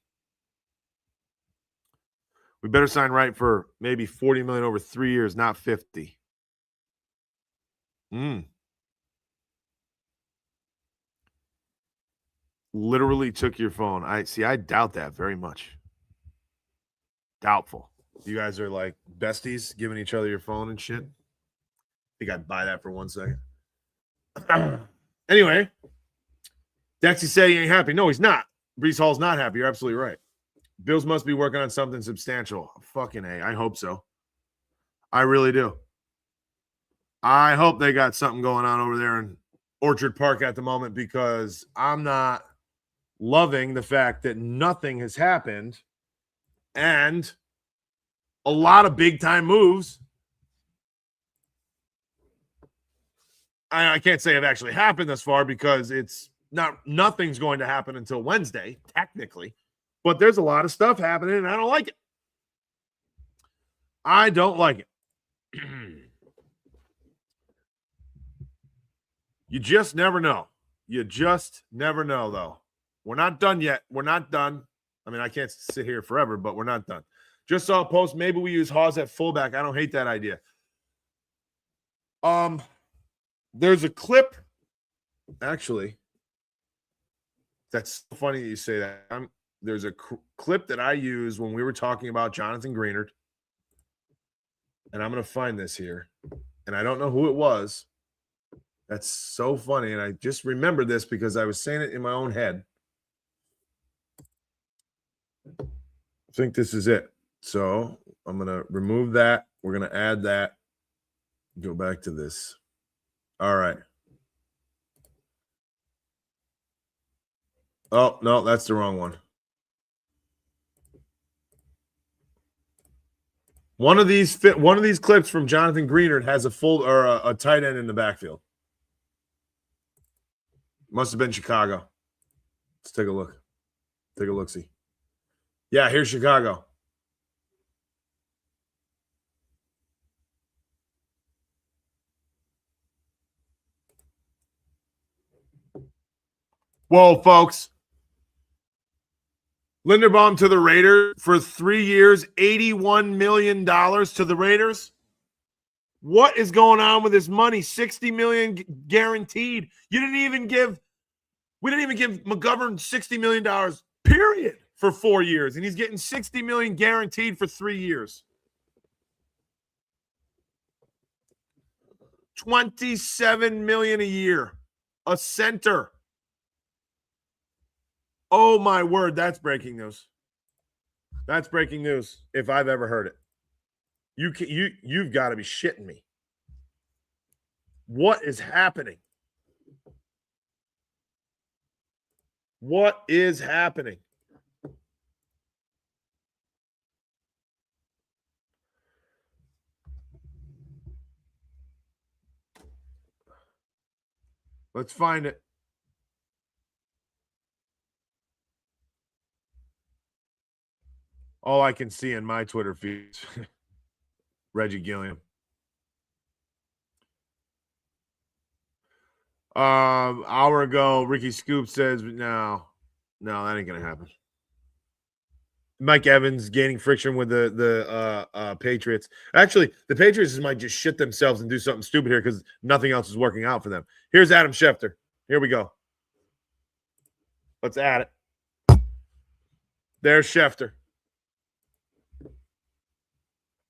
Speaker 1: We better sign Wright for maybe $40 million over 3 years, not 50. Literally took your phone. I doubt that very much. Doubtful. You guys are like besties giving each other your phone and shit. I think I'd buy that for 1 second. Anyway, Dexy said he ain't happy. No, he's not. Breece Hall's not happy. You're absolutely right. Bills must be working on something substantial. Fucking A. I hope so. I really do. I hope they got something going on over there in Orchard Park at the moment, because I'm not loving the fact that nothing has happened. And a lot of big-time moves. I can't say have actually happened thus far because nothing's going to happen until Wednesday, technically. But there's a lot of stuff happening, and I don't like it. I don't like it. You just never know. You just never know, though. We're not done yet. We're not done. I mean, I can't sit here forever, but we're not done. Just saw a post. Maybe we use Hawes at fullback. I don't hate that idea. There's a clip. Actually, that's funny that you say that. There's a clip that I used when we were talking about Jonathan Greenard. And I'm going to find this here. And I don't know who it was. That's so funny. And I just remembered this because I was saying it in my own head. I think this is it. So I'm going to remove that. We're going to add that. Go back to this. All right. Oh, no, that's the wrong one. One of these clips from Jonathan Greenard has a full or a tight end in the backfield. Must have been Chicago. Let's take a look. Take a look-see. Yeah, here's Chicago. Whoa, folks. Linderbaum to the Raiders for 3 years, $81 million to the Raiders. What is going on with this money? $60 million guaranteed. We didn't even give McGovern $60 million, period, for 4 years. And he's getting $60 million guaranteed for 3 years. $27 million a year. A center. Oh, my word. That's breaking news. That's breaking news if I've ever heard it. You've got to be shitting me. What is happening? What is happening? Let's find it. All I can see in my Twitter feed. Reggie Gilliam. Hour ago, Ricky Scoop says, no, that ain't gonna happen. Mike Evans gaining friction with the Patriots. Actually, the Patriots might just shit themselves and do something stupid here because nothing else is working out for them. Here's Adam Schefter. Here we go. Let's add it. There's Schefter.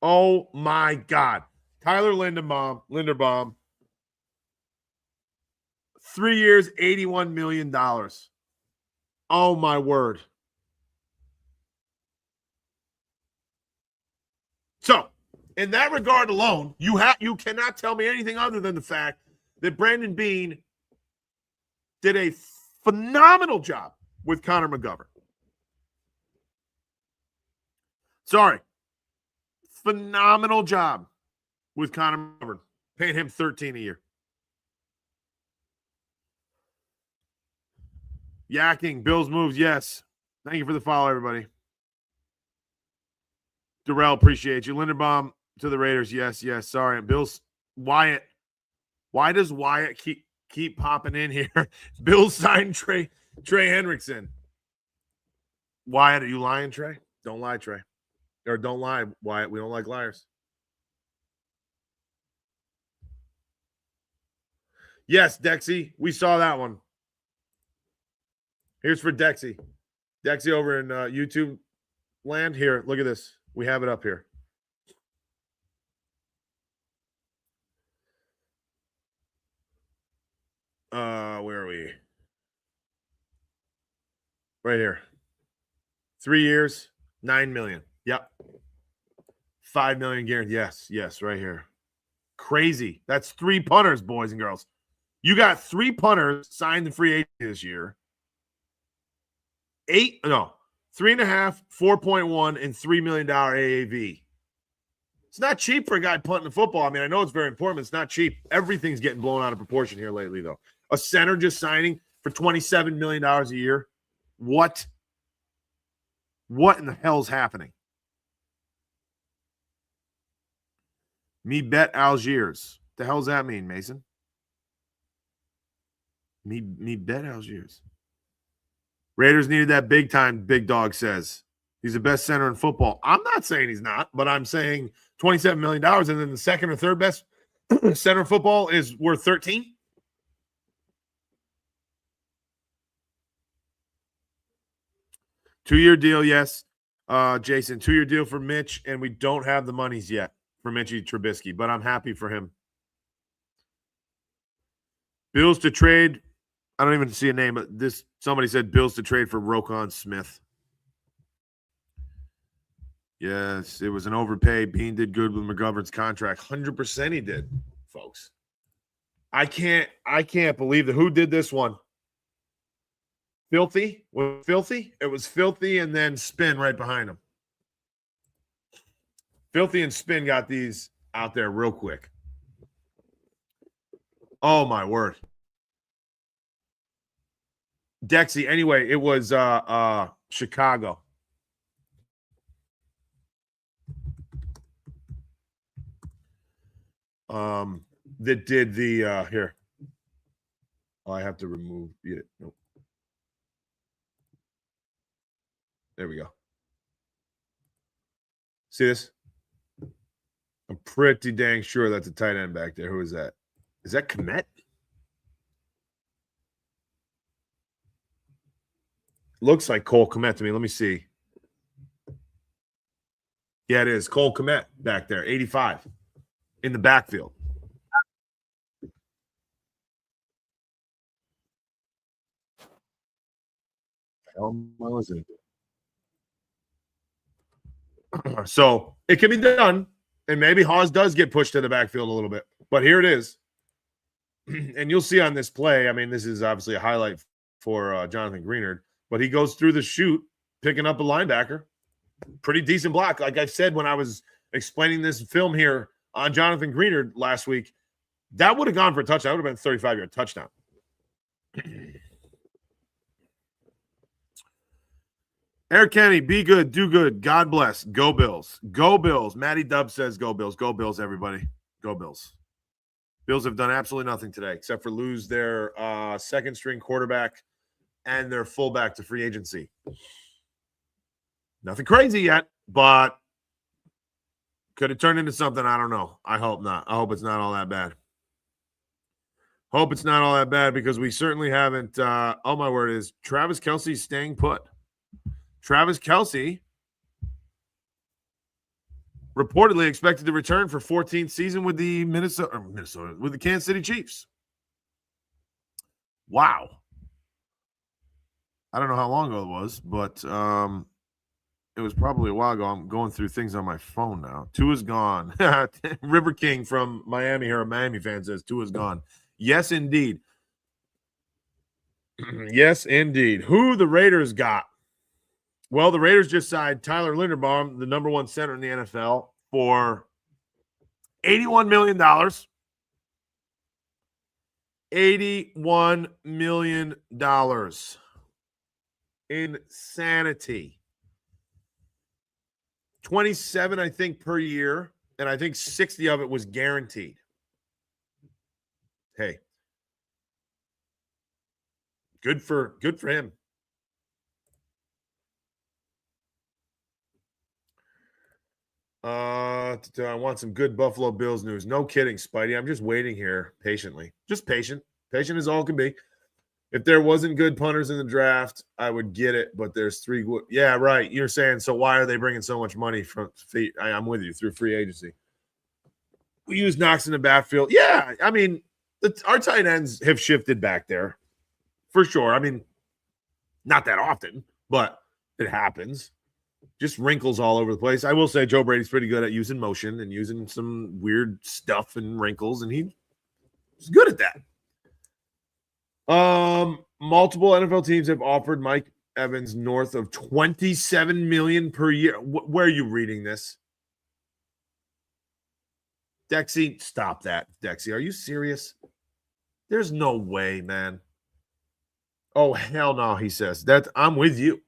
Speaker 1: Oh, my God. Tyler Linderbaum. 3 years, $81 million. Oh, my word. So, in that regard alone, you cannot tell me anything other than the fact that Brandon Beane did a phenomenal job with Connor McGovern. Sorry. Phenomenal job with Connor McGovern. Paying him $13 a year. Yakking, Bills moves, yes. Thank you for the follow, everybody. Darrell, appreciate you. Linderbaum to the Raiders, yes. Sorry, Bills. Wyatt. Why does Wyatt keep popping in here? Bills signed Trey Hendrickson. Wyatt, are you lying, Trey? Don't lie, Trey. Or don't lie, Wyatt. We don't like liars. Yes, Dexy. We saw that one. Here's for Dexy. Dexy over in YouTube land. Here, look at this. We have it up here. Where are we? Right here. 3 years, $9 million. Yep. $5 million guaranteed. Yes, right here. Crazy. That's 3 punters, boys and girls. You got 3 punters signed in free agency this year. 3.5, 4.1, and $3 million AAV. It's not cheap for a guy punting the football. I mean, I know it's very important, but it's not cheap. Everything's getting blown out of proportion here lately, though. A center just signing for $27 million a year. What? What in the hell's happening? Me bet Algiers. The hell does that mean, Mason? Me bet Algiers. Raiders needed that big time, Big Dog says. He's the best center in football. I'm not saying he's not, but I'm saying $27 million, and then the second or third best center in football is worth 13. Two-year deal, yes. Jason, 2-year deal for Mitch, and we don't have the monies yet for Mitchie Trubisky, but I'm happy for him. Bills to trade. I don't even see a name, but somebody said Bills to trade for Roquan Smith. Yes, it was an overpay. Bean did good with McGovern's contract. 100% he did, folks. I can't believe that. Who did this one? Filthy? Was Filthy? It was Filthy and then Spin right behind him. Filthy and Spin got these out there real quick. Oh, my word. Dexy. Anyway, it was Chicago. That did the here. Oh, I have to remove it. Nope. There we go. See this? I'm pretty dang sure that's a tight end back there. Who is that? Is that Komet? Looks like Cole Komet to me. Let me see. Yeah, it is. Cole Komet back there, 85 in the backfield. How am I listening to? So it can be done, and maybe Hawes does get pushed to the backfield a little bit. But here it is. And you'll see on this play, I mean, this is obviously a highlight for Jonathan Greenard, but he goes through the chute, picking up a linebacker. Pretty decent block. Like I said when I was explaining this film here on Jonathan Greenard last week, that would have gone for a touchdown. That would have been a 35-yard touchdown. Eric Kenny, be good, do good. God bless. Go Bills. Go Bills. Matty Dub says go Bills. Go Bills, everybody. Go Bills. Bills have done absolutely nothing today except for lose their second-string quarterback and their fullback to free agency. Nothing crazy yet, but could it turn into something? I don't know. I hope not. I hope it's not all that bad. Hope it's not all that bad because we certainly haven't. Oh, my word is Travis Kelce staying put. Travis Kelce reportedly expected to return for 14th season with the with the Kansas City Chiefs. Wow. I don't know how long ago it was, but it was probably a while ago. I'm going through things on my phone now. Tua's gone. River King from Miami here, a Miami fan, says Tua's gone. Yes, indeed. Yes, indeed. Who the Raiders got? Well, the Raiders just signed Tyler Linderbaum, the number one center in the NFL, for $81 million. $81 million. Insanity. 27, I think, per year, and I think 60 of it was guaranteed. Hey. Good for him. I want some good Buffalo Bills news. No kidding, Spidey. I'm just waiting here patiently. Just patient. Patient as all can be. If there wasn't good punters in the draft, I would get it, but there's 3 good. Yeah, right. You're saying, so why are they bringing so much money from feet? I'm with you, through free agency. We use Knox in the backfield. Yeah, I mean, our tight ends have shifted back there for sure. I mean, not that often, but it happens. Just wrinkles all over the place. I will say Joe Brady's pretty good at using motion and using some weird stuff and wrinkles, and he's good at that. Multiple NFL teams have offered Mike Evans north of $27 million per year. Where are you reading this? Dexy, stop that. Dexy, are you serious? There's no way, man. Oh, hell no, he says. I'm with you.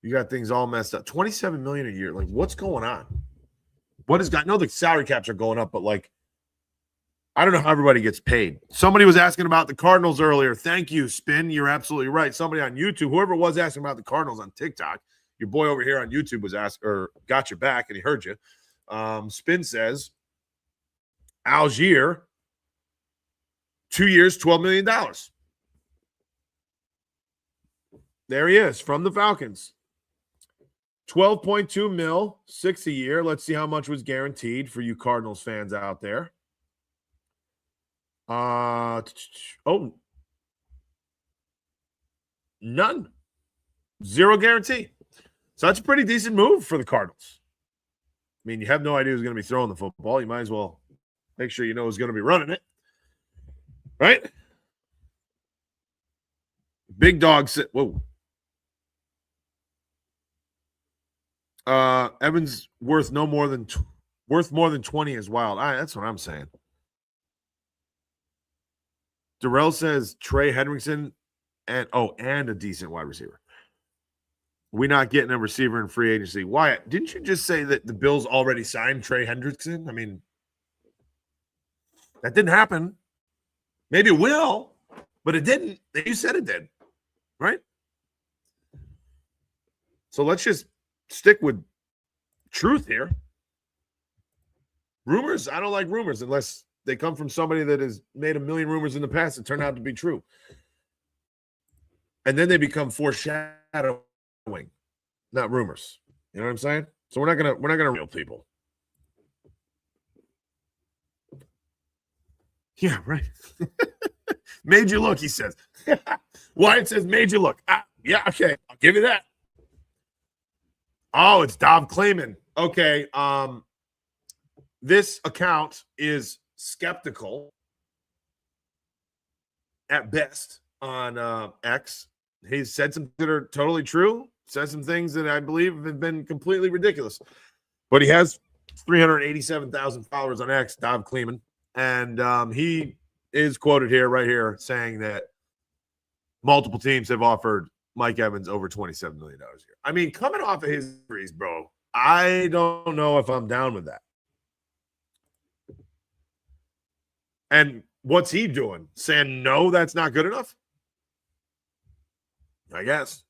Speaker 1: You got things all messed up. $27 million a year. Like, what's going on? What is got? No, the salary caps are going up, but like, I don't know how everybody gets paid. Somebody was asking about the Cardinals earlier. Thank you, Spin. You're absolutely right. Somebody on YouTube, whoever was asking about the Cardinals on TikTok, your boy over here on YouTube was asked or got your back and he heard you. Spin says Algier, 2 years, $12 million. There he is from the Falcons. 12.2 mil, 6 a year. Let's see how much was guaranteed for you Cardinals fans out there. None. Zero guarantee. So that's a pretty decent move for the Cardinals. I mean, you have no idea who's going to be throwing the football. You might as well make sure you know who's going to be running it. Right? Big dog sit. Whoa. Evans worth more than 20 is wild. That's what I'm saying. Darrell says Trey Hendrickson and a decent wide receiver. We're not getting a receiver in free agency. Wyatt, didn't you just say that the Bills already signed Trey Hendrickson? I mean, that didn't happen. Maybe it will, but it didn't. You said it did, right? So let's just stick with truth here. Rumors, I don't like rumors unless they come from somebody that has made a million rumors in the past that turn out to be true. And then they become foreshadowing, not rumors. You know what I'm saying? So we're not gonna real people. Yeah, right. Made you look, he says. Wyatt says made you look. Yeah, okay. I'll give you that. Oh, it's Dov Klayman. Okay. This account is skeptical at best on X. He's said some that are totally true, said some things that I believe have been completely ridiculous. But he has 387,000 followers on X, Dov Klayman. And he is quoted here, right here, saying that multiple teams have offered Mike Evans over $27 million a year. I mean, coming off of his injuries, bro, I don't know if I'm down with that. And what's he doing? Saying, no, that's not good enough? I guess.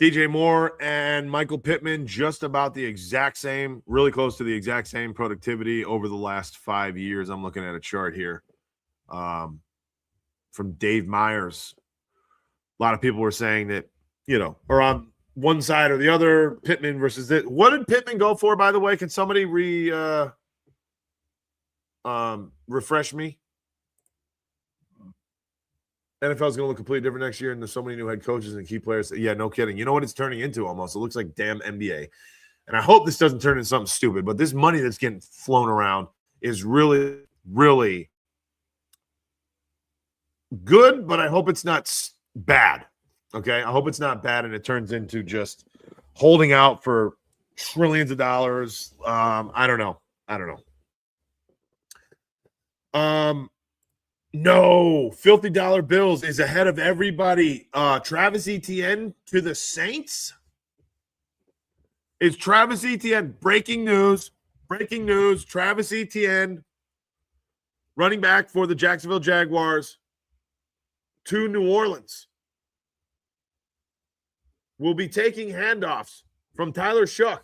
Speaker 1: DJ Moore and Michael Pittman, just about the exact same, really close to the exact same productivity over the last 5 years. I'm looking at a chart here from Dave Myers. A lot of people were saying that, or on one side or the other, Pittman versus this. What did Pittman go for, by the way? Can somebody refresh me? NFL is going to look completely different next year, and there's so many new head coaches and key players. Yeah, no kidding. You know what it's turning into almost? It looks like damn NBA. And I hope this doesn't turn into something stupid, but this money that's getting flown around is really, really good, but I hope it's not bad. Okay? I hope it's not bad and it turns into just holding out for trillions of dollars. I don't know. No, Filthy Dollar Bills is ahead of everybody. Travis Etienne to the Saints. Is Travis Etienne breaking news? Breaking news. Travis Etienne, running back for the Jacksonville Jaguars to New Orleans, will be taking handoffs from Tyler Shough.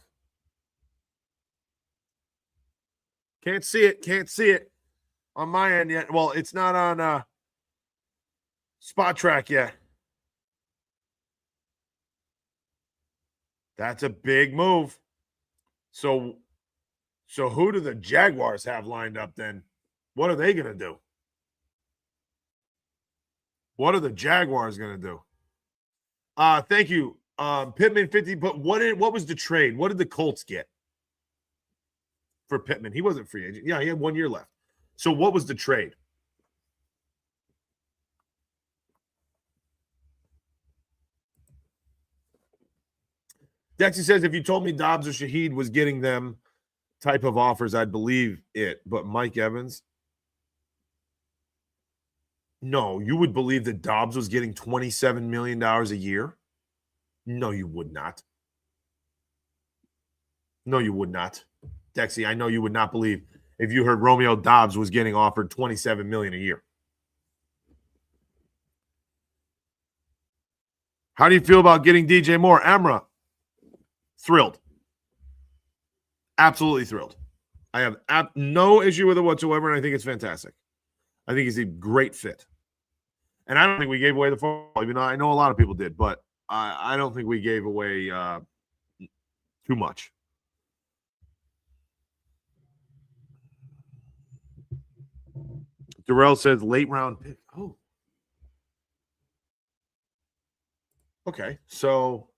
Speaker 1: Can't see it. On my end yet. Well, it's not on Spot Track yet. That's a big move. So who do the Jaguars have lined up then? What are they going to do? What are the Jaguars going to do? Thank you, Pittman 50, but what was the trade? What did the Colts get for Pittman? He wasn't free agent. Yeah, he had 1 year left. So what was the trade? Dexy says, if you told me Dobbs or Shaheed was getting them type of offers, I'd believe it. But Mike Evans, no, you would believe that Dobbs was getting $27 million a year? No, you would not. No, you would not. Dexy, I know you would not believe if you heard Romeo Dobbs was getting offered $27 million a year. How do you feel about getting DJ Moore? Amra, thrilled. Absolutely thrilled. I have no issue with it whatsoever, and I think it's fantastic. I think he's a great fit. And I don't think we gave away the football, even though I know a lot of people did, but I don't think we gave away too much. Darrell says late round pick. Oh. Okay. So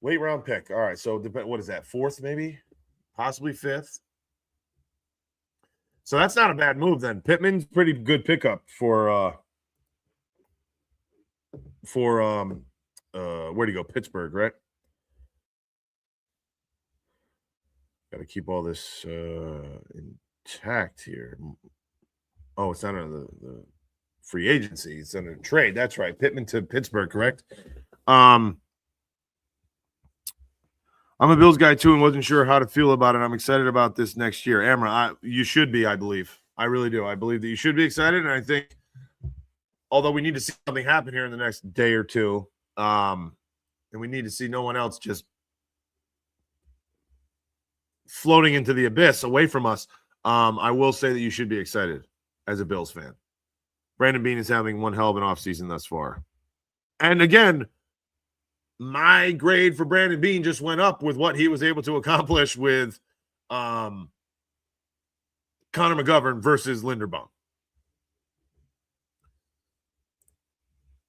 Speaker 1: late round pick. All right. So what is that? Fourth, maybe? Possibly fifth. So that's not a bad move then. Pittman's pretty good pickup for where'd he go? Pittsburgh, right? Got to keep all this intact here. Oh, it's not under the free agency. It's under trade. That's right. Pittman to Pittsburgh, correct? I'm a Bills guy too, and wasn't sure how to feel about it. I'm excited about this next year. Amra, you should be. I believe. I really do. I believe that you should be excited, and I think, although we need to see something happen here in the next day or two, and we need to see no one else just floating into the abyss away from us. I will say that you should be excited as a Bills fan. Brandon Beane is having one hell of an offseason thus far. And again, my grade for Brandon Beane just went up with what he was able to accomplish with Connor McGovern versus Linderbaum.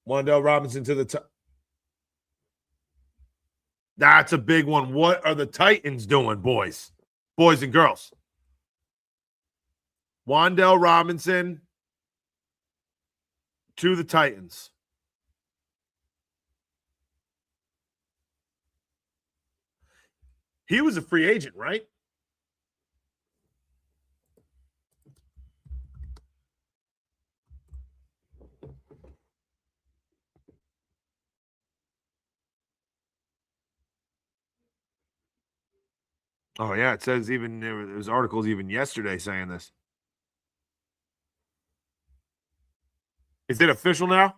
Speaker 1: Wan'Dale Robinson to the top. That's a big one. What are the Titans doing, boys and girls? Wan'Dale Robinson to the Titans. He was a free agent, right? Oh, yeah. It says even there's articles even yesterday saying this. Is it official now?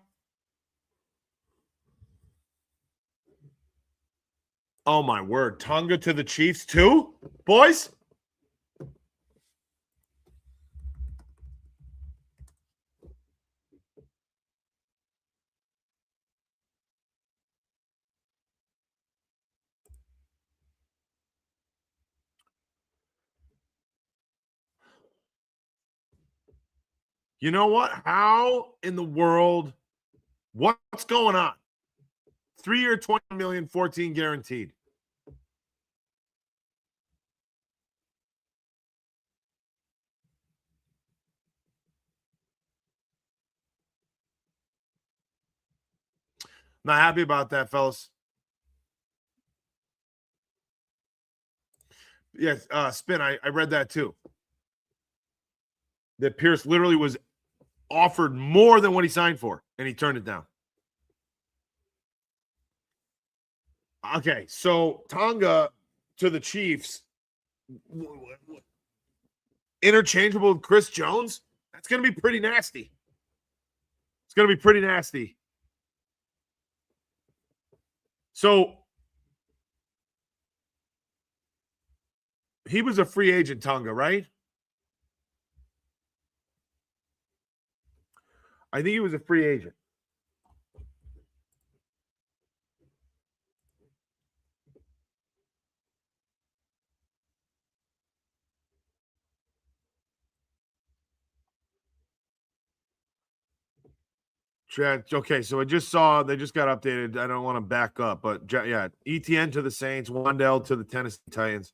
Speaker 1: Oh, my word. Tonga to the Chiefs, too? Boys? You know what? How in the world? What's going on? 3-year, $20 million, 14 guaranteed. Not happy about that, fellas. Yes, Spin, I read that too. That Pierce literally was offered more than what he signed for, and he turned it down. Okay, so Tonga to the Chiefs, interchangeable with Chris Jones? That's going to be pretty nasty. It's going to be pretty nasty. So he was a free agent, Tonga, right? I think he was a free agent. Okay, so I just saw they just got updated. I don't want to back up, but yeah, ETN to the Saints, Wandell to the Tennessee Titans.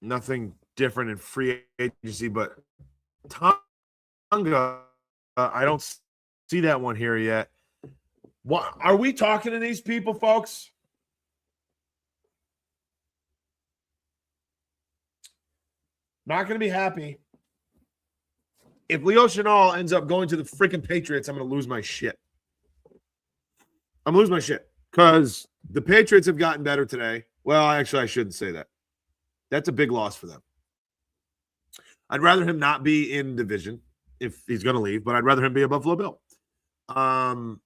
Speaker 1: Nothing different in free agency, but Tonga, I don't see that one here yet. What are we talking to these people, folks? Not going to be happy. If Leo Chenal ends up going to the freaking Patriots, I'm going to lose my shit. I'm losing my shit because the Patriots have gotten better today. Well, actually, I shouldn't say that. That's a big loss for them. I'd rather him not be in division if he's going to leave, but I'd rather him be a Buffalo Bill. Oh,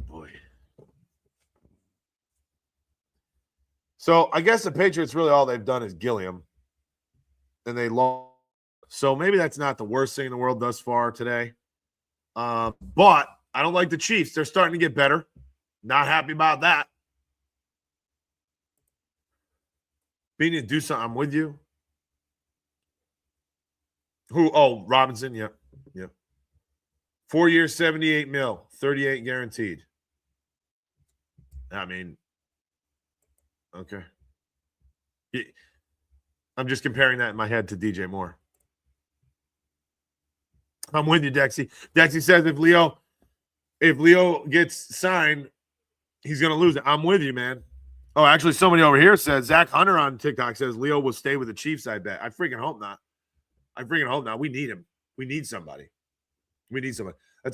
Speaker 1: boy. So I guess the Patriots really all they've done is Gilliam, and they lost. So maybe that's not the worst thing in the world thus far today. But I don't like the Chiefs. They're starting to get better. Not happy about that. Being to do something, I'm with you. Who? Oh, Robinson. Yep. Yep. 4 years, 78 mil, 38 guaranteed. I mean, okay. I'm just comparing that in my head to DJ Moore. I'm with you, Dexy. Dexy says if Leo gets signed, he's going to lose it. I'm with you, man. Oh, actually, somebody over here says Zach Hunter on TikTok says Leo will stay with the Chiefs. I bet. I freaking hope not. We need him. We need somebody. That's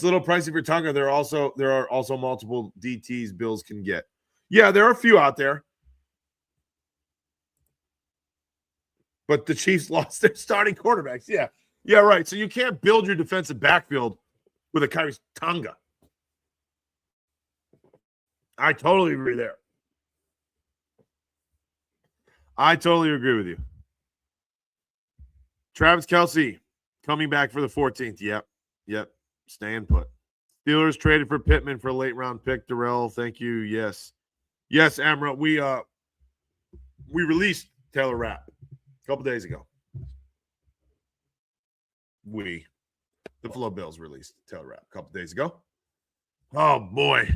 Speaker 1: a little pricey for Tonga. There are also multiple DTs Bills can get. Yeah, there are a few out there. But the Chiefs lost their starting quarterbacks. Yeah. Yeah, right. So you can't build your defensive backfield with a Khyiris Tonga. I totally agree there. I totally agree with you. Travis Kelce coming back for the 14th. Yep. Staying put. Steelers traded for Pittman for a late round pick. Darrell, thank you. Yes, Amra. We released Taylor Rapp a couple days ago. The Buffalo Bills released Taylor Rapp a couple days ago. Oh boy.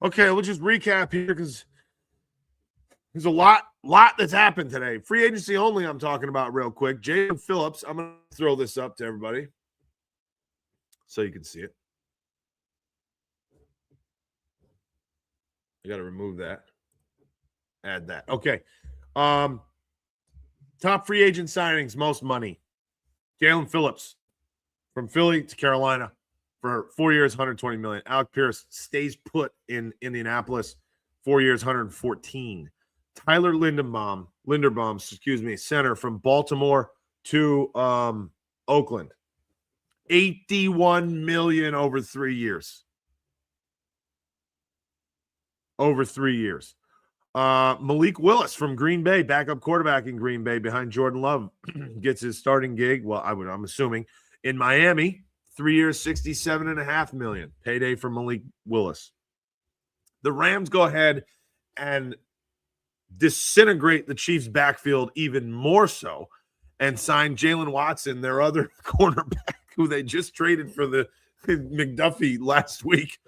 Speaker 1: Okay, we'll just recap here because there's a lot that's happened today. Free agency only, I'm talking about real quick. Jalen Phillips, I'm going to throw this up to everybody so you can see it. I got to remove that. Add that. Okay. Top free agent signings, most money. Jalen Phillips from Philly to Carolina for 4 years, $120 million. Alec Pierce stays put in Indianapolis, 4 years, $114. Tyler Linderbaum, center from Baltimore to Oakland, $81 million over 3 years. Malik Willis from Green Bay, backup quarterback in Green Bay behind Jordan Love, gets his starting gig. Well, I'm assuming in Miami, 3 years, $67.5 million. Payday for Malik Willis. The Rams go ahead and disintegrate the Chiefs' backfield even more so and sign Jalen Watson, their other cornerback, who they just traded for the McDuffie last week.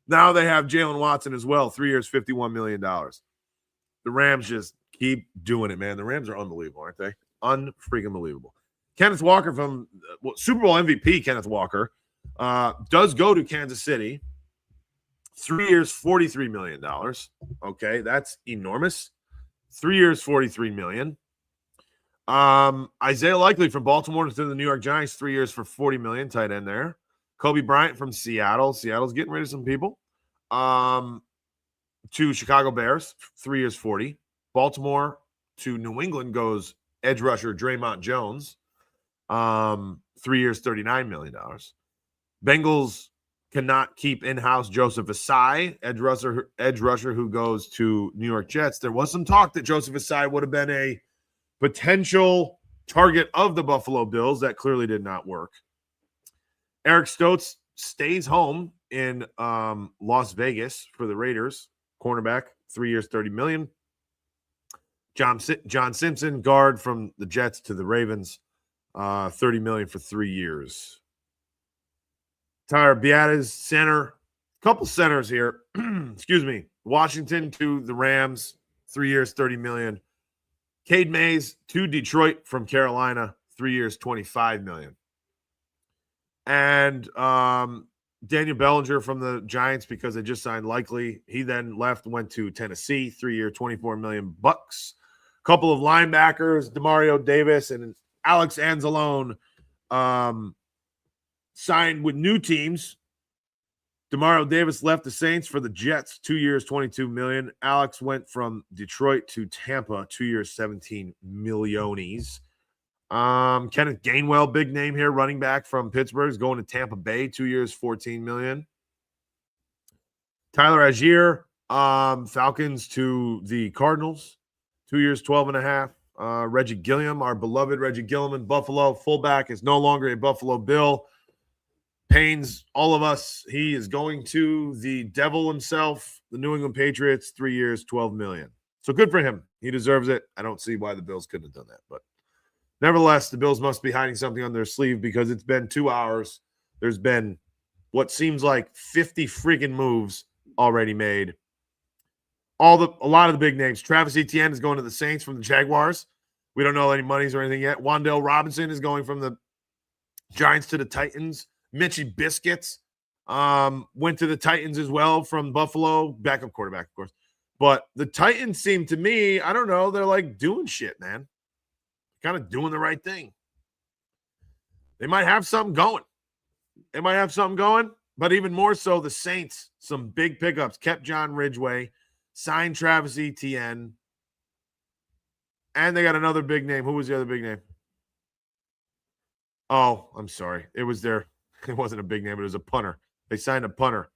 Speaker 1: Now they have Jalen Watson as well, 3 years, $51 million. The Rams just keep doing it, man. The Rams are unbelievable, aren't they? Unfreaking believable. Kenneth Walker from Super Bowl MVP, Kenneth Walker, does go to Kansas City. 3 years, $43 million. Okay, that's enormous. 3 years, $43 million. Isaiah Likely from Baltimore to the New York Giants, 3 years for $40 million, tight end there. Kobe Bryant from Seattle. Seattle's getting rid of some people. To Chicago Bears, 3 years, $40. Baltimore to New England goes edge rusher Draymond Jones, 3 years, $39 million. Bengals cannot keep in-house Joseph Asai, edge rusher who goes to New York Jets. There was some talk that Joseph Asai would have been a potential target of the Buffalo Bills. That clearly did not work. Eric Stokes stays home in Las Vegas for the Raiders. Cornerback, 3 years, $30 million. John Simpson, guard from the Jets to the Ravens, $30 million for 3 years. Tyler Biadasz, center. Couple centers here. Excuse me. Washington to the Rams, 3 years, $30 million. Cade Mays to Detroit from Carolina, 3 years, $25 million. And Daniel Bellinger from the Giants, because they just signed Likely. He then left, went to Tennessee, 3 year, $24 million. Couple of linebackers, Demario Davis and Alex Anzalone, signed with new teams. Demario Davis left the Saints for the Jets, 2 years, $22 million. Alex went from Detroit to Tampa, 2 years, $17 millionies. Kenneth Gainwell, big name here, running back from Pittsburgh, is going to Tampa Bay, 2 years, $14 million. Tyler Algier, Falcons to the Cardinals, 2 years, $12.5. Reggie Gilliam, our beloved Reggie Gilliam in Buffalo, fullback, is no longer a Buffalo Bill. Pains all of us. He is going to the devil himself, the New England Patriots, 3 years, $12 million. So good for him. He deserves it. I don't see why the Bills couldn't have done that, but nevertheless, the Bills must be hiding something on their sleeve, because it's been 2 hours. There's been what seems like 50 freaking moves already made. A lot of the big names. Travis Etienne is going to the Saints from the Jaguars. We don't know any monies or anything yet. Wan'Dale Robinson is going from the Giants to the Titans. Mitchie Biscuits went to the Titans as well from Buffalo. Backup quarterback, of course. But the Titans seem to me, I don't know, they're like doing shit, man. Kind of doing the right thing. They might have something going. But even more so, the Saints, some big pickups. Kept John Ridgeway, signed Travis Etienne, and they got another big name. Who was the other big name? Oh, I'm sorry. It wasn't a big name, but it was a punter. They signed a punter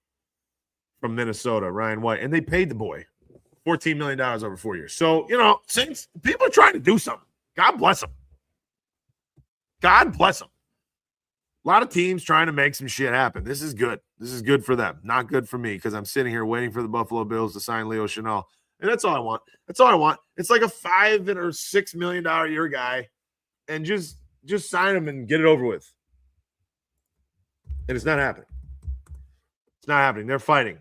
Speaker 1: from Minnesota, Ryan White, and they paid the boy $14 million over 4 years. So, Saints, people are trying to do something. God bless them. God bless them. A lot of teams trying to make some shit happen. This is good. This is good for them. Not good for me, because I'm sitting here waiting for the Buffalo Bills to sign Leo Chenal. And that's all I want. It's like a $5 or $6 million a year guy, and just sign him and get it over with. And it's not happening. They're fighting.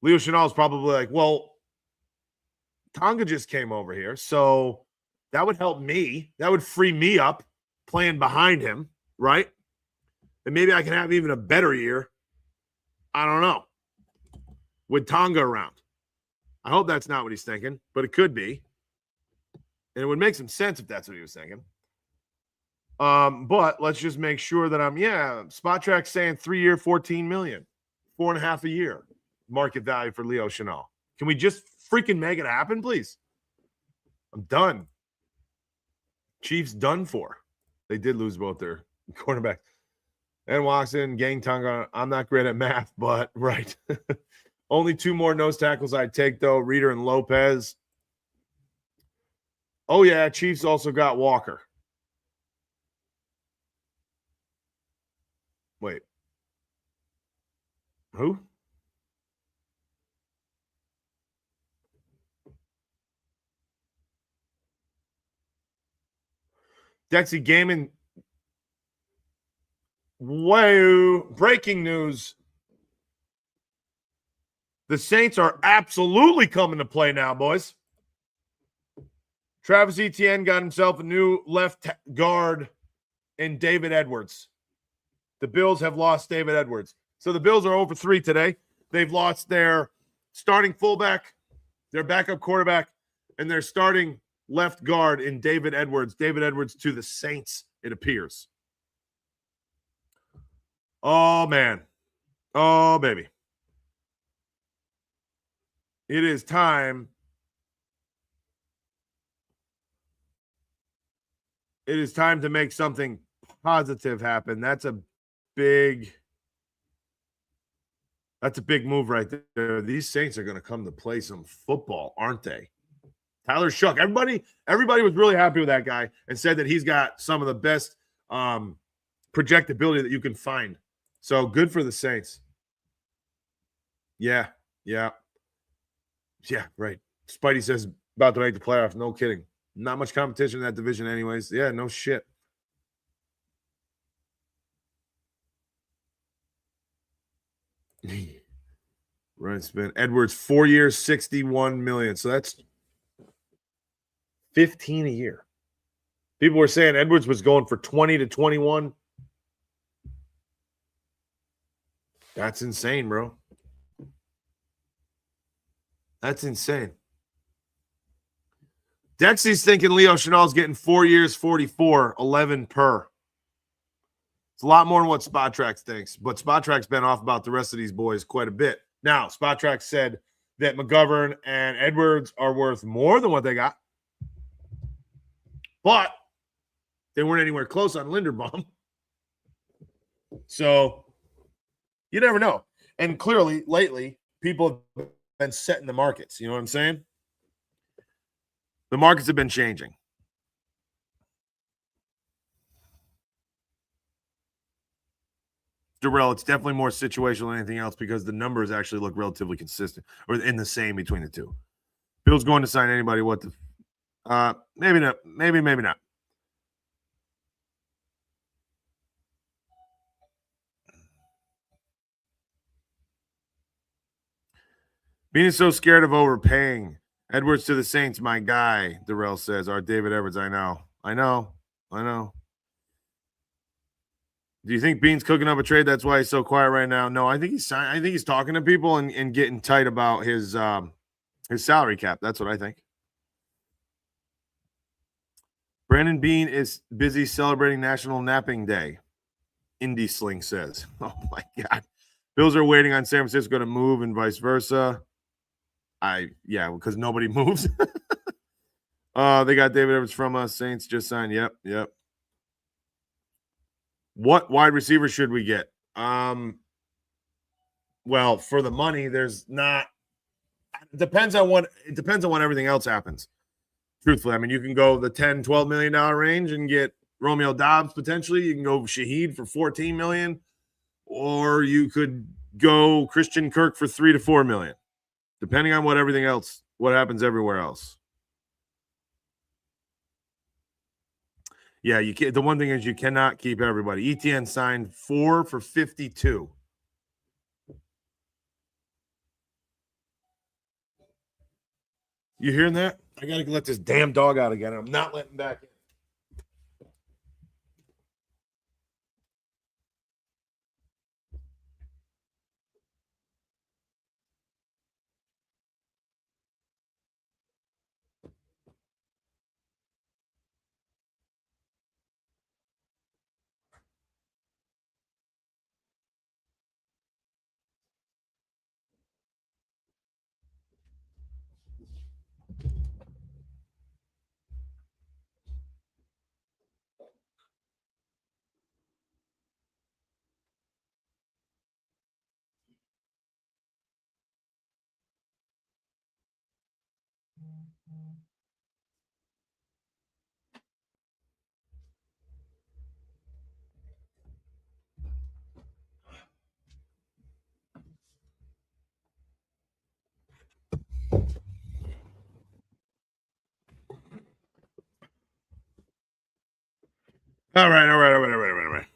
Speaker 1: Leo Chenal is probably like, well, Tonga just came over here, so that would help me. That would free me up playing behind him, right? And maybe I can have even a better year. I don't know. With Tonga around. I hope that's not what he's thinking, but it could be. And it would make some sense if that's what he was thinking. But let's just make sure that Spot Track's saying 3 year, $14 million, 4.5 a year market value for Leo Chenal. Can we just freaking make it happen, please? I'm done. Chiefs done for. They did lose both their quarterbacks. And Watson, Gang Tonga. I'm not great at math, but right. Only 2 more nose tackles I'd take, though. Reeder and Lopez. Oh, yeah. Chiefs also got Walker. Wait. Who? Dexy Gaming. Wow. Breaking news. The Saints are absolutely coming to play now, boys. Travis Etienne got himself a new left guard in David Edwards. The Bills have lost David Edwards. So the Bills are 0-3 today. They've lost their starting fullback, their backup quarterback, and their starting left guard in David Edwards. David Edwards to the Saints, it appears. Oh, man. Oh, baby. It is time. It is time to make something positive happen. That's a big move right there. These Saints are going to come to play some football, aren't they? Tyler Shuck. Everybody was really happy with that guy and said that he's got some of the best projectability that you can find. So good for the Saints. Yeah, right. Spidey says about to make the playoffs. No kidding. Not much competition in that division anyways. Yeah, no shit. Right spin. Edwards, 4 years, 61 million. So that's 15 a year. People were saying Edwards was going for 20 to 21. That's insane, bro. That's insane. Dexy's thinking Leo Chenal's getting 4 years, 44, 11 per. It's a lot more than what Spot Tracks thinks, but Spot Tracks been off about the rest of these boys quite a bit. Now, Spot Tracks said that McGovern and Edwards are worth more than what they got, but they weren't anywhere close on Linderbaum. So you never know. And clearly, lately, people have been setting the markets. You know what I'm saying? The markets have been changing. Darrell, it's definitely more situational than anything else because the numbers actually look relatively consistent or in the same between the two. Bill's going to sign anybody. What the? Maybe not. Maybe not. Being so scared of overpaying. Edwards to the Saints, my guy, Darrell says. Our David Edwards, I know. Do you think Bean's cooking up a trade? That's why he's so quiet right now. No, I think he's talking to people and getting tight about his salary cap. That's what I think. Brandon Bean is busy celebrating National Napping Day. Indie Sling says. Oh my God. Bills are waiting on San Francisco to move and vice versa. Because nobody moves. They got David Evans from us. Saints just signed. Yep. What wide receiver should we get? Well, for the money, there's not. It depends on what everything else happens. Truthfully, I mean, you can go the $10-12 million range and get Romeo Doubs potentially. You can go Shaheed for $14 million, or you could go Christian Kirk for $3 to $4 million, depending on what happens everywhere else. Yeah, you can't. The one thing is you cannot keep everybody. ETN signed 4 for 52. You hearing that? I gotta let this damn dog out again. I'm not letting back in. All right.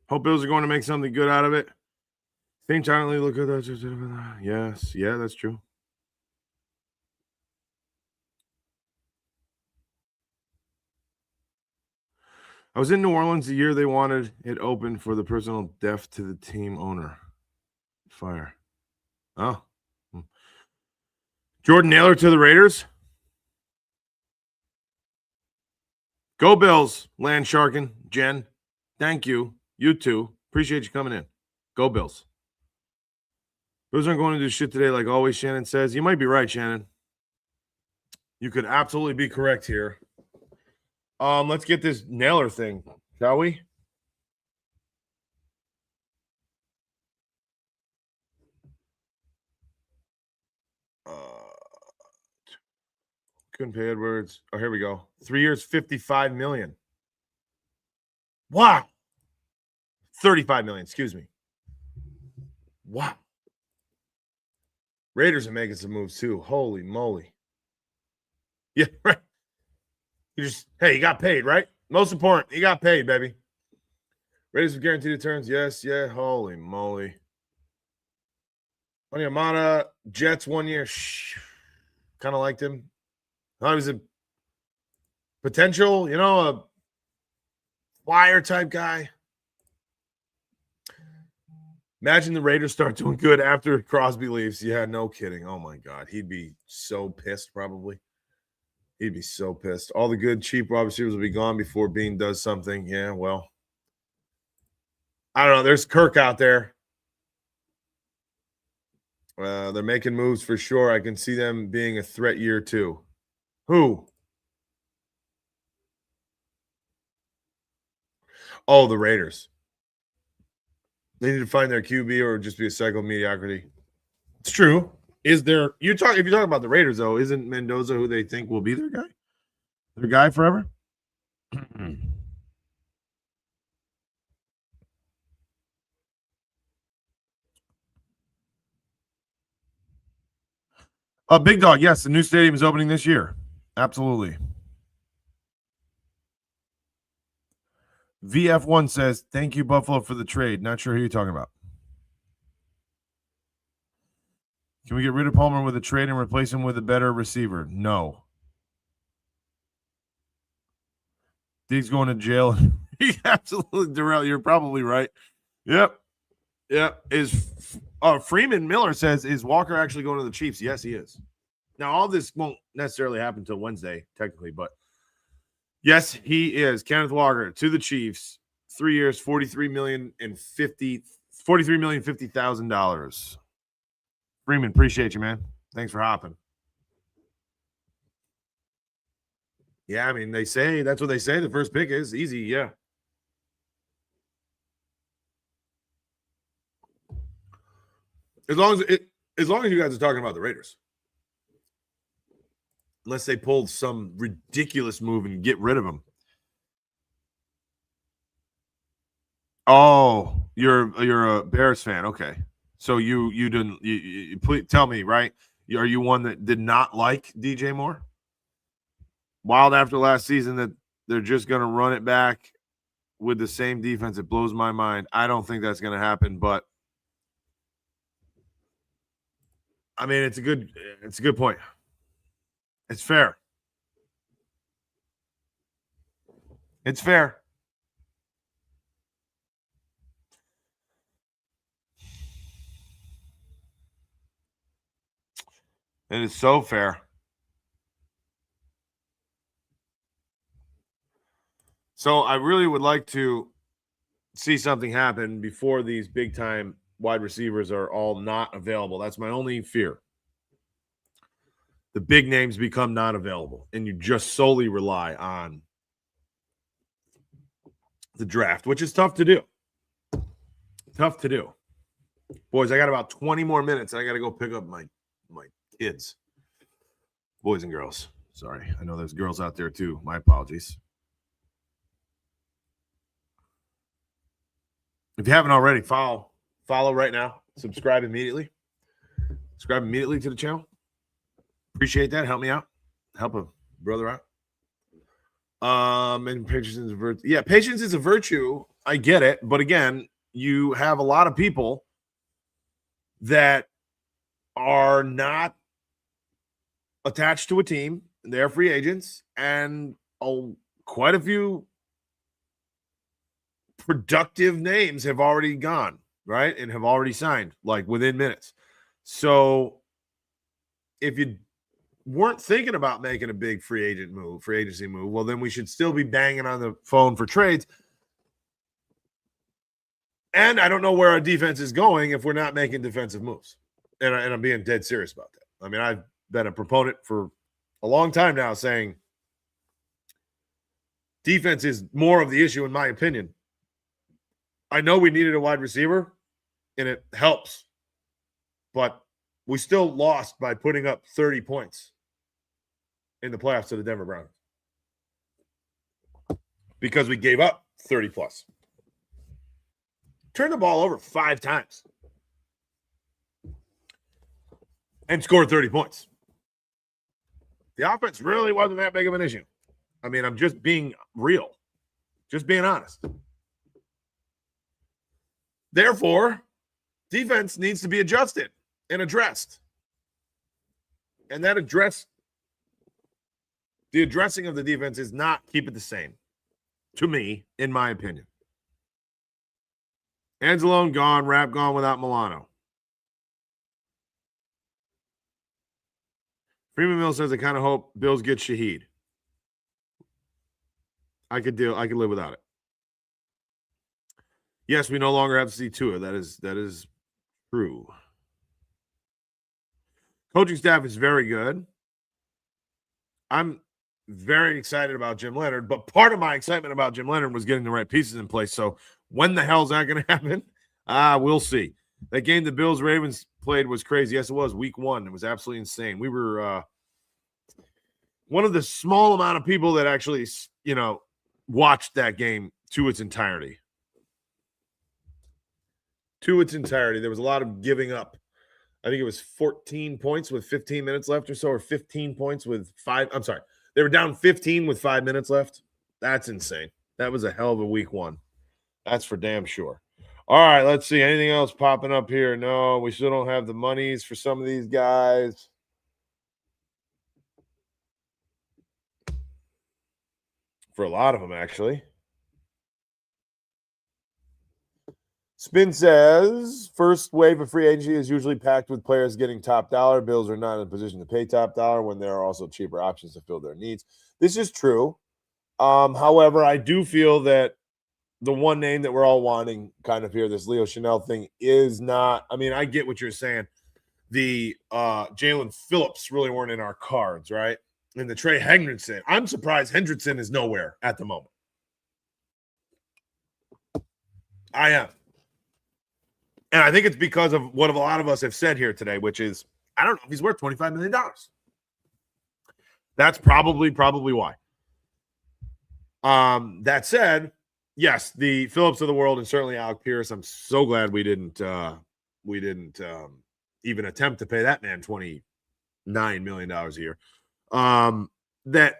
Speaker 1: Hope Bills are going to make something good out of it. Same time, look at that. Yes, yeah, that's true. I was in New Orleans the year they wanted it open for the personal death to the team owner. Fire. Oh. Jordan Naylor to the Raiders. Go Bills, Land Sharkin, Jen. Thank you. You too. Appreciate you coming in. Go Bills. Bills aren't going to do shit today like always, Shannon says. You might be right, Shannon. You could absolutely be correct here. Let's get this Naylor thing, shall we? Couldn't pay Edwards. Oh, here we go. 3 years, $55 million. Wow. 35 million, excuse me. Wow. Raiders are making some moves too. Holy moly. Yeah, right. You got paid, right? Most important, you got paid, baby. Raiders have guaranteed returns. Yes, yeah. Holy moly. Onyemata, Jets 1 year. Kind of liked him. Thought he was a potential, a flyer type guy. Imagine the Raiders start doing good after Crosby leaves. Yeah, no kidding. Oh my God. He'd be so pissed, probably. He'd be so pissed. All the good, cheap wide receivers will be gone before Bean does something. Yeah, well. I don't know. There's Kirk out there. They're making moves for sure. I can see them being a threat year too. Who? Oh, the Raiders. They need to find their QB or just be a cycle of mediocrity. It's true. Is there if you're talking about the Raiders though, isn't Mendoza who they think will be their guy? Their guy forever? Big Dog, yes, the new stadium is opening this year. Absolutely. VF1 says, thank you, Buffalo, for the trade. Not sure who you're talking about. Can we get rid of Palmer with a trade and replace him with a better receiver? No. Diggs going to jail. Absolutely, Darrell. You're probably right. Yep. Freeman Miller says, is Walker actually going to the Chiefs? Yes, he is. Now, all this won't necessarily happen until Wednesday, technically, but yes, he is. Kenneth Walker to the Chiefs. 3 years, $43,050,000. Freeman, appreciate you, man. Thanks for hopping. Yeah, I mean, that's what they say. The first pick is easy. Yeah. As long as you guys are talking about the Raiders, unless they pulled some ridiculous move and get rid of him. Oh, you're a Bears fan. Okay. So you didn't you please tell me, right? Are you one that did not like DJ Moore? Wild after last season that they're just going to run it back with the same defense. It blows my mind. I don't think that's going to happen, but I mean, it's a good point. It's fair. It's fair. It is so fair. So I really would like to see something happen before these big time wide receivers are all not available. That's my only fear. The big names become not available, and you just solely rely on the draft, which is tough to do. Tough to do. Boys, I got about 20 more minutes. I got to go pick up my kids. Boys and girls. Sorry. I know there's girls out there too. My apologies. If you haven't already, follow right now. Subscribe immediately. Subscribe immediately to the channel. Appreciate that. Help me out. Help a brother out. And patience is a virtue. Yeah, patience is a virtue. I get it. But again, you have a lot of people that are not attached to a team. They're free agents, and quite a few productive names have already gone, right? And have already signed, like within minutes. So if you weren't thinking about making a big free agency move, well, then we should still be banging on the phone for trades. And I don't know where our defense is going if we're not making defensive moves. And I'm being dead serious about that. I mean, I've been a proponent for a long time now saying Defense is more of the issue, in my opinion. I know we needed a wide receiver, and it helps, but we still lost by putting up 30 points in the playoffs to the Denver Browns because we gave up 30 plus. Turned the ball over 5 times and scored 30 points. The offense really wasn't that big of an issue. I mean, I'm just being real, just being honest. Therefore, defense needs to be adjusted and addressed. And that the addressing of the defense is not keep it the same, to me, in my opinion. Anzalone gone, Rapp gone without Milano. Freeman Mill says, I kind of hope Bills get Shaheed. I could live without it. Yes, we no longer have to see Tua. That is true. Coaching staff is very good. I'm very excited about Jim Leonard, but part of my excitement about Jim Leonard was getting the right pieces in place. So when the hell is that going to happen? We'll see. That game the Bills-Ravens played was crazy. Yes, it was. Week 1. It was absolutely insane. We were one of the small amount of people that actually, watched that game to its entirety. There was a lot of giving up. I think it was 14 points with 15 minutes left or so, or 15 points with 5. I'm sorry. They were down 15 with 5 minutes left. That's insane. That was a hell of a week 1. That's for damn sure. All right, let's see. Anything else popping up here? No, we still don't have the monies for some of these guys. For a lot of them, actually. Spin says, first wave of free agency is usually packed with players getting top dollar. Bills are not in a position to pay top dollar when there are also cheaper options to fill their needs. This is true. However, I do feel that the one name that we're all wanting kind of here, this Leo Chanel thing, is not – I mean, I get what you're saying. The Jalen Phillips really weren't in our cards, right? And the Trey Hendrickson. I'm surprised Hendrickson is nowhere at the moment. I am. And I think it's because of what a lot of us have said here today, which is, I don't know if he's worth $25 million. That's probably why. That said, yes, the Phillips of the world and certainly Alec Pierce, I'm so glad we didn't even attempt to pay that man $29 million a year. That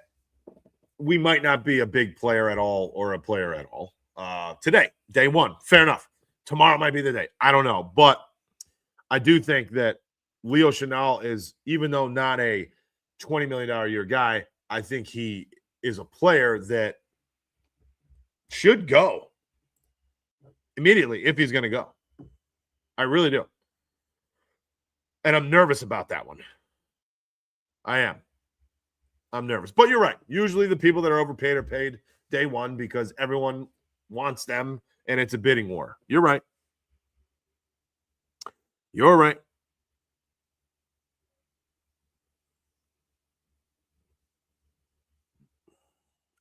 Speaker 1: we might not be a big player at all or a player at all. Today, day 1, fair enough. Tomorrow might be the day. I don't know. But I do think that Leo Chanel is, even though not a $20 million a year guy, I think he is a player that should go immediately if he's going to go. I really do. And I'm nervous about that one. I am. I'm nervous. But you're right. Usually the people that are overpaid are paid day 1 because everyone wants them. And it's a bidding war. You're right. You're right.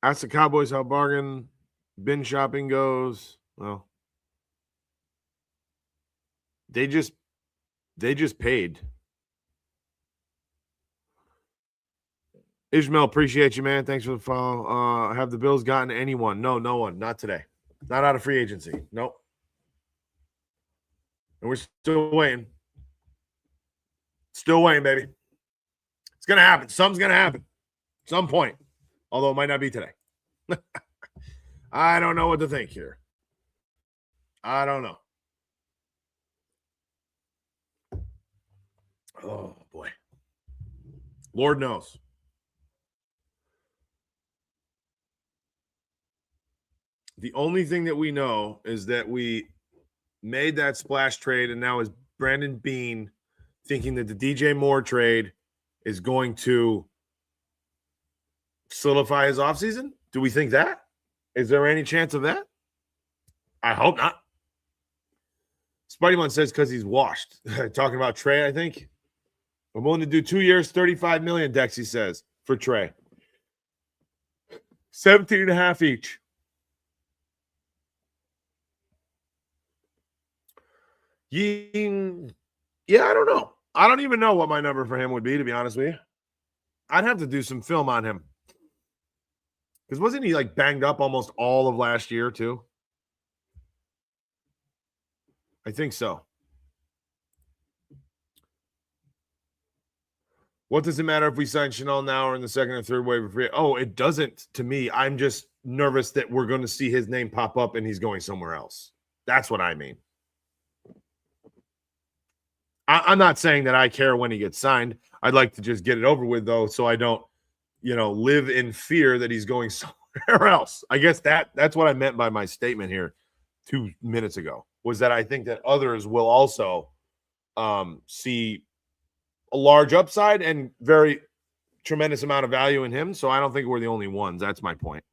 Speaker 1: Ask the Cowboys how bargain bin shopping goes. Well, they just paid. Ishmael, appreciate you, man. Thanks for the follow. Have the Bills gotten anyone? No one. Not today. Not out of free agency. Nope. And we're still waiting. Still waiting, baby. It's going to happen. Something's going to happen. At some point. Although it might not be today. I don't know what to think here. I don't know. Oh, boy. Lord knows. The only thing that we know is that we made that splash trade, and now is Brandon Beane thinking that the DJ Moore trade is going to solidify his offseason? Do we think that? Is there any chance of that? I hope not. Spideyman says because he's washed. Talking about Trey, I think. I'm willing to do 2 years, $35 million, Dexy says, for Trey. 17.5 each. Yeah, I don't know. I don't even know what my number for him would be, to be honest with you. I'd have to do some film on him. Because wasn't he like banged up almost all of last year, too? I think so. What does it matter if we sign Chanel now or in the second or third wave of free? Oh, it doesn't to me. I'm just nervous that we're going to see his name pop up and he's going somewhere else. That's what I mean. I'm not saying that I care when he gets signed. I'd like to just get it over with, though, so I don't, live in fear that he's going somewhere else. I guess that's what I meant by my statement here 2 minutes ago, was that I think that others will also see a large upside and very tremendous amount of value in him. So I don't think we're the only ones. That's my point.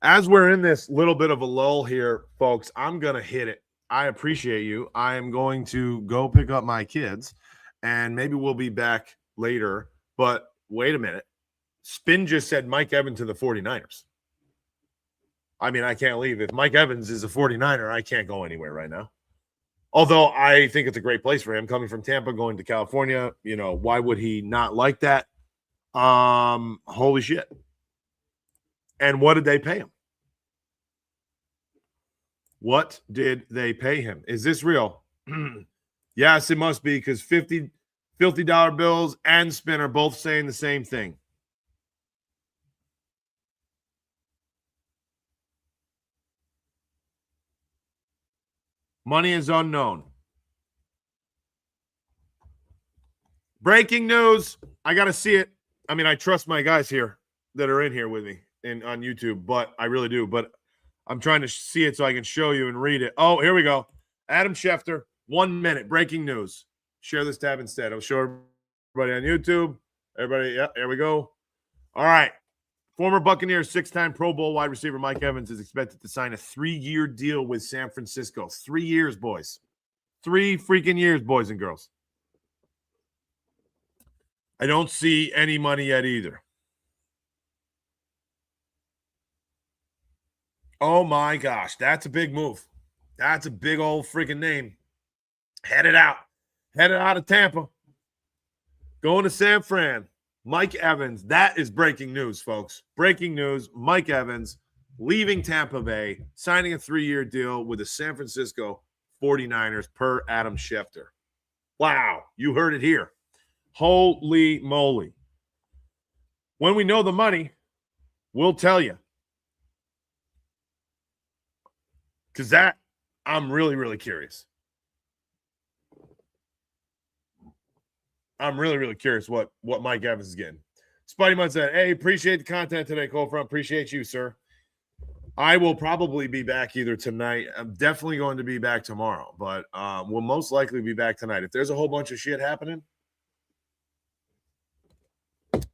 Speaker 1: As we're in this little bit of a lull here, folks, I'm going to hit it. I appreciate you. I am going to go pick up my kids, and maybe we'll be back later. But wait a minute. Spin just said Mike Evans to the 49ers. I mean, I can't leave. If Mike Evans is a 49er, I can't go anywhere right now. Although I think it's a great place for him, coming from Tampa, going to California. Why would he not like that? Holy shit. And what did they pay him? What did they pay him? Is this real? Yes, it must be, because $50 bills and Spin are both saying the same thing. Money is unknown. Breaking news. I got to see it. I mean, I trust my guys here that are in here with me on YouTube, but I really do. But I'm trying to see it so I can show you and read it. Oh, here we go. Adam Schefter, 1 minute. Breaking news. Share this tab instead. I'll show everybody on YouTube. Everybody, yeah, there we go. All right. Former Buccaneers 6-time Pro Bowl wide receiver Mike Evans is expected to sign a 3-year deal with San Francisco. 3 years, boys. 3 freaking years, boys and girls. I don't see any money yet either. Oh, my gosh. That's a big move. That's a big old freaking name. Headed out of Tampa. Going to San Fran. Mike Evans. That is breaking news, folks. Breaking news. Mike Evans leaving Tampa Bay, signing a 3-year deal with the San Francisco 49ers per Adam Schefter. Wow. You heard it here. Holy moly. When we know the money, we'll tell you. Because that, I'm really, really curious. I'm really, really curious what Mike Evans is getting. Spidey Mudd said, hey, appreciate the content today, Cole Front. Appreciate you, sir. I will probably be back either tonight. I'm definitely going to be back tomorrow, but we'll most likely be back tonight. If there's a whole bunch of shit happening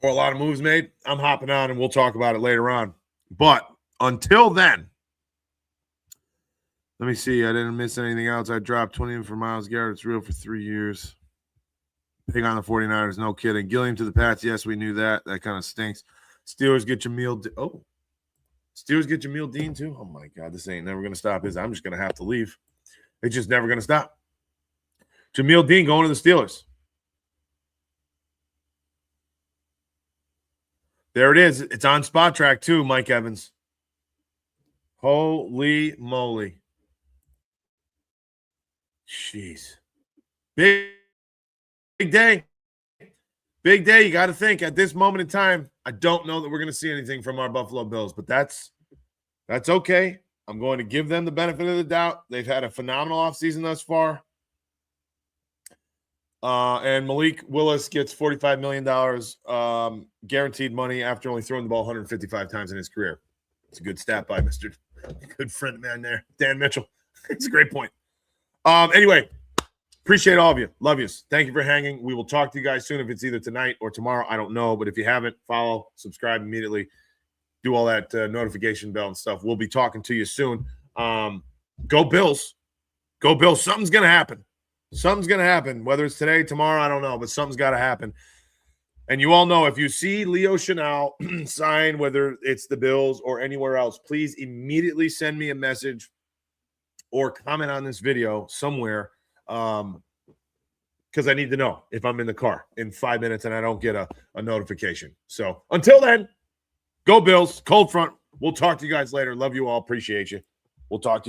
Speaker 1: or a lot of moves made, I'm hopping on and we'll talk about it later on. But until then, let me see. I didn't miss anything else. I dropped 20 for Myles Garrett. It's real for 3 years. Big on the 49ers. No kidding. Gilliam to the Pats. Yes, we knew that. That kind of stinks. Steelers get Jameel. Steelers get Jameel Dean too. Oh, my God. This ain't never going to stop. I'm just going to have to leave. It's just never going to stop. Jameel Dean going to the Steelers. There it is. It's on Spot Track too, Mike Evans. Holy moly. Jeez. Big day. Big day. You got to think at this moment in time, I don't know that we're going to see anything from our Buffalo Bills, but that's okay. I'm going to give them the benefit of the doubt. They've had a phenomenal offseason thus far. And Malik Willis gets $45 million guaranteed money after only throwing the ball 155 times in his career. It's a good stat by Mr. Good friend of mine there, Dan Mitchell. It's a great point. Anyway, appreciate all of you. Love you. Thank you for hanging. We will talk to you guys soon. If it's either tonight or tomorrow, I don't know. But if you haven't, follow, subscribe immediately. Do all that notification bell and stuff. We'll be talking to you soon. Go Bills. Go Bills. Something's going to happen. Something's going to happen. Whether it's today, tomorrow, I don't know. But something's got to happen. And you all know if you see Leo Chanel sign, whether it's the Bills or anywhere else, please immediately send me a message or comment on this video somewhere, because I need to know if I'm in the car in 5 minutes and I don't get a notification. So until then, go Bills, cold front. We'll talk to you guys later. Love you all. Appreciate you. We'll talk to you.